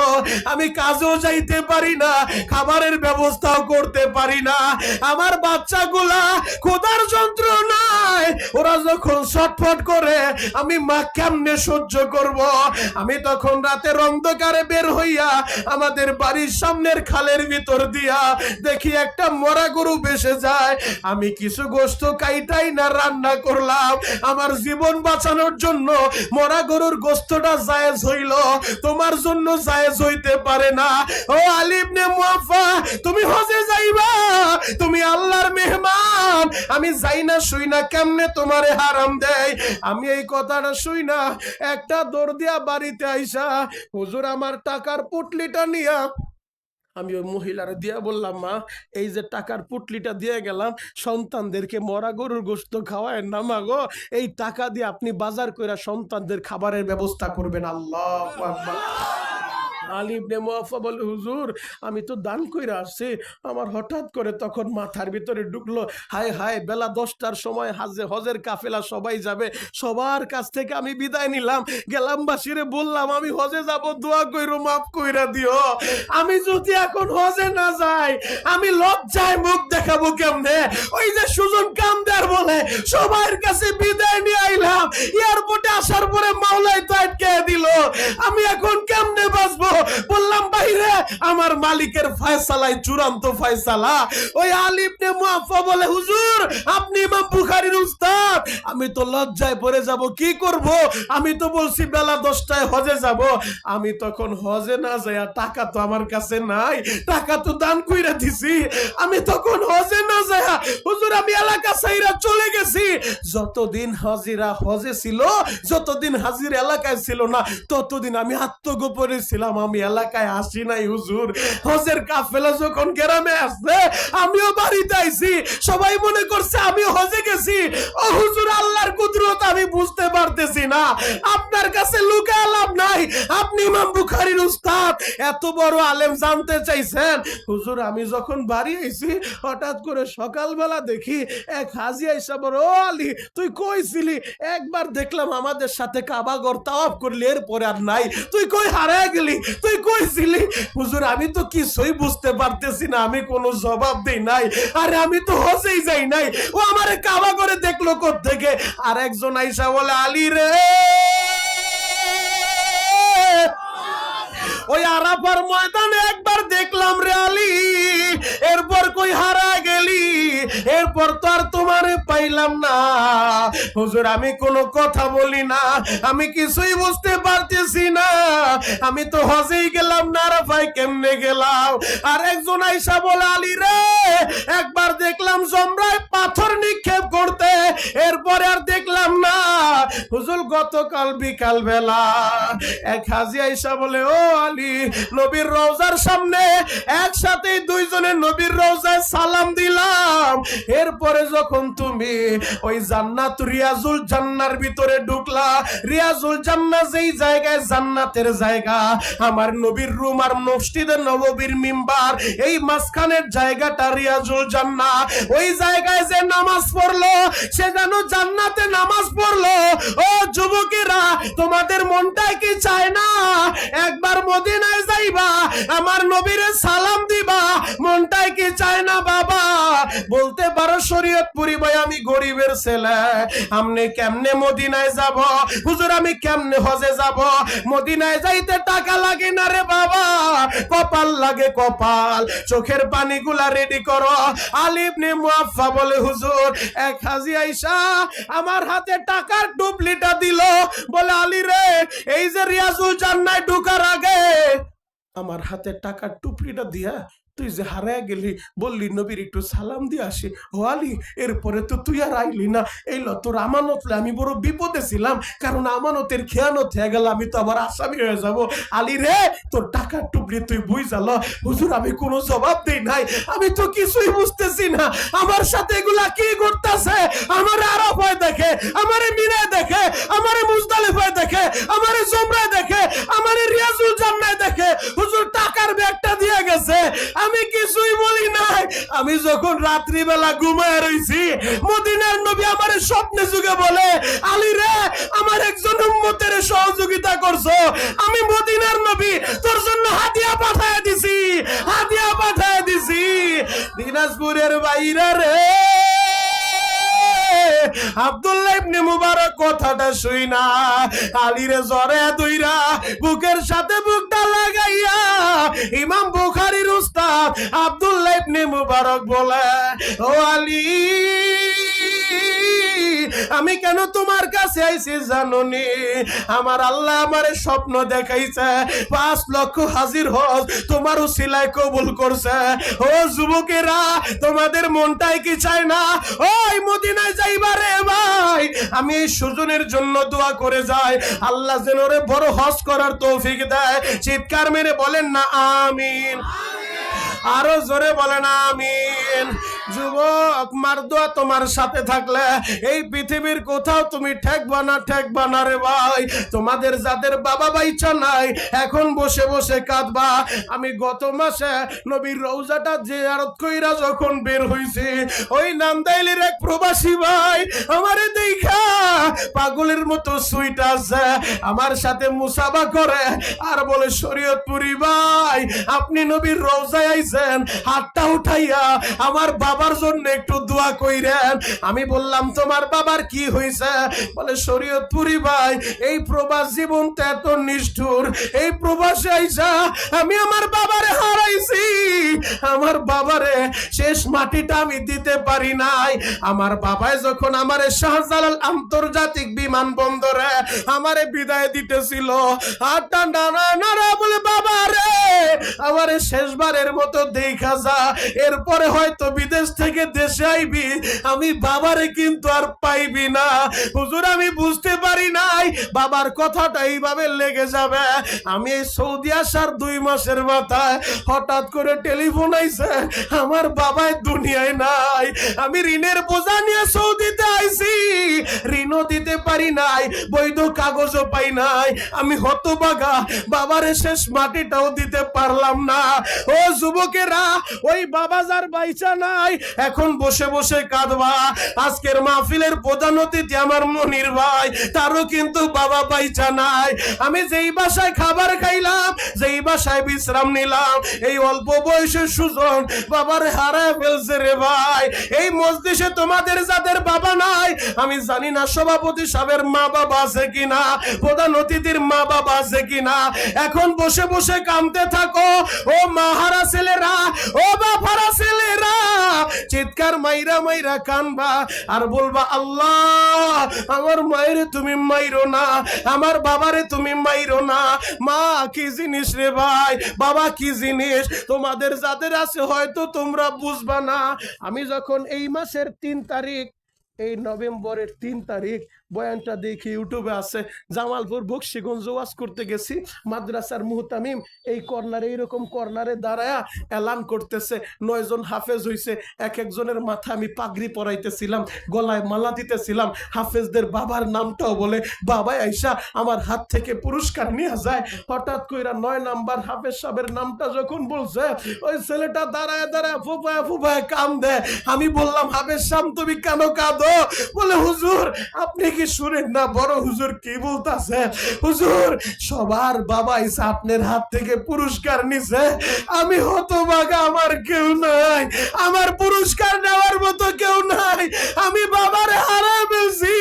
আমি কাজেও যাইতে পারি না, খাবারের ব্যবস্থাও করতে পারি না। আমার বাচ্চাগুলা খোদার যন্ত্রণায় ওরা যখন ছটফট করে আমি মা কেমনে সহ্য করব? আমি তখন রাতের অন্ধকারে বের হইয়া আমাদের বাড়ির সামনের খালের ভিতর দিয়া দেখি একটা মরা গরু ভেসে যায়। আমি কিছু গোশত কাইটাই না রান্না করলাম, আমার জীবন বাঁচানোর জন্য মরা গরুর গোশতটা জায়েজ হইল, তোমার জন্য জায়েজ হইতে পারে না। ও আলী ইবনে মুআফা, তুমি হজে যাইবা, তুমি আল্লাহর মেহমান, আমি যাই না শুই না কেমনে তোমারে হারাম দেয়? আমি এই কথাটা শুই না একটা দৌড় দিয়া বাড়িতে আইসা হুজুর আমার টাকার পুটলিটা নিয়া আমি ওই মহিলার দিয়া বললাম, মা এই যে টাকার পুটলিটা দিয়ে গেলাম, সন্তানদেরকে মরা গরুর গোশত খাওয়ায় না মা গো, এই টাকা দিয়ে আপনি বাজার কইরা সন্তানদের খাবারের ব্যবস্থা করবেন। আল্লাহু আকবার। আলী ইবনে মুআফা বলে, হুজুর আমি তো দান কইরা আসছি। আমার হঠাৎ করে তখন মাথার ভিতরে ঢুকলো, হায় হায় বেলা 10টার সময় হজের কাফেলা সবাই যাবে, সবার কাছ থেকে আমি বিদায় নিলাম, গেলামবাসীরে বললাম আমি হজে যাব, দোয়া কইরো মাফ কইরা দিও। আমি যদি এখন হজে না যাই আমি লজ্জায় মুখ দেখাবো কেমনে? ওই যে সুজন কামদার বলে সবার কাছে বিদায় নিয়ে আইলাম, এয়ারপোর্টে আসার পরে মাওলাই তো আটকে দিল, আমি এখন কেমনে বাঁচবো? বললাম, বাইরে আমার মালিকের ফয়সালাই চূড়ান্ত ফয়সালা। ওই আলী ইবনে মুআফা বলে, হুজুর আপনি ইমাম বুখারীর উস্তাদ, আমি তো লজ্জায় পড়ে যাব, কি করব? আমি তো বলছি বেলা 10টায় হজে যাব। আমি তখন হজে না যাইয়া, টাকা তো আমার কাছে নাই, টাকা তো দান কইরা দিছি, আমি তখন হজে না যাইয়া হুজুর আমি এলাকা ছাইরা চলে গেছি। যতদিন হাজিরা হজে ছিল, যতদিন হাজির এলাকায় ছিল না, ততদিন আমি আত্মগোপনে ছিলাম, আমি এলাকায় আসি নাই হুজুর। হজের কাফেলা যখন গ্রামে আসছে আমিও বাড়িতে আইছি, সবাই মনে করছে আমিও হজে গেছি। ও হুজুর আল্লাহর কুদরত আমি বুঝতে পারতেছি না, আপনার কাছে লুকায় লাভ নাই, আপনি ইমাম বুখারীর উস্তাদ, এত বড় আলেম জানতে চাইছেন। হুজুর আমি যখন বাড়ি আইছি হঠাৎ করে সকালবেলা দেখি এক হাজী আইসা বলে, ও আলী তুই কই ছিলি? একবার দেখলাম আমাদের সাথে কাবা ঘর তাওয়াফ করলি, এরপরে আর নাই, তুই কই হারায় গেলি, তুই কই ছিলি? হুজুর আমি তো কিছুই বুঝতে পারতেছি না, আমি কোনো জবাব দেই নাই, আরে আমি তো হজেই যাই নাই, ও আমারে কাবা ঘরে দেখলো কোত্থেকে? আর একজন আইসা বলে, আলী রে ওই আরাফার ময়দানে একবার দেখলাম রে আলী, এরপর কই হারা গেলি, এরপর তো আর তোমারে পাইলাম না। হুজুর আমি কোনো কথা বলি না, আমি কিছুই বুঝতে পারতেছি না, আমি তো হজেই গেলাম না, আরাফায় কেমনে গেলাম? আর একজন আইসা বলে, আলী রে একবার দেখলাম জমরায় পাথর নিক্ষেপ করতে, এরপরে আর দেখলাম না। হুজুর গতকাল বিকাল বেলা এক হাজী আইসা বলে, ও আলী নবীর রওজার সামনে একসাথে দুইজনে নবীর রওজায় সালাম দিলাম, এরপরে যখন তুমি ওই জান্নাত রিয়াজুল জান্নার ভিতরে ঢুকলা, রিয়াজুল জান্নাত যেই জায়গায় জান্নাতের জায়গা, আমার নবীর রুম আর মসজিদে নববীর মিম্বার, এই মাঝখানের জায়গাটা রিয়াজুল জান্নাত, ওই জায়গায় যে নামাজ পড়লো সে যেন জান্নাতে নামাজ পড়লো। ও যুবকেরা তোমাদের মনটাই কি চায় না একবার মদিনায় যাইবা, আমার নবীরে সালাম দিবা? মনটাই কি চায় না বাবা? বলতে পারো শরীয়তপুরি ভাই আমি গরিবের ছেলে, আমনে কেমনে মদিনায় যাব? হুজুর আমি কেমনে হজে যাব? মদিনায় যাইতে টাকা লাগে না রে বাবা, কপাল লাগে কপাল, চোখের পানিগুলা রেডি করো। আলী ইবনে মুআফফা বলে, হুজুর এক হাজি আইসা আমার হাতে টাকার ডুপ্লিটা দিল। বলে, আলী রে, এই যে রিয়াজুল জান্নায় ঢোকার আগে আমার হাতে টাকার টুপলিটা দিয়া তুই যে হারায় গেলি, বললি নবীর একটু সালাম দিয়ে আসি। ও আলী, এরপরে তো তুই আর আইলি না। এই ল তোর আমানত, আমি বড় বিপদে ছিলাম, কারণ আমানতের খেয়ানত হয়ে গেল, আমি তো আবার আসামি হয়ে যাব। আলী রে, তোর টাকার টুকরি তুই বুঝাল। হুজুর আমি কোনো জবাব দেই নাই, আমি তো কিছুই বুঝতেছি না আমার সাথে এগুলা কি করতেছে। আমারে আরাফায় দেখে, আমারে মিনায় দেখে, আমারে মুজদালিফায় দেখে, আমারে জমরায় দেখে, আমারে রিয়াজুল জান্নায় দেখে। হুজুর টাকার ব্যাগটা দিয়ে গেছে, আমি কিছুই বলি নাই। আমি যখন রাত্রিবেলা ঘুমায় রইছি, মদিনার নবী আমারে স্বপ্নে যুগে বলে, আলী রে, আমার একজন উম্মতের সহযোগিতা করছো, আমি মদিনার নবী তোর জন্য হাদিয়া পাঠায় দিছি, হাদিয়া পাঠায় দিছি। দিনাজপুরের বাইরে রে, আব্দুল্লাহ ইবনে মুবারক কথাটা শুই না আলীরে জরে দুইরা বুকের সাথে বুকটা লাগাইয়া ইমাম বুখারীর উস্তাদ আব্দুল্লাহ ইবনে মুবারক বলে, ও আলী, আমি কেন তোমার কাছে আইছি জানোনি? আমার আল্লাহ আমারে স্বপ্ন দেখাইছে 5 লক্ষ হাজির হজ তোমার উসিলায় কবুল করছে। ও যুবকেরা, তোমাদের মনটাই কি চায় না ওই মদিনায় যাইবারে? ভাই, আমি এই সুজনের জন্য দোয়া করে যাই, আল্লাহ যেন ওরে বড় হজ করার তৌফিক দেয়। চিৎকার মেরে বলেন না আমিন, আরো জোরে বলেন আমিন। যুবক, মার দোয়া তোমার সাথে থাকলে এই পৃথিবীর কোথাও তুমি ঠেকবা না রে ভাই। তোমাদের যাদের বাবা বাইচা নাই, এখন বসে বসে কাঁদবা। আমি গত মাসে নবীর রওজাটা জিয়ারত কইরা যখন বের হইছি, ওই নান্দাইলের এক প্রবাসী ভাই আমারে দেখা পাগলের মতো সুইট আছে, আমার সাথে মুসাফা করে আর বলে, শরীয়তপুরি ভাই, আপনি নবীর রওজায় আইছেন, হাতটা উঠাইয়া আমার বাবার জন্য একটু দোয়া কইরেন। আমি বললাম, তোমার বাবার কি হয়েছে? বলে, শরীয়তপুরি ভাই, এই প্রবাস জীবনটা এত নিষ্ঠুর, এই প্রবাসে আইসা আমি আমার বাবারে হারাইছি, আমার বাবারে শেষ মাটিটা আমি দিতে পারি নাই। আমার বাবাই যখন আমারে শাহজালাল আন্তর্জাতিক বিমানবন্দরে আমারে বিদায় দিতেছিল, হাতটা নাড়া বলে, বাবা রে, আমারে শেষবারের মতো দেখা যা, এরপরে হয়তো বিদেশ থেকে দেশে আইবি, আমি বাবারে কিন্তু আর পাইবি না। হুজুর, আমি বুঝতে পারি নাই বাবার কথাটা এইভাবে লেগে যাবে। আমি এই সৌদি আসার 2 মাসের মাথায় হঠাৎ করে টেলিফোন আইছে, আমার বাবাই দুনিয়ায় নাই। আমি ঋণের বোঝা নিয়ে সৌদিতে আইছি, ঋণও দিতে পারি নাই, বৈধ কাগজও পাই নাই, আমি হতভাগা, বাবারে শেষ মাটিটাও দিতে পারলাম না। ও যুবকেরা, ওই বাবা যার বাইচা নাই, এখন বসে বসে কাঁদবা। আজকের মাহফিলের প্রধান অতিথি আমার মনির ভাই, তারও কিন্তু বাবা বাইচা নাই। আমি যেই বাসায় খাবার খাইলাম, যেই বাসায় বিশ্রাম নিলাম, এই অল্প বয়সের সুজন বাবারে হারায় ফেলছে রে ভাই। এই মজলিসে তোমাদের যাদের বাবা নাই, আমি জানি না সভাপতি সাহেবের মা বাবা আছে কিনা, প্রধান অতিথির মা বাবা আছে কিনা। এখন বসে বসে কাঁদতে থাকো ও মাহারা ছেলেরা, ও বাবারা ছেলেরা, চিৎকার মাইরা মাইরা কানবা আর বলবা, আল্লাহ, আমার মায়ের তুমি মাইরো না, আমার বাবারে তুমি মাইরো না। মা কি জিনিস রে ভাই, বাবা কি জিনিস, তোমাদের যাদের আছে হয়তো তোমরা বুঝবা না। আমি যখন এই মাসের 3 তারিখ, এই নভেম্বরের 3 তারিখ বয়ানটা দেখি ইউটিউবে আছে, জামালপুর বক্সিগঞ্জ ওয়াজ করতে গেছি, মাদ্রাসার মুহতামিম এই কর্নারে, এইরকম কর্নারে দাঁড়ায়া এলান করতেছে, 9 জন হাফেজ হইছে, এক একজনের মাথা আমি পাগড়ি পরাইতেছিলাম, গলায় মালা দিতেছিলাম, হাফেজদের বাবার নামটাও বলে, বাবাই আইসা আমার হাত থেকে পুরস্কার নিয়ে যায়। হঠাৎ কইরা 9 নাম্বার হাফেজ সাহেবের নামটা যখন বলছে, ওই ছেলেটা দাঁড়ায় দাঁড়ায় ফুপায় কান্দে। আমি বললাম, হাফেজ সাহেব তুমি কেন কাঁদো? বলে, হুজুর আপনি কি শুনেন না বড় হুজুর কি বলতাছে? হুজুর, সবার বাবা ইসা আপনার হাত থেকে পুরস্কার নিছে, আমি হতভাগা, আমার কেউ নাই, আমার পুরস্কার নেওয়ার মতো কেউ নাই, আমি বাবারে হারায় ফেলছি,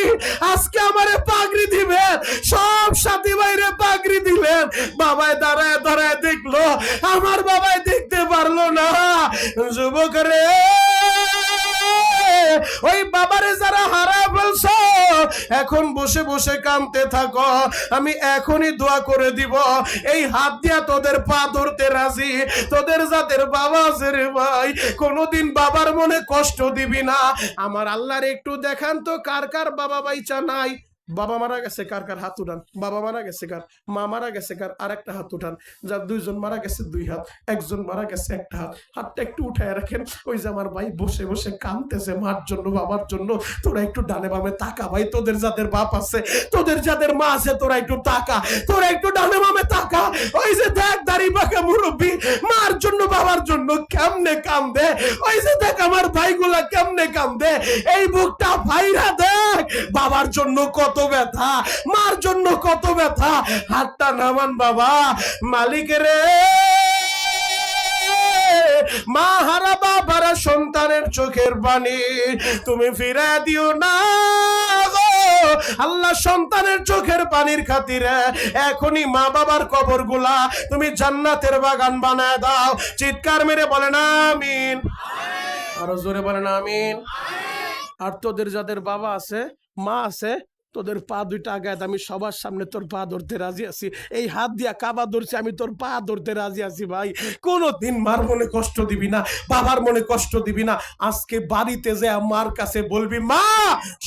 আজকে আমারে পাগড়ি দিবেন। সব সাথী ভাইরে পাগড়ি দিলেন। বাবায় দাঁড়ায় দাঁড়ায় দেখলো আমার বাবাই দেখতে পারলো না। যুবক রে, ওই বাবারে যারা হারা ফেলছো এখন বসে বসে কাঁদতে থাকো, আমি এখনই দোয়া করে দিব। এই হাত দিয়া তোদের পা ধরতে রাজি, তোদের যাদের বাবা আছে রে ভাই, কোনোদিন বাবার মনে কষ্ট দিবি না। আমার আল্লাহর একটু দেখান তো কার কার বাবা বাইচা নাই। বাবা মারা গেছে কার কার হাত উঠান। বাবা মারা গেছে কার, মা মারা গেছে কার, আর একটা হাত উঠান। যার দুইজন মারা গেছে দুই হাত, একজন মারা গেছে একটা হাত, হাতটা একটু উঠায় রাখেন। ওই যে আমার ভাই বসে বসে কাঁদতেছে মার জন্য বাবার জন্য, তোরা একটু ডানে বামে তাকা ভাই। তোদের যাদের বাপ আছে, তোদের যাদের মা আছে, তোরা একটু তাকা, তোরা একটু ডানে বামে তাকা। ওই যে দেখ দাড়ি পাকা মুরব্বী মার জন্য বাবার জন্য কেমনে কান্দে। ওই যে দেখ আমার ভাইগুলা কেমনে কান্দে। এই বুকটা ভাইরা দেখ, বাবার জন্য কত ব্যথা, মার জন্য কত ব্যথা। হাতটা নামান বাবা। মালিক রে, মা হারা বাবার সন্তানের চোখের পানি তুমি ফিরে দিও না গো আল্লাহ। সন্তানের চোখের পানির খাতিরে এখনই মা বাবার কবর গুলা তুমি জান্নাতের বাগান বানায় দাও। চিৎকার মেরে বলেন আমিন। আরো জোরে বলেন আমিন। আর তোদের যাদের বাবা আছে, মা আছে, তোদের পা দুইটা আগায় আমি সবার সামনে তোর পা ধরতে রাজি আছি। এই হাত দিয়া কাবা ধরছি, আমি তোর পা ধরতে রাজি আছি ভাই। কোনোদিন মার মনে কষ্ট দিবি না, বাবার মনে কষ্ট দিবি না। আজকে বাড়িতে যে মার কাছে বলবি, মা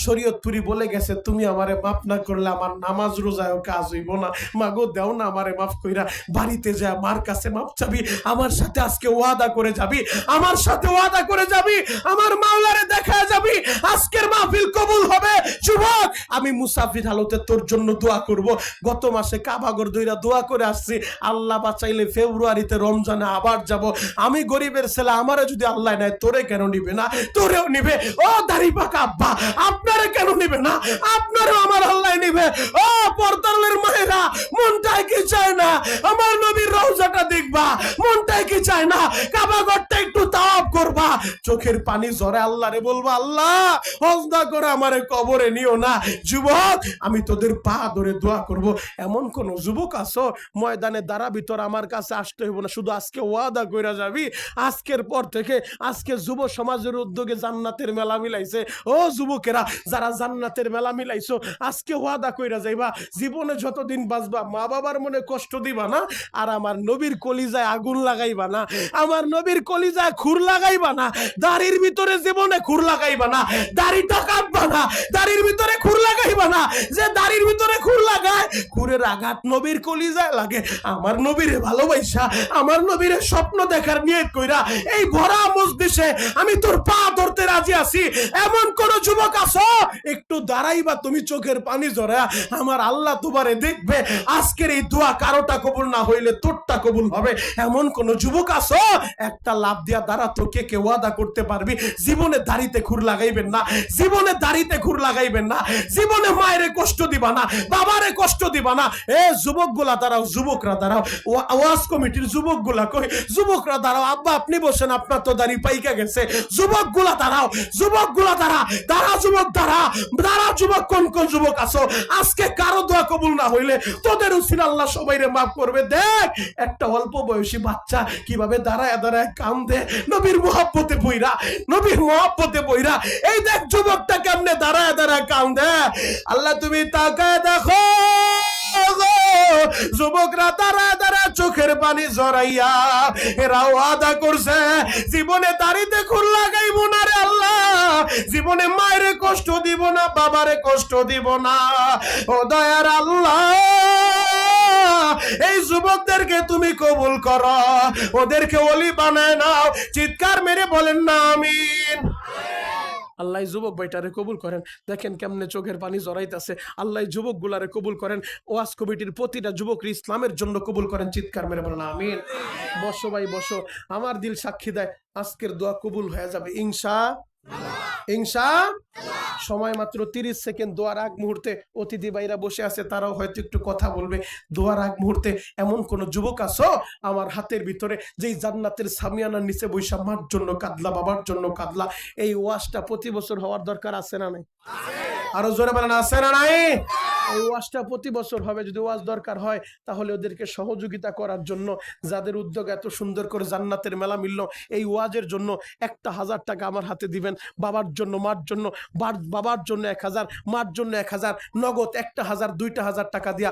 শরীয়তপুরি বলে গেছে তুমি আমারে মাফ না করলে আমার নামাজ রোজায়ও কাজ হইব না, মা গো দেও না আমারে মাফ কইরা। বাড়িতে যা মার কাছে মাফ চাবি, আমার সাথে আজকে ওয়াদা করে যাবি, আমার সাথে ওয়াদা করে যাবি, আমার মাওলারে দেখা যাবি, আজকের মাহফিল কবুল হবে। যুবক, আমি মুসাফির হালতে তোর জন্য দোয়া করব। গত মাসে কাবাগর দইরা দোয়া করে আসছি, আল্লাহ বাঁচাইলে ফেব্রুয়ারিতে রমজানে আবার যাব। আমি গরিবের ছেলে, আমারে যদি আল্লাহ নেয় তোরে কেন নিবে না? তোরেও নিবে। ও দাড়ি পাকা আব্বা, আপনারে কেন নিবে না? আপনারও আমার আল্লাহ নিবে। ও পর্দালের মায়েরা, মনটাই কি চায় না আমার নবীর রওজাটা দেখবা? মনটাই কি চায় না কাবাগরটা একটু তাওয়াফ করবা? চোখের পানি ঝরে আল্লাহরে বলবা, আল্লাহ হজদা করে আমারে কবরে নিও না। যুবক, আমি তোদের পা ধরে দোয়া করব। এমন কোন যুবক আছো ময়দানে দাঁড়া ভিতর আমার কাছে আসতে হইব না, শুধু আজকে ওয়াদা কইরা যাবি। আজকের পর থেকে, আজকে যুব সমাজের উদ্যোগে জান্নাতের মেলা মিলাইছে। ও যুবকেরা, যারা জান্নাতের মেলা মিলাইছো, আজকে ওয়াদা কইরা যাইবা, জীবনে যতদিন বাঁচবা মা বাবার মনে কষ্ট দিবা না, আর আমার নবীর কলিজায় আগুন লাগাইবা না, আমার নবীর কলিজায় খুর লাগাইবা না, দাড়ির ভিতরে জীবনে খুর লাগাইবা না, দাড়িটা কাটবা না, দাড়ির ভিতরে খুর লাগাইবা না। যে দাড়ির ভিতরে খুর লাগায়, খুরের আঘাত নবীর কলিজায় লাগে। আমার নবীরে ভালোবাসা, আমার নবীরে স্বপ্ন দেখার নিয়ত কইরা এই ভরা মজলিসে আমি তোর পা ধরতে রাজি আছি। এমন কোন যুবক আছো, একটু দাঁড়াইবা তুমি চোখের পানি ঝরা, আমার আল্লাহ তোমারে দেখবে। আজকের এই দোয়া কারোটা কবুল না হইলে তোরটা কবুল হবে। এমন কোন যুবক আছো, একটা লাভ দিয়া দাঁড়া তো কে কে ওয়াদা করতে পারবি জীবনে দাড়িতে খুর লাগাইবেন না, জীবনে দাড়িতে খুর লাগাইবেন না, জীবনে মায়েরে কষ্ট দিবা না, বাবারে কষ্ট দিবা না। এ যুবক গুলা দাঁড়াও, যুবকরা দাঁড়াও, ওয়াজ কমিটির যুবক গুলা কই, যুবকরা দাঁড়াও। আব্বা আপনি বসেন, আপনার তো দাড়ি পাইকা গেছে। যুবক গুলা দাঁড়াও, যুবক গুলা দাঁড়া, দাঁড়া যুবক দাঁড়া, দাঁড়া যুবক। কোন কোন যুবক আছো আজকে কারো দোয়া কবুল না হইলে তোদের উসিলা আল্লাহ সবাইরে মাফ করবে। দেখ একটা অল্প বয়সী বাচ্চা কিভাবে দাঁড়ায় দাঁড়ায় কান্দে নবীর মুহাব্বতে বইরা, নবীর মুহাব্বতে বইরা। এই দেখ যুবকটা কেমনে দাঁড়ায় দাঁড়ায় কান্দে। আল্লাহ তুমি তাকায় দেখো, যুবকরা দাঁড়া দাঁড়া চোখের পানি জড়াইয়া এরা ওয়াদা করছে জীবনে দাড়িতে খুর লাগাইব না রে আল্লাহ, জীবনে মায়ের কষ্ট দিব না, বাবারে কষ্ট দিব না। ও দয়ার আল্লাহ, এই যুবকদেরকে তুমি কবুল করো, ওদেরকে ওলি বানায় নাও। চিৎকার মেরে বলেন না আমিন। আল্লাহ যুবক ভাইটারে কবুল করেন। দেখেন কেমনে চোখের পানি জড়াইতেছে। আল্লাহ যুবক গুলারে কবুল করেন। ওয়াজ কমিটির প্রতিটা যুবক ইসলামের জন্য কবুল করেন। চিৎকার মেরে বলেন আমিন। বসো ভাই বসো, আমার দিল সাক্ষী দেয় আজকের দোয়া কবুল হয়ে যাবে ইনশাআল্লাহ। সময় মাত্র 30 সেকেন্ড। দোয়ার আগ মুহূর্তে অতিথি ভাইরা বসে আছে, তারাও হয়তো একটু কথা বলবে। দোয়ার আগ মুহূর্তে এমন কোন যুবক আছো আমার হাতের ভিতরে, যেই জান্নাতের সামিয়ানার নিচে বৈশা মার জন্য কাঁদলা, বাবার জন্য কাঁদলা, এই ওয়াজটা প্রতি বছর হওয়ার দরকার আছে না নাই? আরো জোরে বলেন আছে না নাই? এই ওয়াজটা প্রতি বছর হবে, যদি ওয়াজ দরকার হয় তাহলে ওদেরকে সহযোগিতা করার জন্য, যাদের উদ্যোগ এত সুন্দর করে জান্নাতের মেলা মিলল, এই ওয়াজের জন্য 1,000 টাকা আমার হাতে দিবেন, বাবার জন্য, মার জন্য, বাবার জন্য 1,000, মার জন্য 1,000, নগদ 1,000 2,000 টাকা দিয়া